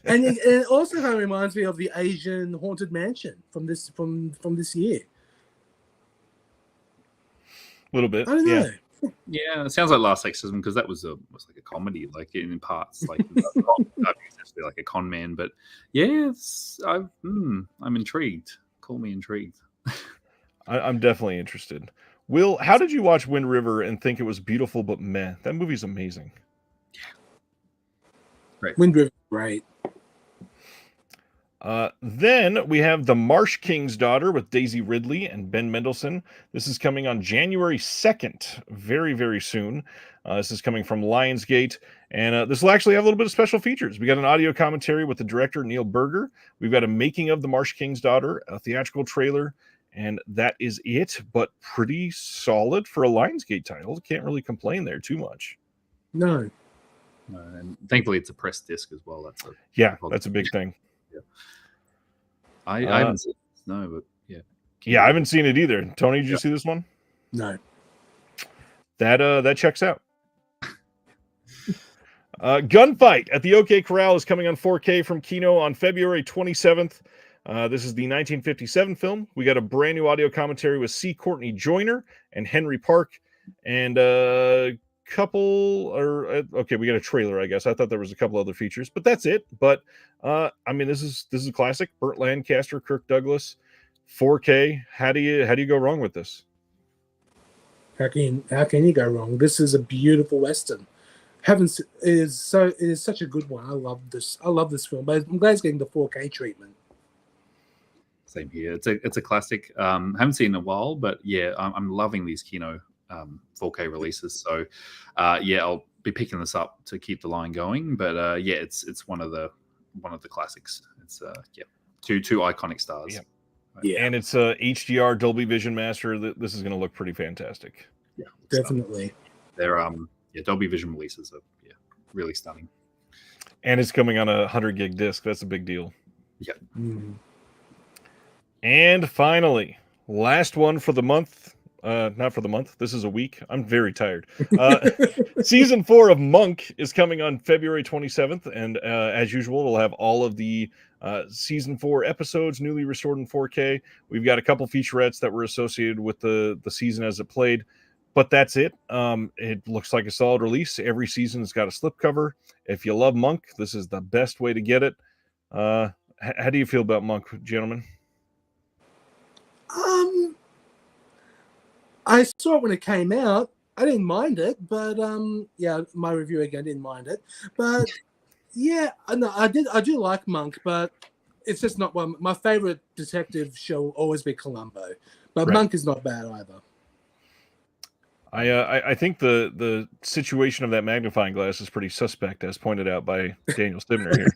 And it also kind of reminds me of the Asian Haunted Mansion from this year. A little bit. I don't know. Yeah, it sounds like Last Exorcism because that was like a comedy, like in parts, like essentially like a con man. But yeah, I'm intrigued. Call me intrigued. I'm definitely interested. Will, how did you watch Wind River and think it was beautiful but meh? That movie's amazing. Yeah, right. Wind River, right. Then we have The Marsh King's Daughter with Daisy Ridley and Ben Mendelsohn. This is coming on January 2nd, very, very soon. This is coming from Lionsgate, and this will actually have a little bit of special features. We got an audio commentary with the director, Neil Berger. We've got a making of The Marsh King's Daughter, a theatrical trailer, and that is it, but pretty solid for a Lionsgate title. Can't really complain there too much. No. And thankfully it's a press disc as well. That's a big thing. Yeah. I haven't seen this, no, but yeah. Yeah, I haven't seen it either. Tony, did you see this one? No. That checks out. Gunfight at the OK Corral is coming on 4K from Kino on February 27th. This is the 1957 film. We got a brand new audio commentary with C. Courtney Joyner and Henry Park, and we got a trailer, I guess. I thought there was a couple other features, but that's it. But I mean, this is a classic. Burt Lancaster, Kirk Douglas, 4K. How do you go wrong with this? How can you go wrong? This is a beautiful Western. It is such a good one. I love this film, but I'm glad it's getting the 4K treatment. Same here. It's a classic. Haven't seen in a while, but yeah, I'm loving these Kino 4K releases. So I'll be picking this up to keep the line going. But it's one of the classics. It's two iconic stars. Yeah. Yeah, and it's a HDR Dolby Vision Master. This is going to look pretty fantastic. Yeah, definitely. They're Dolby Vision releases are really stunning. And it's coming on a 100 gig disc. That's a big deal. Yeah. Mm-hmm. And finally, last one for the month. Not for the month. This is a week. I'm very tired. Season 4 of Monk is coming on February 27th. And as usual, we'll have all of the Season 4 episodes newly restored in 4K. We've got a couple featurettes that were associated with the season as it played. But that's it. It looks like a solid release. Every season has got a slipcover. If you love Monk, this is the best way to get it. How do you feel about Monk, gentlemen? I saw it when it came out. I didn't mind it, but my review again, didn't mind it. But yeah, no, I do like Monk, but it's just not one. My favorite detective show will always be Columbo, but right. Monk is not bad either. I think the situation of that magnifying glass is pretty suspect, as pointed out by Daniel Stibner here.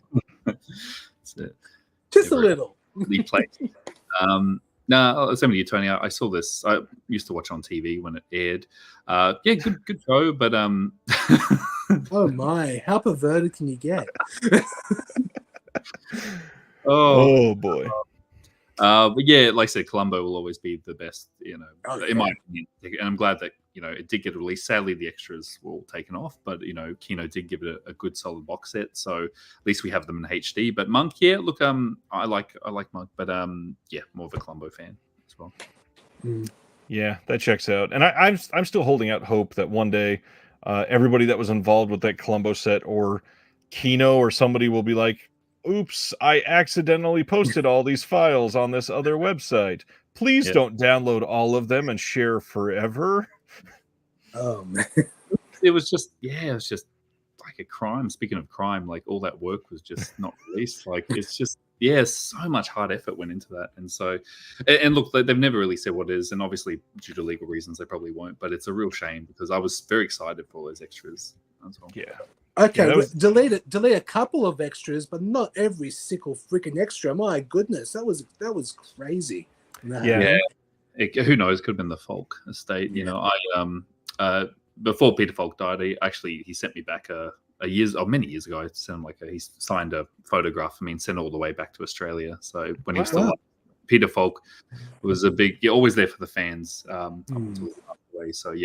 Just a little. No, same with you, Tony. I saw this. I used to watch on TV when it aired. Good show, but oh my, how perverted can you get? oh boy. But yeah, like I said, Columbo will always be the best, in my opinion. And I'm glad that it did get released. Sadly, the extras were all taken off, but Kino did give it a good solid box set. So at least we have them in HD. But Monk, look, I like Monk, but more of a Columbo fan as well. Yeah, that checks out. And I'm still holding out hope that one day everybody that was involved with that Columbo set or Kino or somebody will be like, oops, I accidentally posted all these files on this other website. Please don't download all of them and share forever. Oh man. It was just like a crime. Speaking of crime, like all that work was just not released. Like it's just so much hard effort went into that. And so and look, they've never really said what it is, and obviously due to legal reasons they probably won't, but it's a real shame because I was very excited for all those extras as well. Okay, Yeah, delete a couple of extras, but not every single freaking extra. My goodness, that was crazy. Yeah. Who knows? Could have been the Falk estate. You know, before Peter Falk died, he sent me back many years ago. I sent him he signed a photograph for me and sent it all the way back to Australia. So when he was still alive, Peter Falk was always there for the fans up until he passed away. So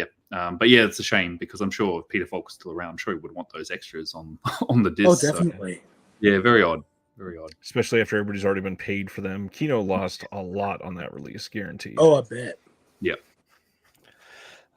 but yeah, it's a shame because I'm sure if Peter Falk was still around, I'm sure he would want those extras on the disc. Oh, definitely. So, yeah, very odd. Very odd. Especially after everybody's already been paid for them. Kino lost a lot on that release, guaranteed. Oh, I bet. Yeah.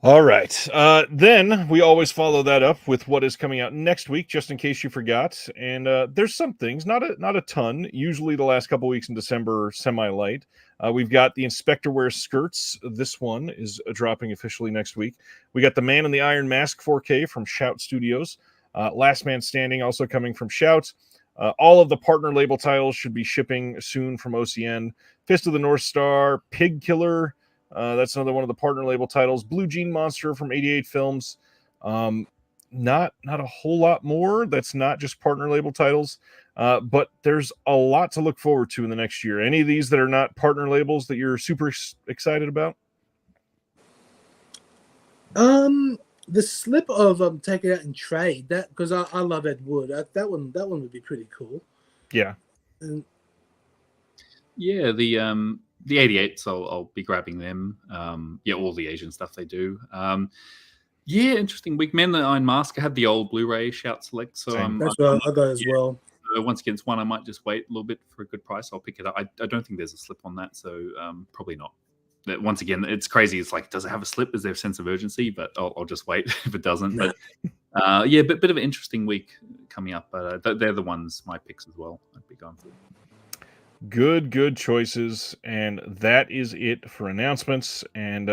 All right. Then we always follow that up with what is coming out next week, just in case you forgot. And there's some things, not a ton. Usually the last couple weeks in December are semi-light. We've got The Inspector Wears Skirts. This one is dropping officially next week. We got The Man in the Iron Mask 4K from Shout Studios. Last Man Standing also coming from Shout. All of the partner label titles should be shipping soon from OCN. Fist of the North Star, Pig Killer. That's another one of the partner label titles. Blue Jean Monster from 88 Films. Not a whole lot more. That's not just partner label titles. But there's a lot to look forward to in the next year. Any of these that are not partner labels that you're super excited about? The slip of Take It Out and Trade, that because I love Ed Wood. That one would be pretty cool. Yeah. And, yeah, the 88s, I'll be grabbing them. All the Asian stuff they do. Interesting week. Man in the Iron Mask, I had the old Blu-ray Shout Select, so that's what I got as well. So once again, it's one I might just wait a little bit for a good price. I'll pick it up. I don't think there's a slip on that, so probably not. That once again, it's crazy. It's does it have a slip? Is there a sense of urgency? But I'll just wait if it doesn't. But bit of an interesting week coming up. But they're the ones, my picks as well. I'd be going for. Good choices, and that is it for announcements and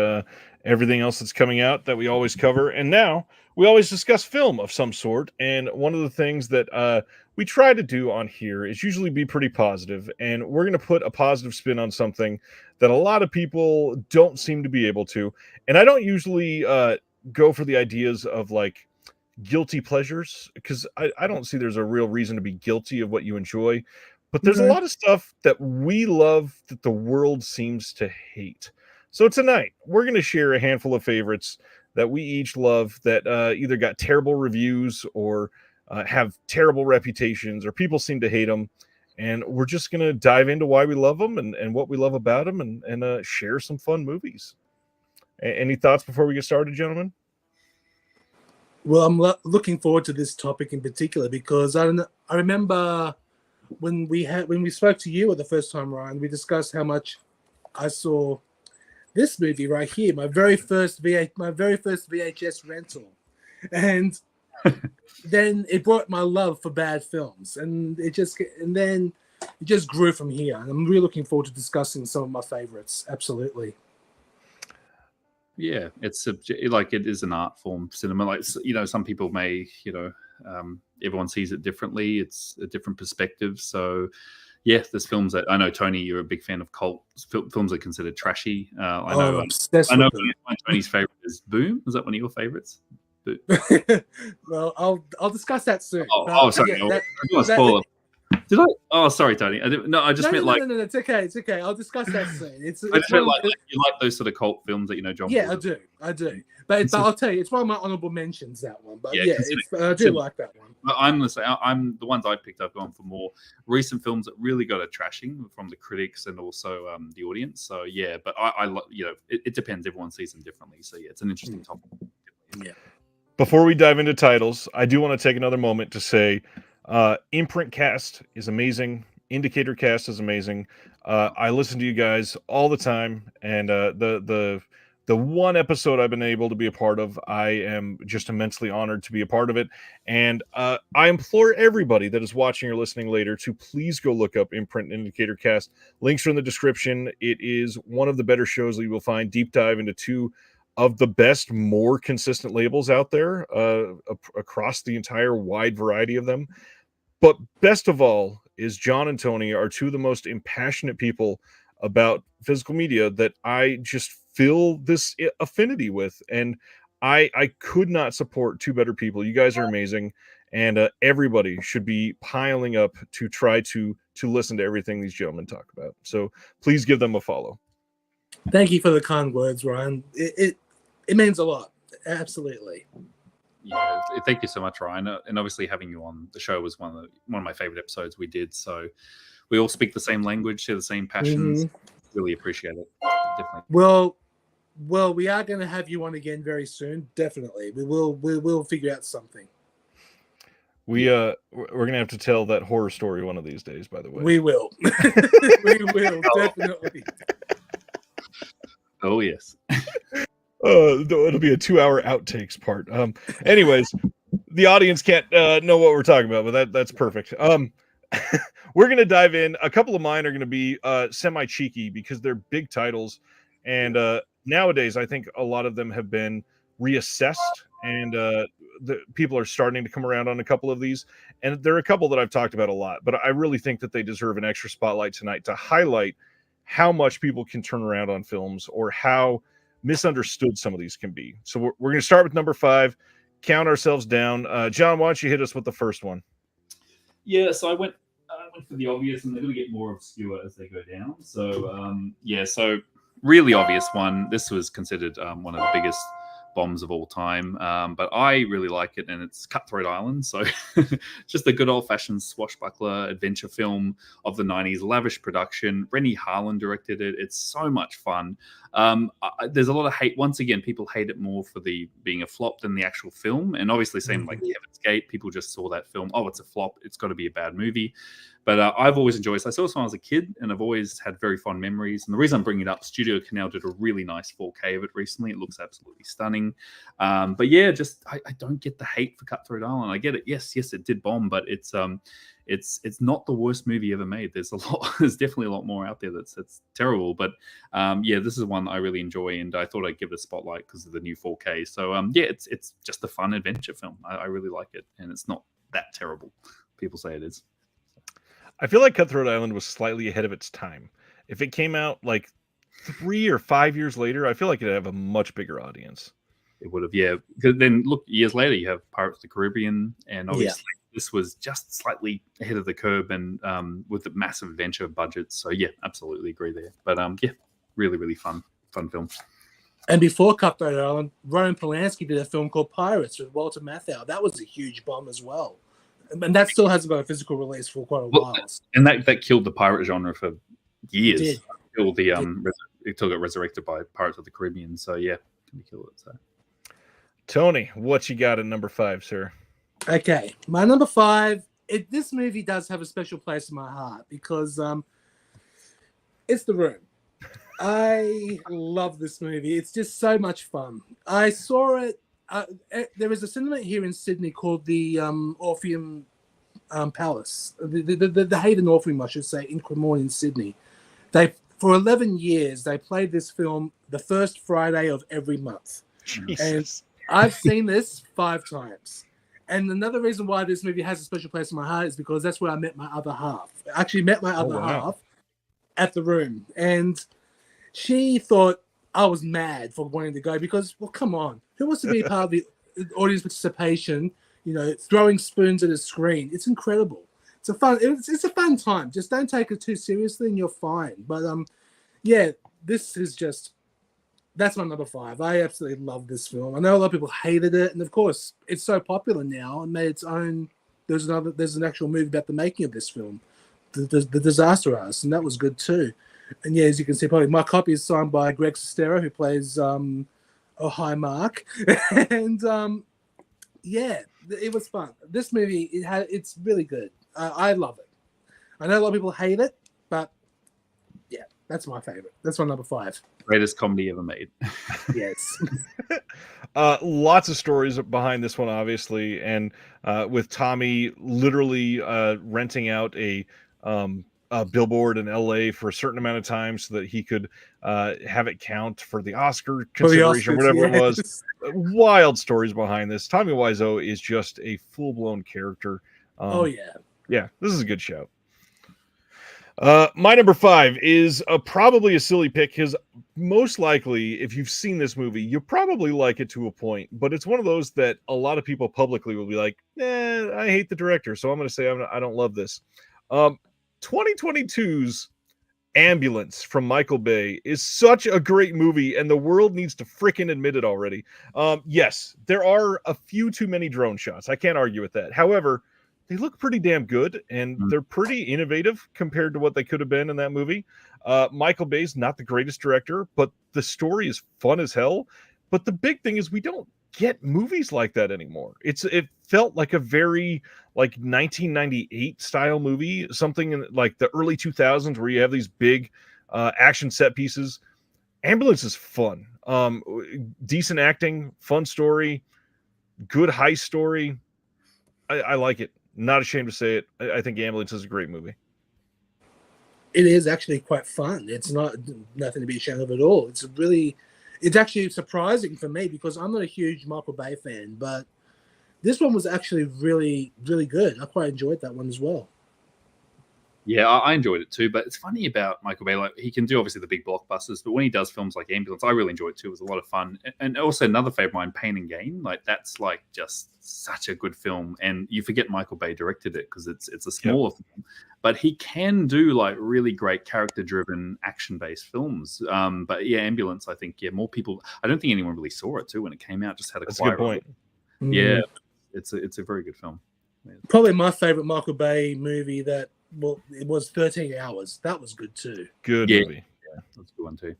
everything else that's coming out that we always cover. And now we always discuss film of some sort, and one of the things that we try to do on here is usually be pretty positive, and we're going to put a positive spin on something that a lot of people don't seem to be able to. And I don't usually go for the ideas of guilty pleasures, because I don't see there's a real reason to be guilty of what you enjoy. But there's a lot of stuff that we love that the world seems to hate. So tonight, we're going to share a handful of favorites that we each love that either got terrible reviews or have terrible reputations, or people seem to hate them. And we're just going to dive into why we love them and what we love about them, and share some fun movies. Any thoughts before we get started, gentlemen? Well, I'm looking forward to this topic in particular because I remember when we spoke to you the first time, Ryan, we discussed how much I saw this movie right here, my very first VHS rental, and then it brought my love for bad films, and then it just grew from here. And I'm really looking forward to discussing some of my favorites. Absolutely. Yeah, it is an art form, cinema. Some people may, everyone sees it differently. It's a different perspective. So, yeah, there's films that I know, Tony, you're a big fan of cult films that are considered trashy. I know Tony's favorite is Boom. Is that one of your favorites? Well, I'll discuss that soon. Sorry. Spoiler. Did I? Oh, sorry, Tony. I didn't. No, I just meant no. It's okay. I'll discuss that soon. I just meant you like those sort of cult films that John. Yeah, I do. But I'll tell you, it's one of my honorable mentions. That one, but I do like that one. I'm gonna say I'm the ones I picked up on for more recent films that really got a trashing from the critics and also the audience. So yeah, but it depends. Everyone sees them differently. So yeah, it's an interesting topic. Yeah. Before we dive into titles, I do want to take another moment to say. Imprint Cast is amazing. Indicator Cast is amazing. I listen to you guys all the time, and the one episode I've been able to be a part of, I am just immensely honored to be a part of it. And I implore everybody that is watching or listening later to please go look up Imprint Indicator Cast. Links are in the description. It is one of the better shows that you will find. Deep dive into two of the best, more consistent labels out there across the entire wide variety of them. But best of all is John and Tony are two of the most impassionate people about physical media that I just feel this affinity with. And I could not support two better people. You guys are amazing. and everybody should be piling up to try to listen to everything these gentlemen talk about. So please give them a follow. Thank you for the kind words, Ryan. It means a lot. Absolutely. Yeah, thank you so much, Ryan. And obviously, having you on the show was one of my favorite episodes we did. So we all speak the same language, share the same passions. Really appreciate it. Definitely. Well, we are going to have you on again very soon. Definitely, we will figure out something. We're gonna have to tell that horror story one of these days. By the way, we will. We will definitely. Oh yes. It'll be a 2-hour outtakes part. Anyways, the audience can't know what we're talking about, but that's perfect. We're gonna dive in. A couple of mine are gonna be semi cheeky because they're big titles, and nowadays I think a lot of them have been reassessed, and the people are starting to come around on a couple of these. And there are a couple that I've talked about a lot, but I really think that they deserve an extra spotlight tonight to highlight how much people can turn around on films or how misunderstood some of these can be. So we're going to start with number 5, count ourselves down. John, why don't you hit us with the first one? Yeah, so I went for the obvious, and they're going to get more obscure as they go down. So so really obvious one. This was considered one of the biggest bombs of all time, but I really like it, and it's Cutthroat Island. So just a good old-fashioned swashbuckler adventure film of the 90s, lavish production. Rennie Harlan directed it. It's so much fun. There's a lot of hate. Once again, people hate it more for being a flop than the actual film, and obviously same like Heaven's Gate, people just saw that film, oh, it's a flop, it's got to be a bad movie. But I've always enjoyed it. So I saw this when I was a kid, and I've always had very fond memories. And the reason I'm bringing it up, Studio Canal did a really nice 4K of it recently. It looks absolutely stunning. But yeah, just I don't get the hate for Cutthroat Island. I get it. Yes, it did bomb, but it's not the worst movie ever made. There's there's definitely a lot more out there that's terrible. But yeah, this is one I really enjoy, and I thought I'd give it a spotlight because of the new 4K. So yeah, it's just a fun adventure film. I really like it, and it's not that terrible. People say it is. I feel like Cutthroat Island was slightly ahead of its time. If it came out like 3 or 5 years later, I feel like it'd have a much bigger audience. It would have, yeah. Because then look, years later, you have Pirates of the Caribbean, and obviously this was just slightly ahead of the curve, and with the massive adventure budgets. So yeah, absolutely agree there. But yeah, really, really fun film. And before Cutthroat Island, Roman Polanski did a film called Pirates with Walter Matthau. That was a huge bomb as well. And that still hasn't got a physical release for quite a while. And that killed the pirate genre for years. It Until it got resurrected by Pirates of the Caribbean. So yeah, can kill it. So Tony, what you got at number 5, sir? Okay, my number 5. This movie does have a special place in my heart because it's The Room. I love this movie. It's just so much fun. I saw it. There is a cinema here in Sydney called the Orpheum Palace, the Hayden Orpheum, I should say, in Cremorne in Sydney. For 11 years, they played this film the first Friday of every month. Jesus. And I've seen this 5 times. And another reason why this movie has a special place in my heart is because that's where I met my other half. I actually met my other half at The Room. And she thought I was mad for wanting to go because, well, come on. Who wants to be part of the audience participation, throwing spoons at a screen? It's incredible. It's a fun time. Just don't take it too seriously and you're fine. But yeah, this is that's my number 5. I absolutely love this film. I know a lot of people hated it, and of course, it's so popular now and made its own. There's an actual movie about the making of this film, the Disaster Artist, and that was good too. And yeah, as you can see, probably my copy is signed by Greg Sestero, who plays Oh Hi Mark, and yeah, it was fun. This movie, it's really good. I love it. I know a lot of people hate it, but yeah, that's my favorite. That's my number 5. Greatest comedy ever made. Yes. Lots of stories behind this one, obviously, and with Tommy literally renting out a billboard in LA for a certain amount of time so that he could have it count for the Oscar consideration, whatever it was. Wild stories behind this. Tommy Wiseau is just a full-blown character. Oh yeah. Yeah, this is a good show. My number 5 is probably a silly pick because most likely, if you've seen this movie, you probably like it to a point. But it's one of those that a lot of people publicly will be like, I hate the director, so I'm going to say I don't love this. 2022's Ambulance from Michael Bay is such a great movie, and the world needs to freaking admit it already. Yes, there are a few too many drone shots. I can't argue with that. However, they look pretty damn good, and they're pretty innovative compared to what they could have been in that movie. Michael Bay's not the greatest director, but the story is fun as hell. But the big thing is we don't get movies like that anymore. It felt like a very like 1998 style movie, something in like the early 2000s where you have these big action set pieces. Ambulance is fun. Decent acting, fun story, good heist story. I like it. Not ashamed to say it. I think Ambulance is a great movie. It is actually quite fun. It's not nothing to be ashamed of at all. It's actually surprising for me because I'm not a huge Michael Bay fan, but this one was actually really, really good. I quite enjoyed that one as well. Yeah, I enjoyed it too. But it's funny about Michael Bay. Like he can do obviously the big blockbusters, but when he does films like Ambulance, I really enjoy it too. It was a lot of fun. And also another favorite of mine, Pain and Gain. Like that's like just such a good film. And you forget Michael Bay directed it because it's a smaller film, but he can do like really great character-driven, action-based films. But yeah, Ambulance, I think more people. I don't think anyone really saw it too when it came out. Just had a quiet point. Yeah, it's a very good film. Probably my favorite Michael Bay movie that. Well, it was 13 Hours. That was good too. Good movie. Yeah, that's a good one too.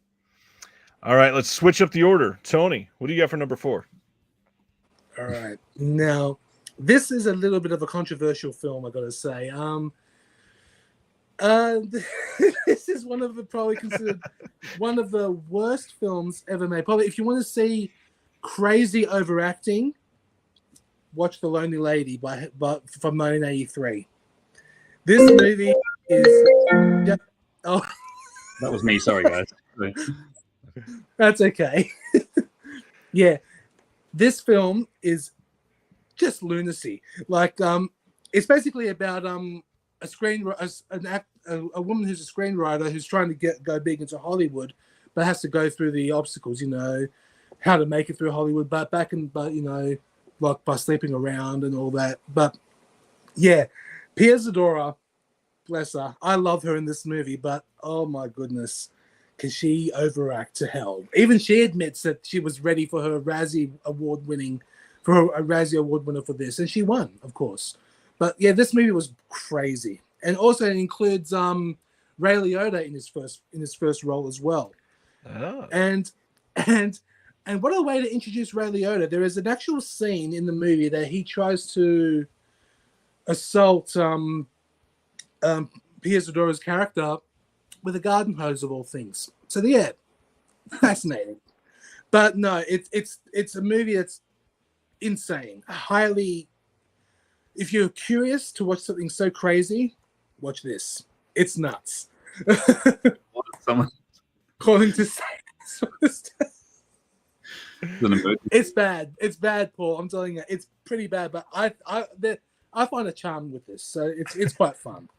All right, let's switch up the order. Tony, what do you got for number 4? All right. Now, this is a little bit of a controversial film, I gotta say. This is one of the probably considered one of the worst films ever made. Probably if you want to see crazy overacting, watch The Lonely Lady from 1983. This movie is... Yeah, oh, that was me. Sorry, guys. That's okay. Yeah, this film is just lunacy. Like, it's basically about a woman who's a screenwriter who's trying to go big into Hollywood, but has to go through the obstacles. You know, how to make it through Hollywood, but like by sleeping around and all that. But yeah. Pia Zadora, bless her. I love her in this movie, but oh my goodness, can she overact to hell? Even she admits that she was ready for her Razzie Award winner for this, and she won, of course. But yeah, this movie was crazy, and also it includes Ray Liotta in his first role as well. Oh. And what a way to introduce Ray Liotta! There is an actual scene in the movie that he tries to assault Pia Zadora's character with a garden hose of all things. So yeah, fascinating. But no, it's a movie that's insane. Highly, if you're curious to watch something so crazy, watch this. It's nuts. Someone calling to say it's bad. It's bad, Paul. I'm telling you, it's pretty bad. But I find a charm with this, so it's quite fun.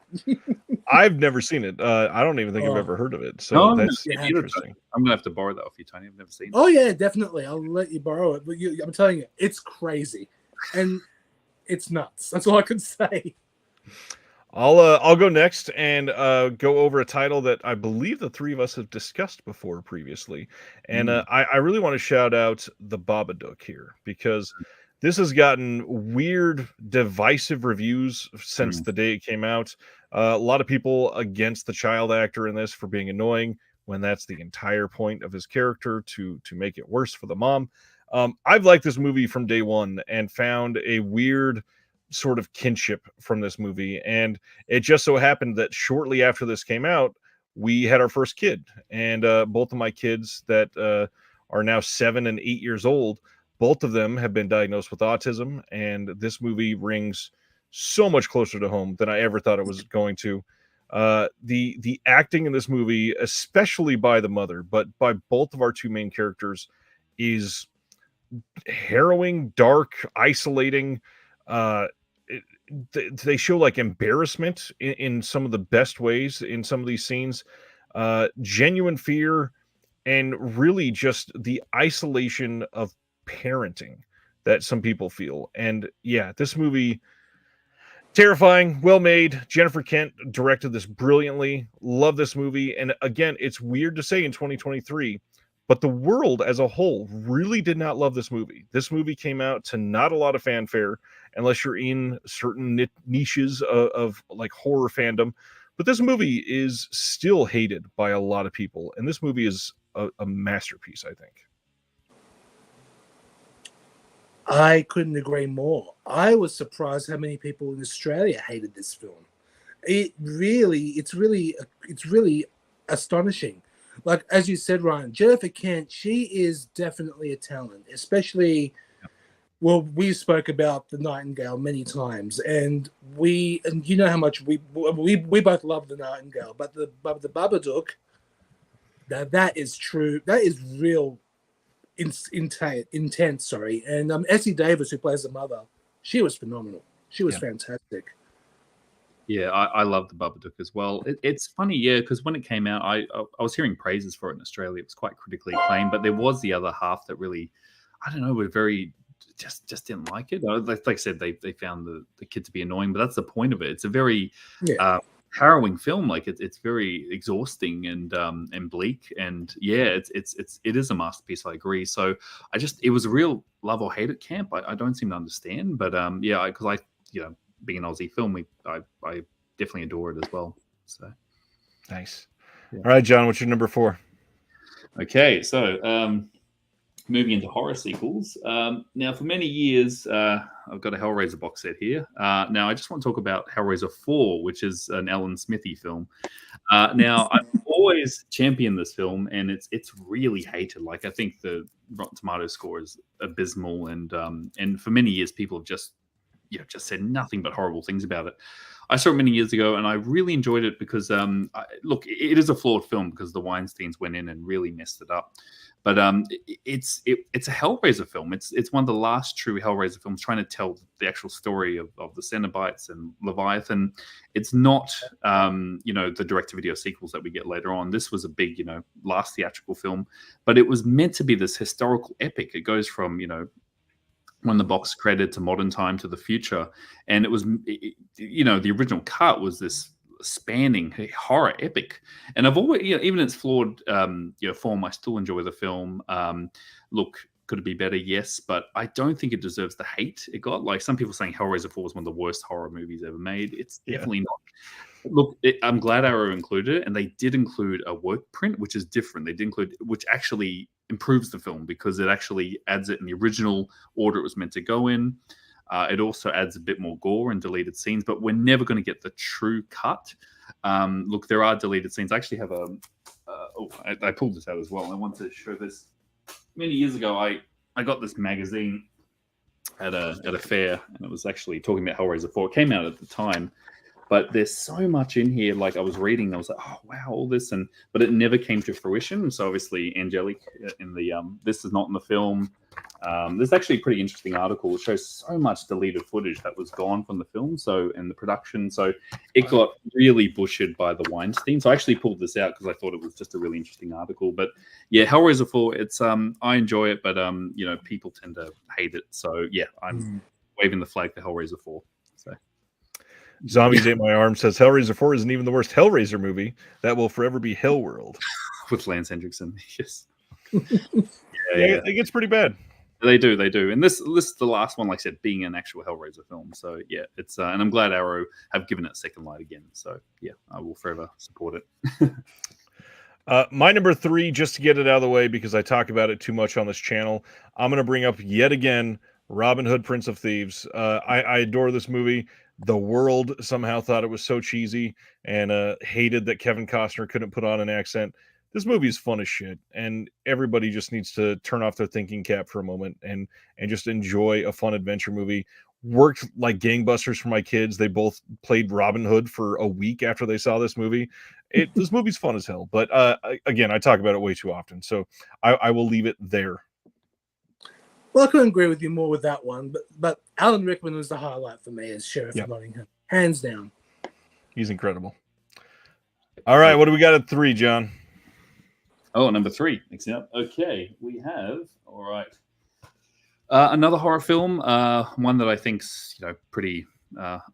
I've never seen it. I don't even think I've ever heard of it. So that's interesting. I'm gonna have to borrow that off you, Tony. I've never seen it. Oh yeah, definitely. I'll let you borrow it. But I'm telling you, it's crazy, and it's nuts. That's all I can say. I'll go next and go over a title that I believe the three of us have discussed before previously, and I really want to shout out The Babadook here because this has gotten weird, divisive reviews since the day it came out. A lot of people against the child actor in this for being annoying when that's the entire point of his character to make it worse for the mom. I've liked this movie from day one and found a weird sort of kinship from this movie. And it just so happened that shortly after this came out, we had our first kid. And both of my kids that are now 7 and 8 years old, both of them have been diagnosed with autism. And this movie rings so much closer to home than I ever thought it was going to. The acting in this movie, especially by the mother, but by both of our two main characters, is harrowing, dark, isolating. they show like embarrassment in some of the best ways in some of these scenes, genuine fear, and really just the isolation of parenting that some people feel. And yeah, this movie, terrifying, well made. Jennifer Kent directed this brilliantly. Love this movie. And again, it's weird to say in 2023, but the world as a whole really did not love this movie. This movie came out to not a lot of fanfare, unless you're in certain niches of like horror fandom. But this movie is still hated by a lot of people, and this movie is a masterpiece, I think. I couldn't agree more. I was surprised how many people in Australia hated this film. It's really astonishing. Like, as you said, Ryan, Jennifer Kent, she is definitely a talent, especially, well, we spoke about The Nightingale many times, and you know how much we both love The Nightingale, but the Babadook, that is true. That is real intense, sorry. And Essie Davis, who plays the mother, she was phenomenal. She was fantastic. Yeah, I love the Babadook as well. It's funny, yeah, because when it came out, I was hearing praises for it in Australia. It was quite critically acclaimed, but there was the other half that really, I don't know, were very just didn't like it. Like I said, they found the kid to be annoying, but that's the point of it. It's a very harrowing film. Like it's very exhausting and bleak, and yeah, it is a masterpiece. I agree. So it was a real love or hate it camp. I don't seem to understand, but because I being an Aussie film, I definitely adore it as well. So nice. Yeah. All right, John, what's your number 4? Okay, so moving into horror sequels. Now, for many years, I've got a Hellraiser box set here. Now, I just want to talk about Hellraiser 4, which is an Alan Smithy film. Now, I've always championed this film, and it's really hated. Like, I think the Rotten Tomatoes score is abysmal, and for many years, people have just said nothing but horrible things about it. I saw it many years ago, and I really enjoyed it because, look, it is a flawed film because the Weinsteins went in and really messed it up. But it's a Hellraiser film. It's one of the last true Hellraiser films trying to tell the actual story of the Cenobites and Leviathan. It's not, the direct-to-video sequels that we get later on. This was a big, last theatrical film, but it was meant to be this historical epic. It goes from, when the box credited to modern time to the future, and it was the original cut was this spanning horror epic, and I've always even its flawed form, I still enjoy the film. Look, could it be better? Yes, but I don't think it deserves the hate it got. Like some people saying Hellraiser 4 was one of the worst horror movies ever made. It's definitely not. Look, I'm glad Arrow included it, and they did include a work print, which is different. They did include, which actually improves the film because it actually adds it in the original order it was meant to go in. It also adds a bit more gore and deleted scenes, but we're never going to get the true cut. Look, there are deleted scenes. I actually have I pulled this out as well. I want to show this. Many years ago, I got this magazine at a fair, and it was actually talking about Hellraiser 4. It came out at the time. But there's so much in here. Like I was reading, I was like, oh wow, all this, but it never came to fruition. So obviously, Angelique in the this is not in the film. There's actually a pretty interesting article that shows so much deleted footage that was gone from the film. So in the production, so it got really butchered by the Weinstein. So I actually pulled this out because I thought it was just a really interesting article. But yeah, Hellraiser 4, it's I enjoy it, but people tend to hate it. So yeah, I'm waving the flag for Hellraiser 4. So. Zombies Ate My Arm says Hellraiser 4 isn't even the worst Hellraiser movie. That will forever be Hellworld. With Lance Hendrickson, yes. It gets pretty bad. They do. And this is the last one, like I said, being an actual Hellraiser film. So yeah, it's and I'm glad Arrow have given it a second light again. So yeah, I will forever support it. My number 3, just to get it out of the way because I talk about it too much on this channel, I'm going to bring up yet again Robin Hood, Prince of Thieves. I adore this movie. The world somehow thought it was so cheesy and hated that Kevin Costner couldn't put on an accent. This movie is fun as shit, and everybody just needs to turn off their thinking cap for a moment and just enjoy a fun adventure movie. Worked like gangbusters for my kids. They both played Robin Hood for a week after they saw this movie. This movie's fun as hell, but again, I talk about it way too often, so I will leave it there. Well, I couldn't agree with you more with that one, but Alan Rickman was the highlight for me as Sheriff of Nottingham, hands down. He's incredible. All right, what do we got at 3, John? Oh, number 3. Next up. Okay, we have, all right, another horror film, one that I think's pretty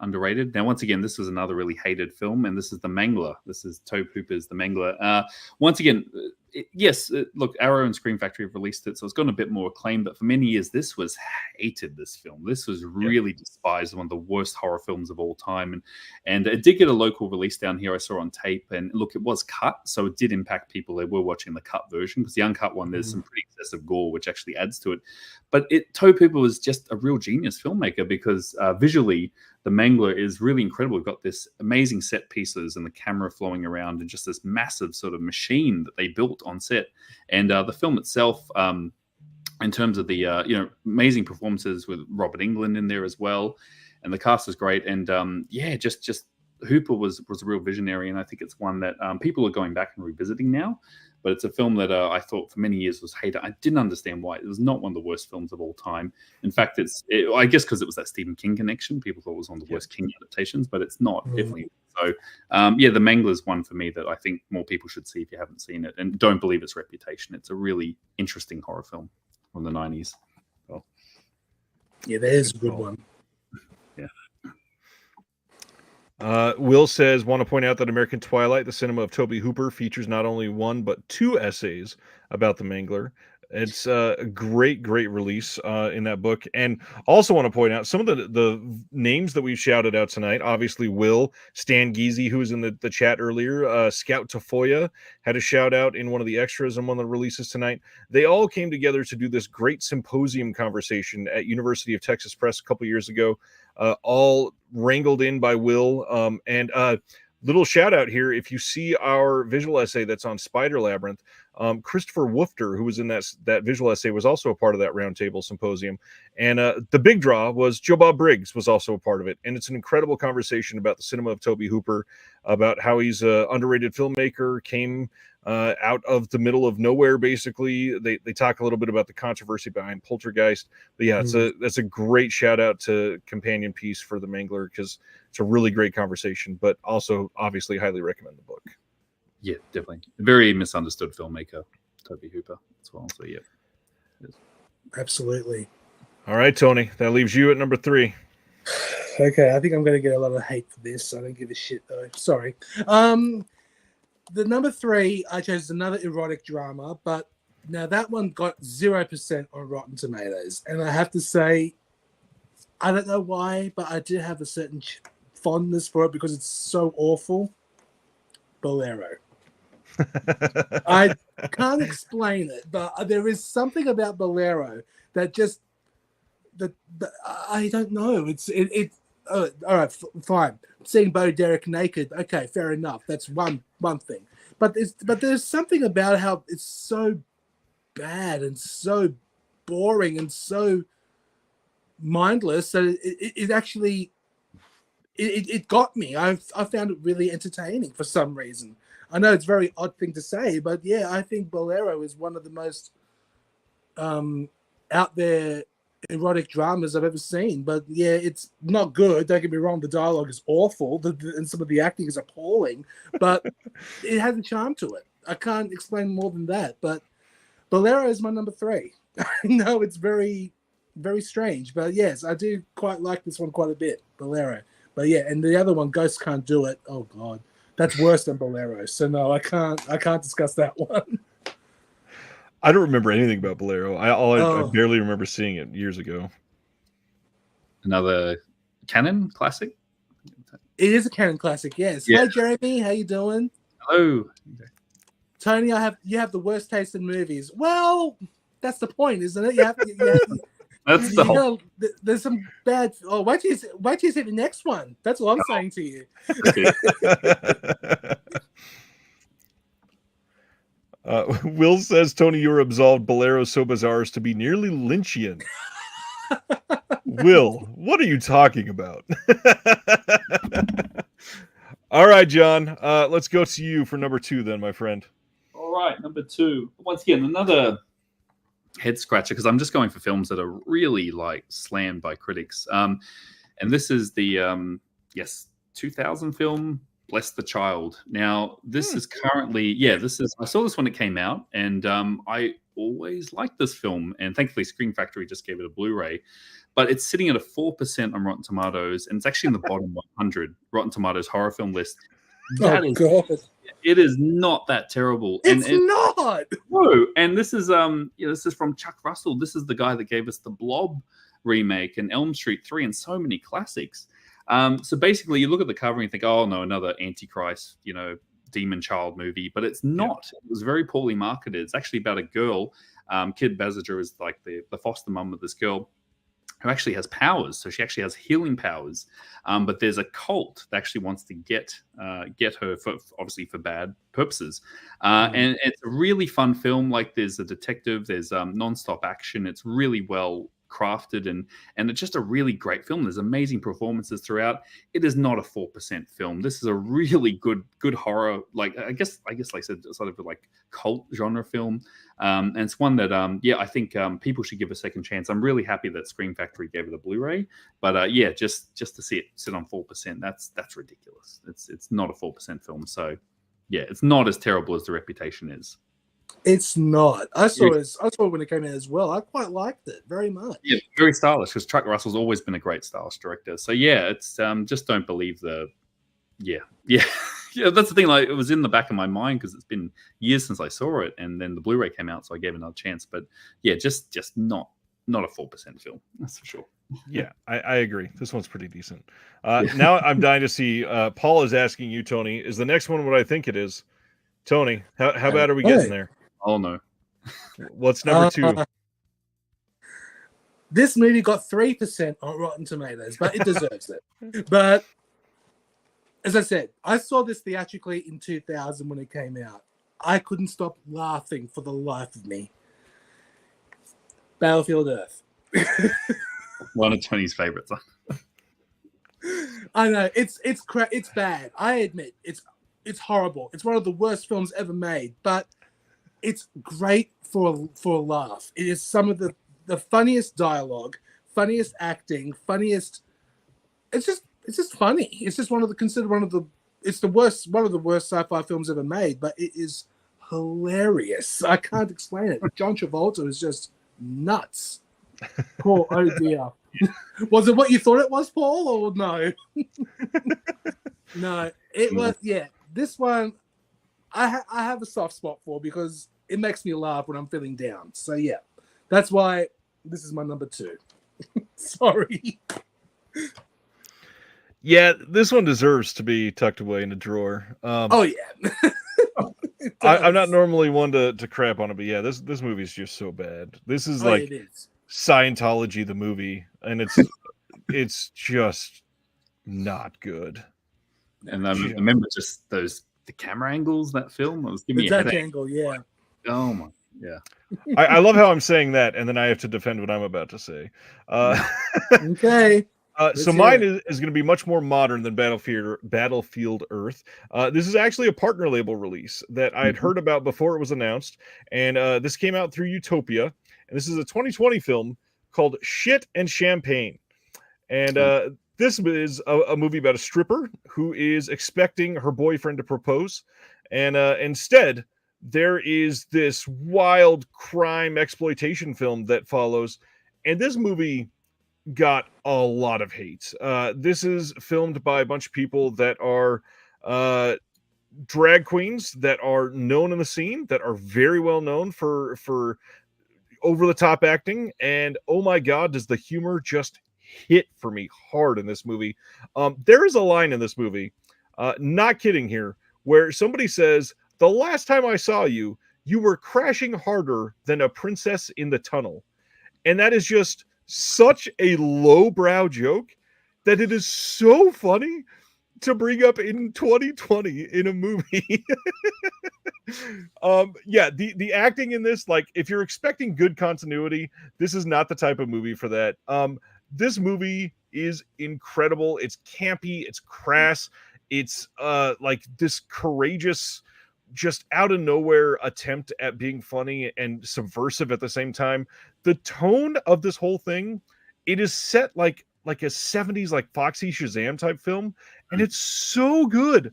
underrated. Now, once again, this was another really hated film, and this is The Mangler. This is Tobe Hooper's The Mangler. Once again, look, Arrow and Scream Factory have released it, so it's gotten a bit more acclaim, but for many years, this was hated, this film. This was really despised, one of the worst horror films of all time, and it did get a local release down here, I saw on tape, and look, it was cut, so it did impact people. They were watching the cut version, because the uncut one, there's some pretty excessive gore, which actually adds to it. But Tobe Hooper was just a real genius filmmaker, because visually, The Mangler is really incredible. We've got this amazing set pieces and the camera flowing around and just this massive sort of machine that they built on set. And the film itself, in terms of the amazing performances with Robert Englund in there as well, and the cast is great. And just Hooper was a real visionary, and I think it's one that people are going back and revisiting now. But it's a film that I thought for many years was hated. I didn't understand why. It was not one of the worst films of all time. In fact, I guess because it was that Stephen King connection. People thought it was one of the worst King adaptations, but it's not, definitely. So, The Mangler is one for me that I think more people should see if you haven't seen it. And don't believe its reputation. It's a really interesting horror film from the 90s. Well, yeah, that is a good one. Yeah. Will says, want to point out that American Twilight, the cinema of Tobe Hooper, features not only 1 but 2 essays about The Mangler. It's a great release in that book. And also want to point out some of the names that we've shouted out tonight. Obviously, Will, Stan Geezy, who was in the chat earlier, Scout Tafoya had a shout out in one of the extras in one of the releases tonight. They all came together to do this great symposium conversation at University of Texas Press a couple years ago, all wrangled in by Will. And little shout out here, if you see our visual essay that's on Spider Labyrinth, Christopher Woofter, who was in that visual essay, was also a part of that roundtable symposium. And the big draw was Joe Bob Briggs was also a part of it. And it's an incredible conversation about the cinema of Tobe Hooper, about how he's an underrated filmmaker, came out of the middle of nowhere, basically. They talk a little bit about the controversy behind Poltergeist. But yeah, that's a great shout out to companion piece for The Mangler, because it's a really great conversation, but also obviously highly recommend the book. Yeah, definitely. Very misunderstood filmmaker, Tobe Hooper, as well. So, yeah. Absolutely. All right, Tony, that leaves you at number 3. Okay, I think I'm going to get a lot of hate for this. I don't give a shit, though. Sorry. The number 3, I chose another erotic drama, but now that one got 0% on Rotten Tomatoes. And I have to say, I don't know why, but I do have a certain fondness for it because it's so awful. Bolero. I can't explain it, but there is something about Bolero that just I don't know. All right, fine. Seeing Bo Derek naked, okay, fair enough. That's one thing. But there's something about how it's so bad and so boring and so mindless that it actually got me. I found it really entertaining for some reason. I know it's a very odd thing to say, but yeah, I think Bolero is one of the most out there erotic dramas I've ever seen. But yeah, it's not good. Don't get me wrong, the dialogue is awful, and some of the acting is appalling, but it has a charm to it. I can't explain more than that. But Bolero is my number 3. I know it's very, very strange, but yes, I do quite like this one quite a bit, Bolero. But yeah, and the other one, Ghosts Can't Do It. Oh God, that's worse than Bolero. So no, I can't discuss that one. I don't remember anything about Bolero. I barely remember seeing it years ago. Another canon classic? It is a canon classic, yes. Yeah. Hey Jeremy, how you doing? Hello. Tony, you have the worst taste in movies. Well, that's the point, isn't it? That's the whole... There's some bad. Oh, wait till you see the next one. That's what I'm saying to you. Will says, Tony, you're absolved. Bolero so bizarre as to be nearly Lynchian. Will, what are you talking about? All right, John. Let's go to you for number 2 then, my friend. All right, number 2. Once again, another head scratcher because I'm just going for films that are really like slammed by critics. And this is the 2000 film Bless the Child. Now this is currently I saw this when it came out, and I always liked this film, and thankfully Screen Factory just gave it a Blu-ray. But it's sitting at a 4% on Rotten Tomatoes, and it's actually in the bottom 100 Rotten Tomatoes horror film list. God. It is not that terrible. It's not. No, and this is this is from Chuck Russell. This is the guy that gave us the Blob remake and Elm Street 3 and so many classics. So basically, you look at the cover and you think, oh no, another Antichrist, demon child movie, but it's not. It was very poorly marketed. It's actually about a girl. Kid Basinger is like the foster mum of this girl who actually has powers. So she actually has healing powers. But there's a cult that actually wants to get her for bad purposes. And it's a really fun film. Like there's a detective, there's non-stop action. It's really well crafted and it's just a really great film. There's amazing performances throughout. It is not a 4% film. This is a really good horror, like I guess like I said, sort of like cult genre film. And it's one that I think people should give a second chance. I'm really happy that Screen Factory gave it a Blu-ray, but just to see it sit on 4%, that's ridiculous. It's not a 4% film. So yeah, it's not as terrible as the reputation is. It's not. I saw it when it came out as well. I quite liked it very much. Yeah, very stylish because Chuck Russell's always been a great stylish director. So yeah, it's just don't believe the that's the thing. Like it was in the back of my mind because it's been years since I saw it, and then the Blu-ray came out, so I gave it another chance. But yeah, just not a 4% film. That's for sure. Yeah, I agree. This one's pretty decent. Now I'm dying to see. Paul is asking you, Tony, is the next one what I think it is? Tony, how bad are we getting there? Oh no. What's number 2? This movie got 3% on Rotten Tomatoes, but it deserves it. But as I said, I saw this theatrically in 2000 when it came out. I couldn't stop laughing for the life of me. Battlefield Earth. One of Tony's favorites. I know it's bad. I admit it's horrible. It's one of the worst films ever made, but it's great for a laugh. It is some of the funniest dialogue, funniest acting, funniest. It's just funny. It's just one of the worst sci-fi films ever made, but it is hilarious. I can't explain it. John Travolta is just nuts. Paul, oh dear. Was it what you thought it was, Paul, or no? No, it was. Yeah, this one I have a soft spot for because it makes me laugh when I'm feeling down. So yeah, that's why this is my number 2. Sorry. Yeah, this one deserves to be tucked away in a drawer. Oh yeah. I'm not normally one to crap on it, but yeah, this movie is just so bad. This is like Scientology the movie, and it's just not good. And I remember just the camera angles that film. It was giving me a headache. Angle, yeah. Oh my, yeah. I love how I'm saying that, and then I have to defend what I'm about to say. Okay. So mine is going to be much more modern than Battlefield Earth. This is actually a partner label release that I had heard about before it was announced, and this came out through Utopia. And this is a 2020 film called Shit and Champagne. And this is a movie about a stripper who is expecting her boyfriend to propose. And instead, there is this wild crime exploitation film that follows. And this movie got a lot of hate. This is filmed by a bunch of people that are drag queens that are known in the scene, that are very well known for over-the-top acting, and oh my god, does the humor just hit for me hard in this movie. There is a line in this movie, not kidding here, where somebody says, "The last time I saw you, you were crashing harder than a princess in the tunnel." And that is just such a lowbrow joke that it is so funny to bring up in 2020 in a movie. The acting in this, like, if you're expecting good continuity, this is not the type of movie for that. This movie is incredible. It's campy, it's crass, it's like this courageous just out of nowhere attempt at being funny and subversive at the same time. The tone of this whole thing, it is set like a 70s like Foxy Shazam type film, and it's so good.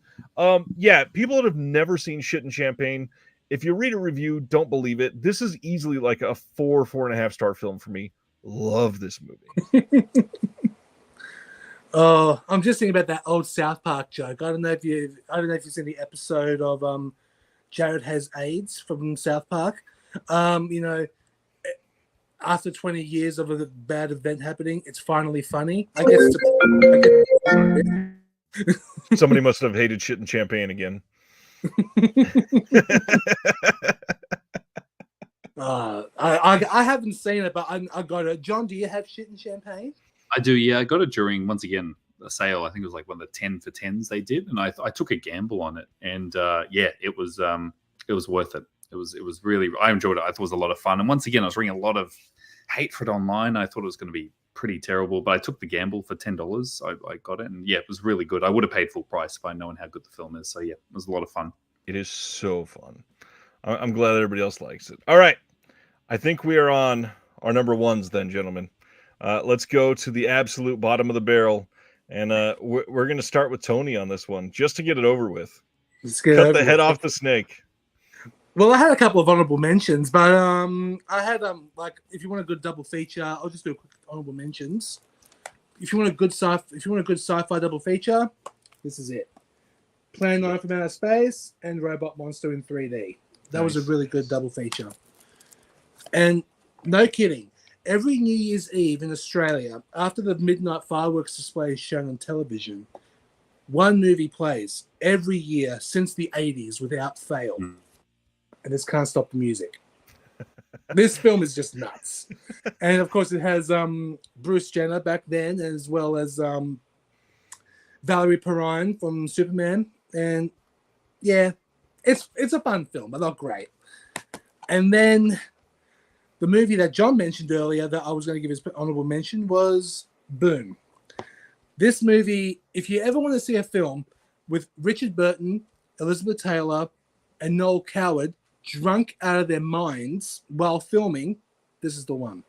Yeah, people that have never seen Shit and Champagne, if you read a review, don't believe it. This is easily like a 4.5 star film for me. Love this movie. Oh, I'm just thinking about that old South Park joke. I don't know if you've seen the episode of Jared Has AIDS from South Park. After 20 years of a bad event happening, it's finally funny. I guess Somebody must have hated Shit and Champagne again. I haven't seen it, but I got it. John, do you have Shit and Champagne? I do, yeah. I got it during, once again, a sale. I think it was like one of the 10 for 10s they did, and I took a gamble on it, and it was worth it. It was really, I enjoyed it. I thought it was a lot of fun, and once again, I was reading a lot of hate for it online. I thought it was going to be pretty terrible, but I took the gamble for $10. I got it, and yeah, it was really good. I would have paid full price if I'd known how good the film is. So yeah, it was a lot of fun. It is so fun. I'm glad everybody else likes it. All right, I think we are on our number ones then, gentlemen. Let's go to the absolute bottom of the barrel, and we're going to start with Tony on this one, just to get it over with. Cut the head off the snake. Well, I had a couple of honorable mentions, but I had like, if you want a good double feature, I'll just do a quick honorable mentions. If you want a good sci-fi double feature, this is it: Plan 9 from Outer Space and Robot Monster in 3D. That was a really good double feature. And no kidding, every New Year's Eve in Australia, after the midnight fireworks display is shown on television, one movie plays every year since the 80s without fail. And this can't stop the music. This film is just nuts. And of course, it has Bruce Jenner back then, as well as Valerie Perrine from Superman. And yeah, it's a fun film, but not great. And then the movie that John mentioned earlier that I was going to give his honorable mention was Boom. This movie, if you ever want to see a film with Richard Burton, Elizabeth Taylor, and Noel Coward drunk out of their minds while filming, this is the one.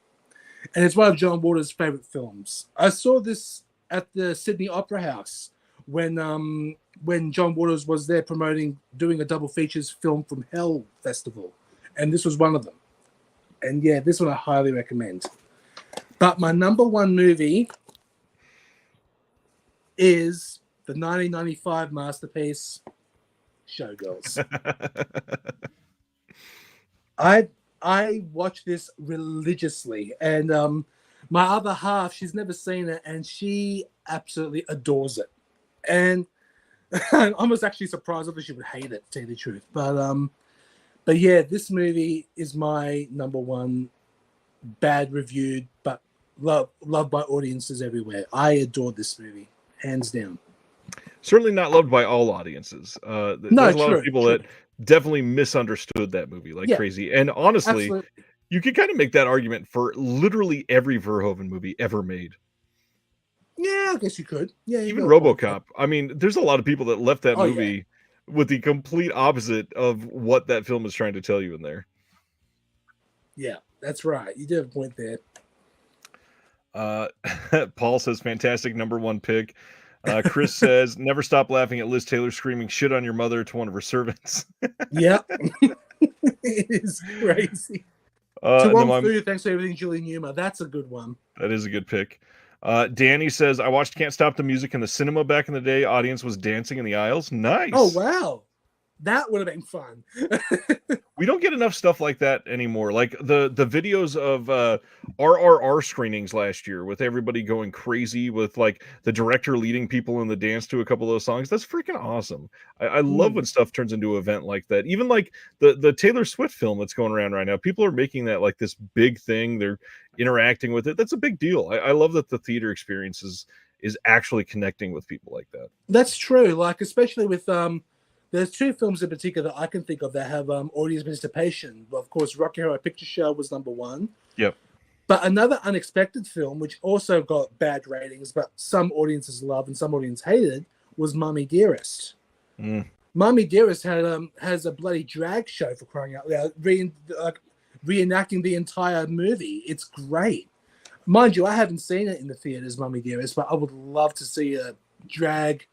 And it's one of John Waters' favorite films. I saw this at the Sydney Opera House when John Waters was there doing a double features film from Hell Festival. And this was one of them. And yeah, this one I highly recommend. But my number one movie is the 1995 masterpiece, Showgirls. I watch this religiously, and my other half, she's never seen it, and she absolutely adores it. And I was actually surprised that she would hate it, to tell you the truth. But yeah, this movie is my number one, bad reviewed, but loved by audiences everywhere. I adore this movie, hands down. Certainly not loved by all audiences. There's a lot of people that definitely misunderstood that movie like crazy. And honestly, absolutely, you could kind of make that argument for literally every Verhoeven movie ever made. Yeah, I guess you could. Yeah, even RoboCop. I mean, there's a lot of people that left that movie with the complete opposite of what that film is trying to tell you in there. Yeah, that's right. You did have a point there. Paul says, fantastic number one pick. Chris says, never stop laughing at Liz Taylor screaming shit on your mother to one of her servants. Yeah. It is crazy. Food, thanks for everything, Julie Newmar. That's a good one. That is a good pick. Danny says, I watched Can't Stop the Music in the cinema back in the day. Audience was dancing in the aisles. Nice. Oh, wow. That would have been fun. We don't get enough stuff like that anymore. Like the videos of RRR screenings last year with everybody going crazy with like the director leading people in the dance to a couple of those songs. That's freaking awesome. I love when stuff turns into an event like that. Even like the Taylor Swift film that's going around right now. People are making that like this big thing. They're interacting with it. That's a big deal. I love that the theater experience is actually connecting with people like that. That's true. Like, especially with there's two films in particular that I can think of that have audience participation. Well, of course, Rocky Horror Picture Show was number one. Yep. But another unexpected film, which also got bad ratings, but some audiences loved and some audiences hated, was Mommy Dearest. Mommy Dearest has a bloody drag show, for crying out loud, reenacting the entire movie. It's great. Mind you, I haven't seen it in the theaters, Mommy Dearest, but I would love to see a drag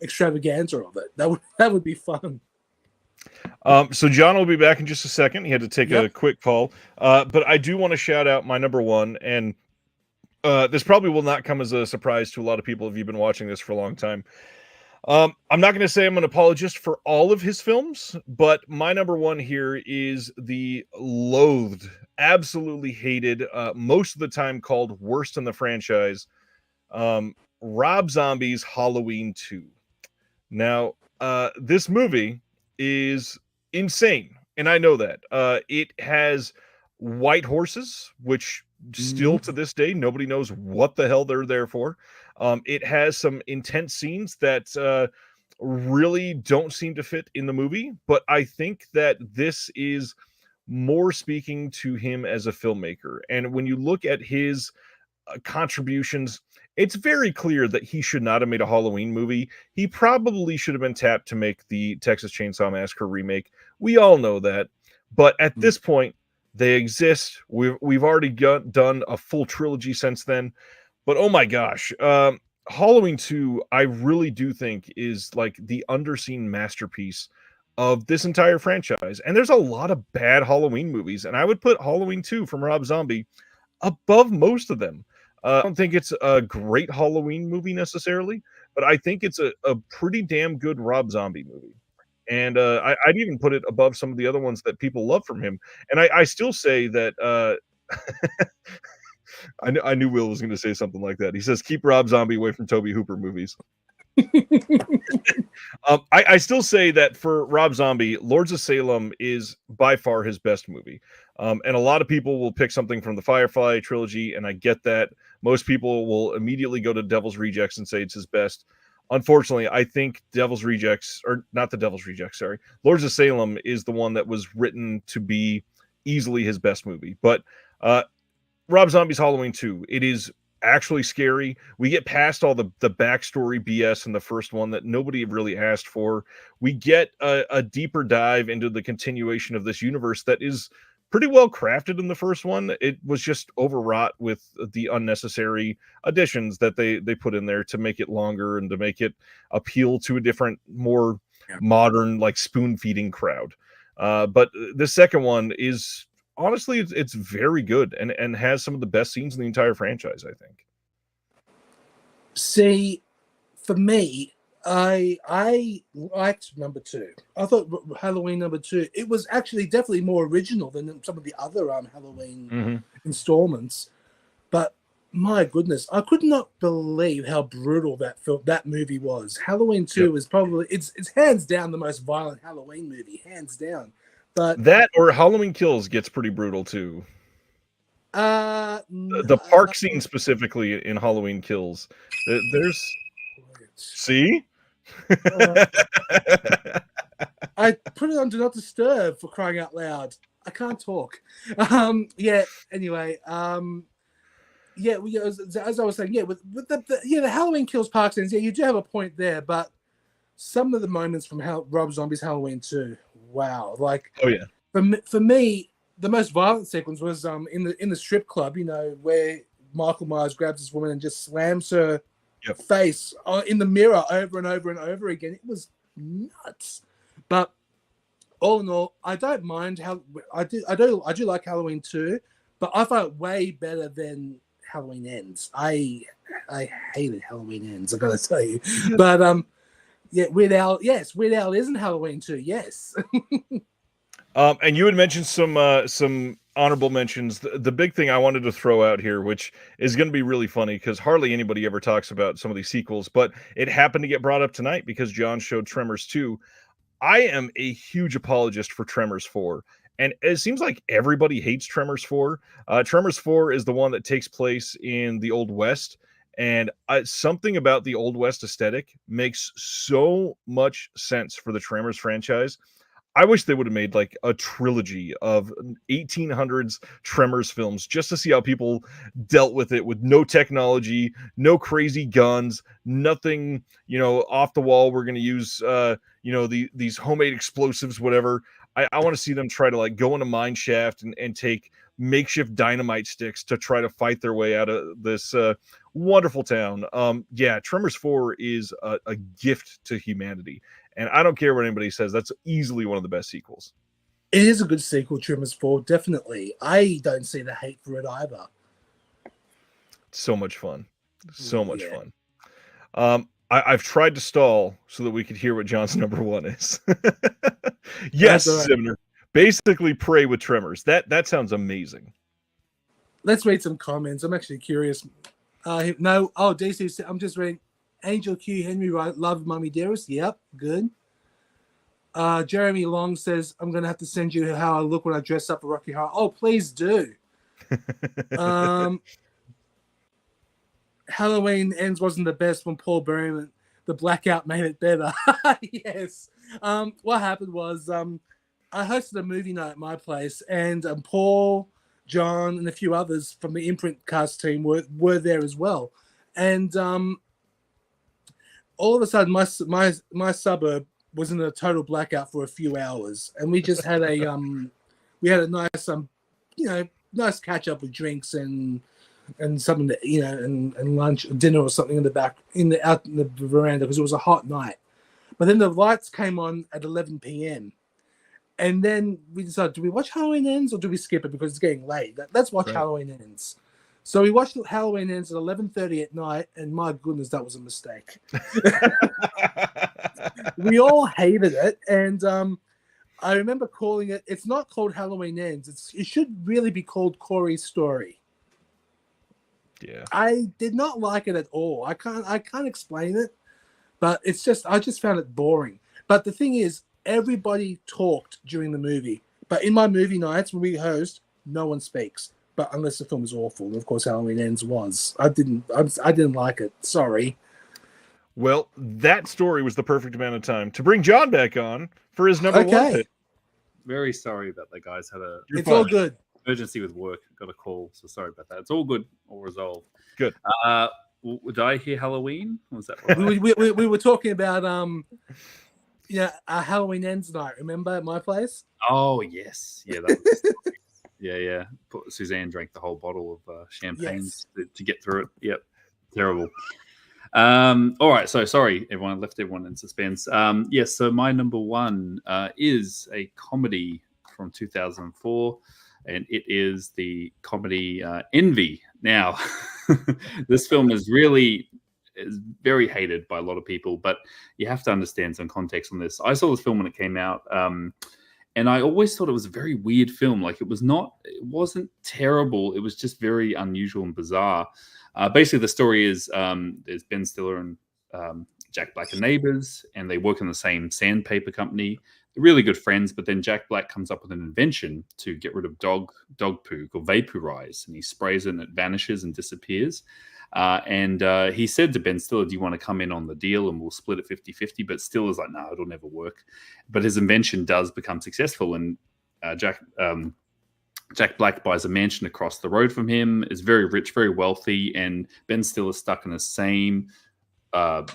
extravaganza of it. That would be fun. So John will be back in just a second. He had to take a quick call. But I do want to shout out my number one, and this probably will not come as a surprise to a lot of people if you've been watching this for a long time. I'm not going to say I'm an apologist for all of his films, but my number one here is the loathed, absolutely hated, most of the time called worst in the franchise, Rob Zombie's Halloween 2. Now, this movie is insane, and I know that. It has white horses, which still to this day, nobody knows what the hell they're there for. It has some intense scenes that really don't seem to fit in the movie, but I think that this is more speaking to him as a filmmaker. And when you look at his contributions, it's very clear that he should not have made a Halloween movie. He probably should have been tapped to make the Texas Chainsaw Massacre remake. We all know that. But at this point, they exist. We've already done a full trilogy since then. But oh my gosh, Halloween 2, I really do think is like the underseen masterpiece of this entire franchise. And there's a lot of bad Halloween movies, and I would put Halloween 2 from Rob Zombie above most of them. I don't think it's a great Halloween movie necessarily, but I think it's a pretty damn good Rob Zombie movie. And I'd even put it above some of the other ones that people love from him. And I still say that I knew Will was going to say something like that. He says, keep Rob Zombie away from Tobe Hooper movies. I still say that for Rob Zombie, Lords of Salem is by far his best movie. And a lot of people will pick something from the Firefly trilogy, and I get that. Most people will immediately go to Devil's Rejects and say it's his best. Unfortunately, I think Devil's Rejects, or not the Devil's Rejects, sorry, Lords of Salem is the one that was written to be easily his best movie. But Rob Zombie's Halloween 2, it is actually scary. We get past all the backstory BS in the first one that nobody really asked for. We get a deeper dive into the continuation of this universe that is pretty well crafted in the first one. It was just overwrought with the unnecessary additions that they put in there to make it longer and to make it appeal to a different, more modern, like spoon-feeding crowd. But the second one is honestly, it's very good and has some of the best scenes in the entire franchise, I think. See, for me, I liked number 2. I thought Halloween number 2, it was actually definitely more original than some of the other Halloween installments. But my goodness, I could not believe how brutal that movie was. Halloween 2 is probably it's hands down the most violent Halloween movie, hands down. But that or Halloween Kills gets pretty brutal too. The park scene specifically in Halloween Kills. There's see. I put it on Do Not Disturb, for crying out loud. I can't talk. Anyway. As I was saying, with the Halloween Kills park scenes, you do have a point there, but some of the moments from Rob Zombie's Halloween 2, wow. Like, oh yeah. For me, the most violent sequence was in the strip club, where Michael Myers grabs this woman and just slams her face in the mirror over and over and over again. It was nuts. But all in all, I don't mind how I do like Halloween 2, but I find it way better than Halloween Ends. I hated Halloween Ends, I gotta tell you. But Weird Al isn't Halloween 2, yes. And you had mentioned some honorable mentions. The big thing I wanted to throw out here, which is going to be really funny because hardly anybody ever talks about some of these sequels, but it happened to get brought up tonight because John showed Tremors 2. I am a huge apologist for Tremors 4. And it seems like everybody hates Tremors 4. Tremors 4 is the one that takes place in the Old West. And something about the Old West aesthetic makes so much sense for the Tremors franchise. I wish they would have made like a trilogy of 1800s Tremors films just to see how people dealt with it with no technology, no crazy guns, nothing, off the wall. We're going to use, these homemade explosives, whatever. I want to see them try to like go in a mine shaft and take makeshift dynamite sticks to try to fight their way out of this wonderful town. Tremors 4 is a gift to humanity. And I don't care what anybody says. That's easily one of the best sequels. It is a good sequel, Tremors 4, definitely. I don't see the hate for it either. So much fun. So much fun. I've tried to stall so that we could hear what John's number 1 is. Yes, Zimner. Basically, Prey with Tremors. That sounds amazing. Let's read some comments. I'm actually curious. DC, I'm just reading. Angel Q. Henry Wright, love Mummy Dearest. Yep, good. Jeremy Long says, I'm going to have to send you how I look when I dress up for Rocky Horror. Oh, please do. Halloween Ends wasn't the best when Paul Berryman, the blackout made it better. Yes. What happened was I hosted a movie night at my place, and Paul, John, and a few others from the Imprint cast team were there as well. And all of a sudden, my suburb was in a total blackout for a few hours, and we just had a nice nice catch up with drinks and something to and lunch, dinner or something in the back out in the veranda because it was a hot night. But then the lights came on at 11 p.m. and then we decided, do we watch Halloween Ends or do we skip it because it's getting late? Let's watch Halloween Ends. So we watched Halloween Ends at 11:30 at night, and my goodness, that was a mistake. We all hated it, and I remember calling it. It's not called Halloween Ends. It should really be called Corey's Story. Yeah, I did not like it at all. I can't explain it, but I just found it boring. But the thing is, everybody talked during the movie. But in my movie nights when we host, no one speaks. But unless the film is awful, and of course Halloween Ends was. I didn't like it. Sorry. Well, that story was the perfect amount of time to bring John back on for his number 1 pick. Very sorry about that, guys. It's all good. Emergency with work. Got a call, so sorry about that. It's all good. All resolved. Good. Did I hear Halloween? Was that right? we were talking about Halloween Ends night. Remember at my place? Oh yes, yeah. That was yeah. Suzanne drank the whole bottle of champagne to get through it. Yep, terrible. All right, so sorry, everyone. I left everyone in suspense. Yes, so my number 1 is a comedy from 2004, and it is the comedy Envy. Now, this film is very hated by a lot of people, but you have to understand some context on this. I saw this film when it came out, and I always thought it was a very weird film. Like it wasn't terrible. It was just very unusual and bizarre. Basically, the story is there's Ben Stiller and Jack Black are neighbors, and they work in the same sandpaper company. They're really good friends, but then Jack Black comes up with an invention to get rid of dog poo called vaporize, and he sprays it and it vanishes and disappears. And he said to Ben Stiller, do you want to come in on the deal and we'll split it 50-50? But Stiller's like, no, it'll never work. But his invention does become successful, and Jack Black buys a mansion across the road from him, is very rich, very wealthy, and Ben Stiller's stuck in the same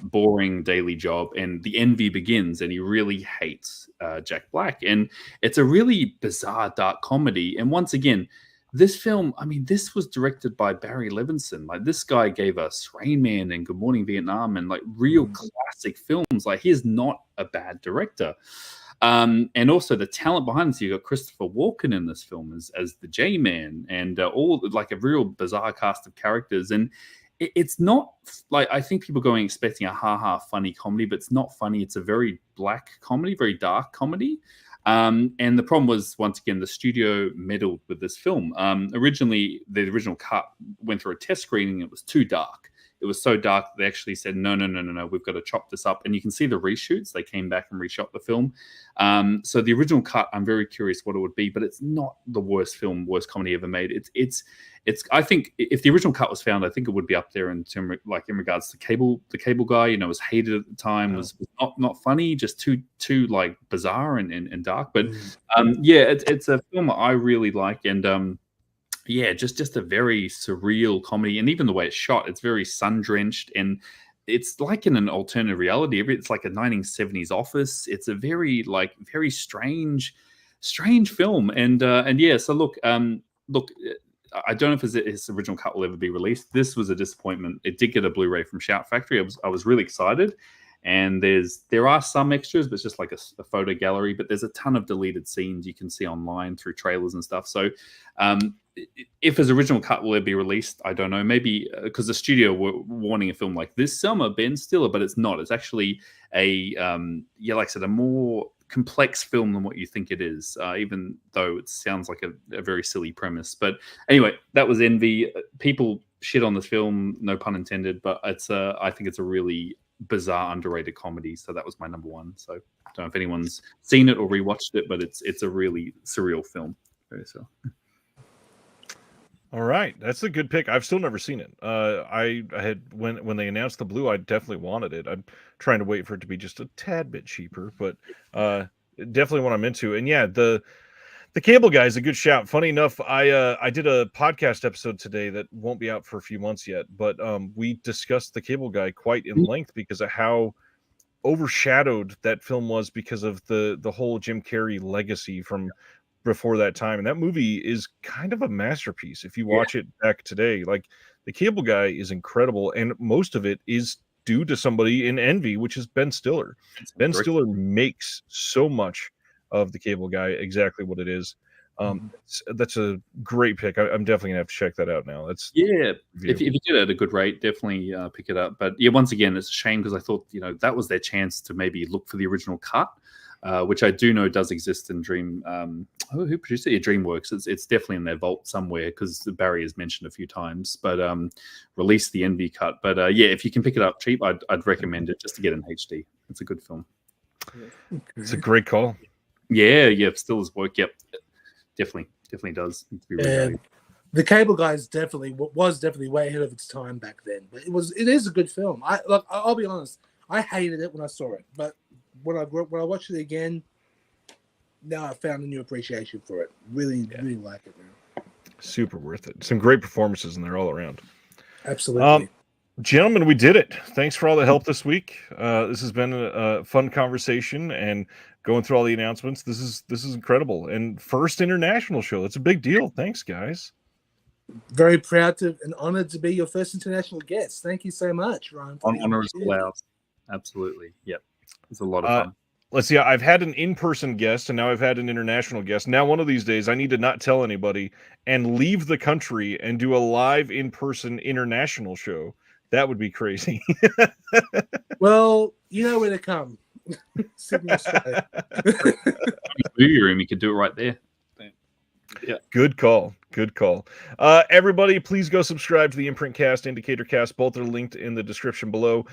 boring daily job, and the envy begins, and he really hates Jack Black. And it's a really bizarre, dark comedy. And once again, this film, I mean, this was directed by Barry Levinson. Like, this guy gave us Rain Man and Good Morning Vietnam and like real classic films. Like, he is not a bad director. And also the talent behind this, you got Christopher Walken in this film as the J-Man, and all like a real bizarre cast of characters. And it's not like, I think people going expecting a ha-ha funny comedy, but it's not funny. It's a very black comedy, very dark comedy. And the problem was, once again, the studio meddled with this film. Originally, the original cut went through a test screening. It was too dark. it was so dark that they actually said, no, we've got to chop this up. And you can see the reshoots. They came back and reshot the film. So the original cut, I'm very curious what it would be, but it's not the worst comedy ever made. It's I think if the original cut was found, I think it would be up there in regards to the cable guy, you know, was hated at the time, was not funny, just too like bizarre and dark. But it's a film I really like, and just a very surreal comedy, and even the way it's shot, it's very sun-drenched, and it's like in an alternative reality. It's like a 1970s office. It's a very strange film, and so look, I don't know if his original cut will ever be released. This was a disappointment. It did get a Blu-ray from Shout Factory. I was really excited. And there are some extras, but it's just like a photo gallery. But there's a ton of deleted scenes you can see online through trailers and stuff. So if his original cut will ever be released, I don't know. Maybe because the studio were wanting a film like this summer, Ben Stiller, but it's not. It's actually like I said, a more complex film than what you think it is, even though it sounds like a very silly premise. But anyway, that was Envy. People shit on this film, no pun intended, but I think it's a really bizarre, underrated comedy. So that was my number one. So I don't know if anyone's seen it or rewatched it, but it's a really surreal film. So. All right, that's a good pick. I've still never seen it. I had when they announced the blue, I definitely wanted it. I'm trying to wait for it to be just a tad bit cheaper, but definitely what I'm into. And yeah, the cable guy is a good shout. Funny enough, I did a podcast episode today that won't be out for a few months yet, but we discussed the cable guy quite in length because of how overshadowed that film was because of the whole Jim Carrey legacy from before that time. And that movie is kind of a masterpiece if you watch it back today. Like, the cable guy is incredible, and most of it is due to somebody in Envy, which is Ben Stiller. Ben Stiller makes so much of the cable guy exactly what it is. That's a great pick. I'm definitely gonna have to check that out now. If you get it at a good rate, definitely pick it up. But yeah, once again, it's a shame because I thought that was their chance to maybe look for the original cut, which I do know does exist in Dream. Who produced it? Yeah, DreamWorks. It's definitely in their vault somewhere because Barry has mentioned a few times. But release the Envy cut. But if you can pick it up cheap, I'd recommend it just to get in HD. It's a good film. It's a great call. Yeah, still his work. Yep, definitely does. The Cable Guy was definitely way ahead of its time back then. But it is a good film. I'll be honest. I hated it when I saw it, but when I watched it again, now I found a new appreciation for it. Really like it now. Super worth it. Some great performances in there all around. Absolutely. Gentlemen, we did it. Thanks for all the help this week. This has been a fun conversation and going through all the announcements. This is incredible. And first international show. That's a big deal. Thanks, guys. Very proud and honored to be your first international guest. Thank you so much, Ryan. Honor is allowed. Absolutely. Yep. It's a lot of fun. Let's see. I've had an in-person guest, and now I've had an international guest. Now, one of these days, I need to not tell anybody and leave the country and do a live in-person international show. That would be crazy. Well, you know where to come. Sydney, Australia. Movie room, you could do it right there. Yeah. Good call. Everybody, please go subscribe to the Imprint Cast, Indicator Cast. Both are linked in the description below.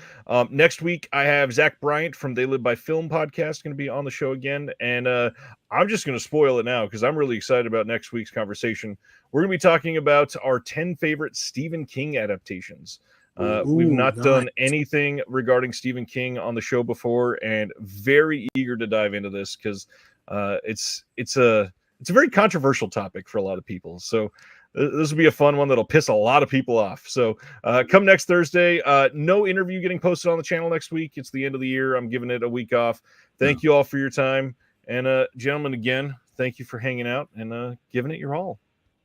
Next week, I have Zach Bryant from They Live by Film podcast going to be on the show again. And I'm just going to spoil it now because I'm really excited about next week's conversation. We're going to be talking about our 10 favorite Stephen King adaptations. We've not done anything regarding Stephen King on the show before, and very eager to dive into this because it's a very controversial topic for a lot of people. So this will be a fun one that'll piss a lot of people off. So come next Thursday. No interview getting posted on the channel next week. It's the end of the year. I'm giving it a week off. Thank you all for your time. And gentlemen, again, thank you for hanging out and giving it your all.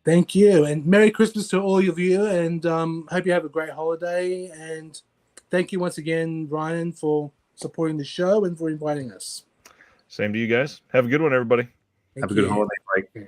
Thank you. And Merry Christmas to all of you. And hope you have a great holiday. And thank you once again, Ryan, for supporting the show and for inviting us. Same to you guys. Have a good one, everybody. Have a good holiday break.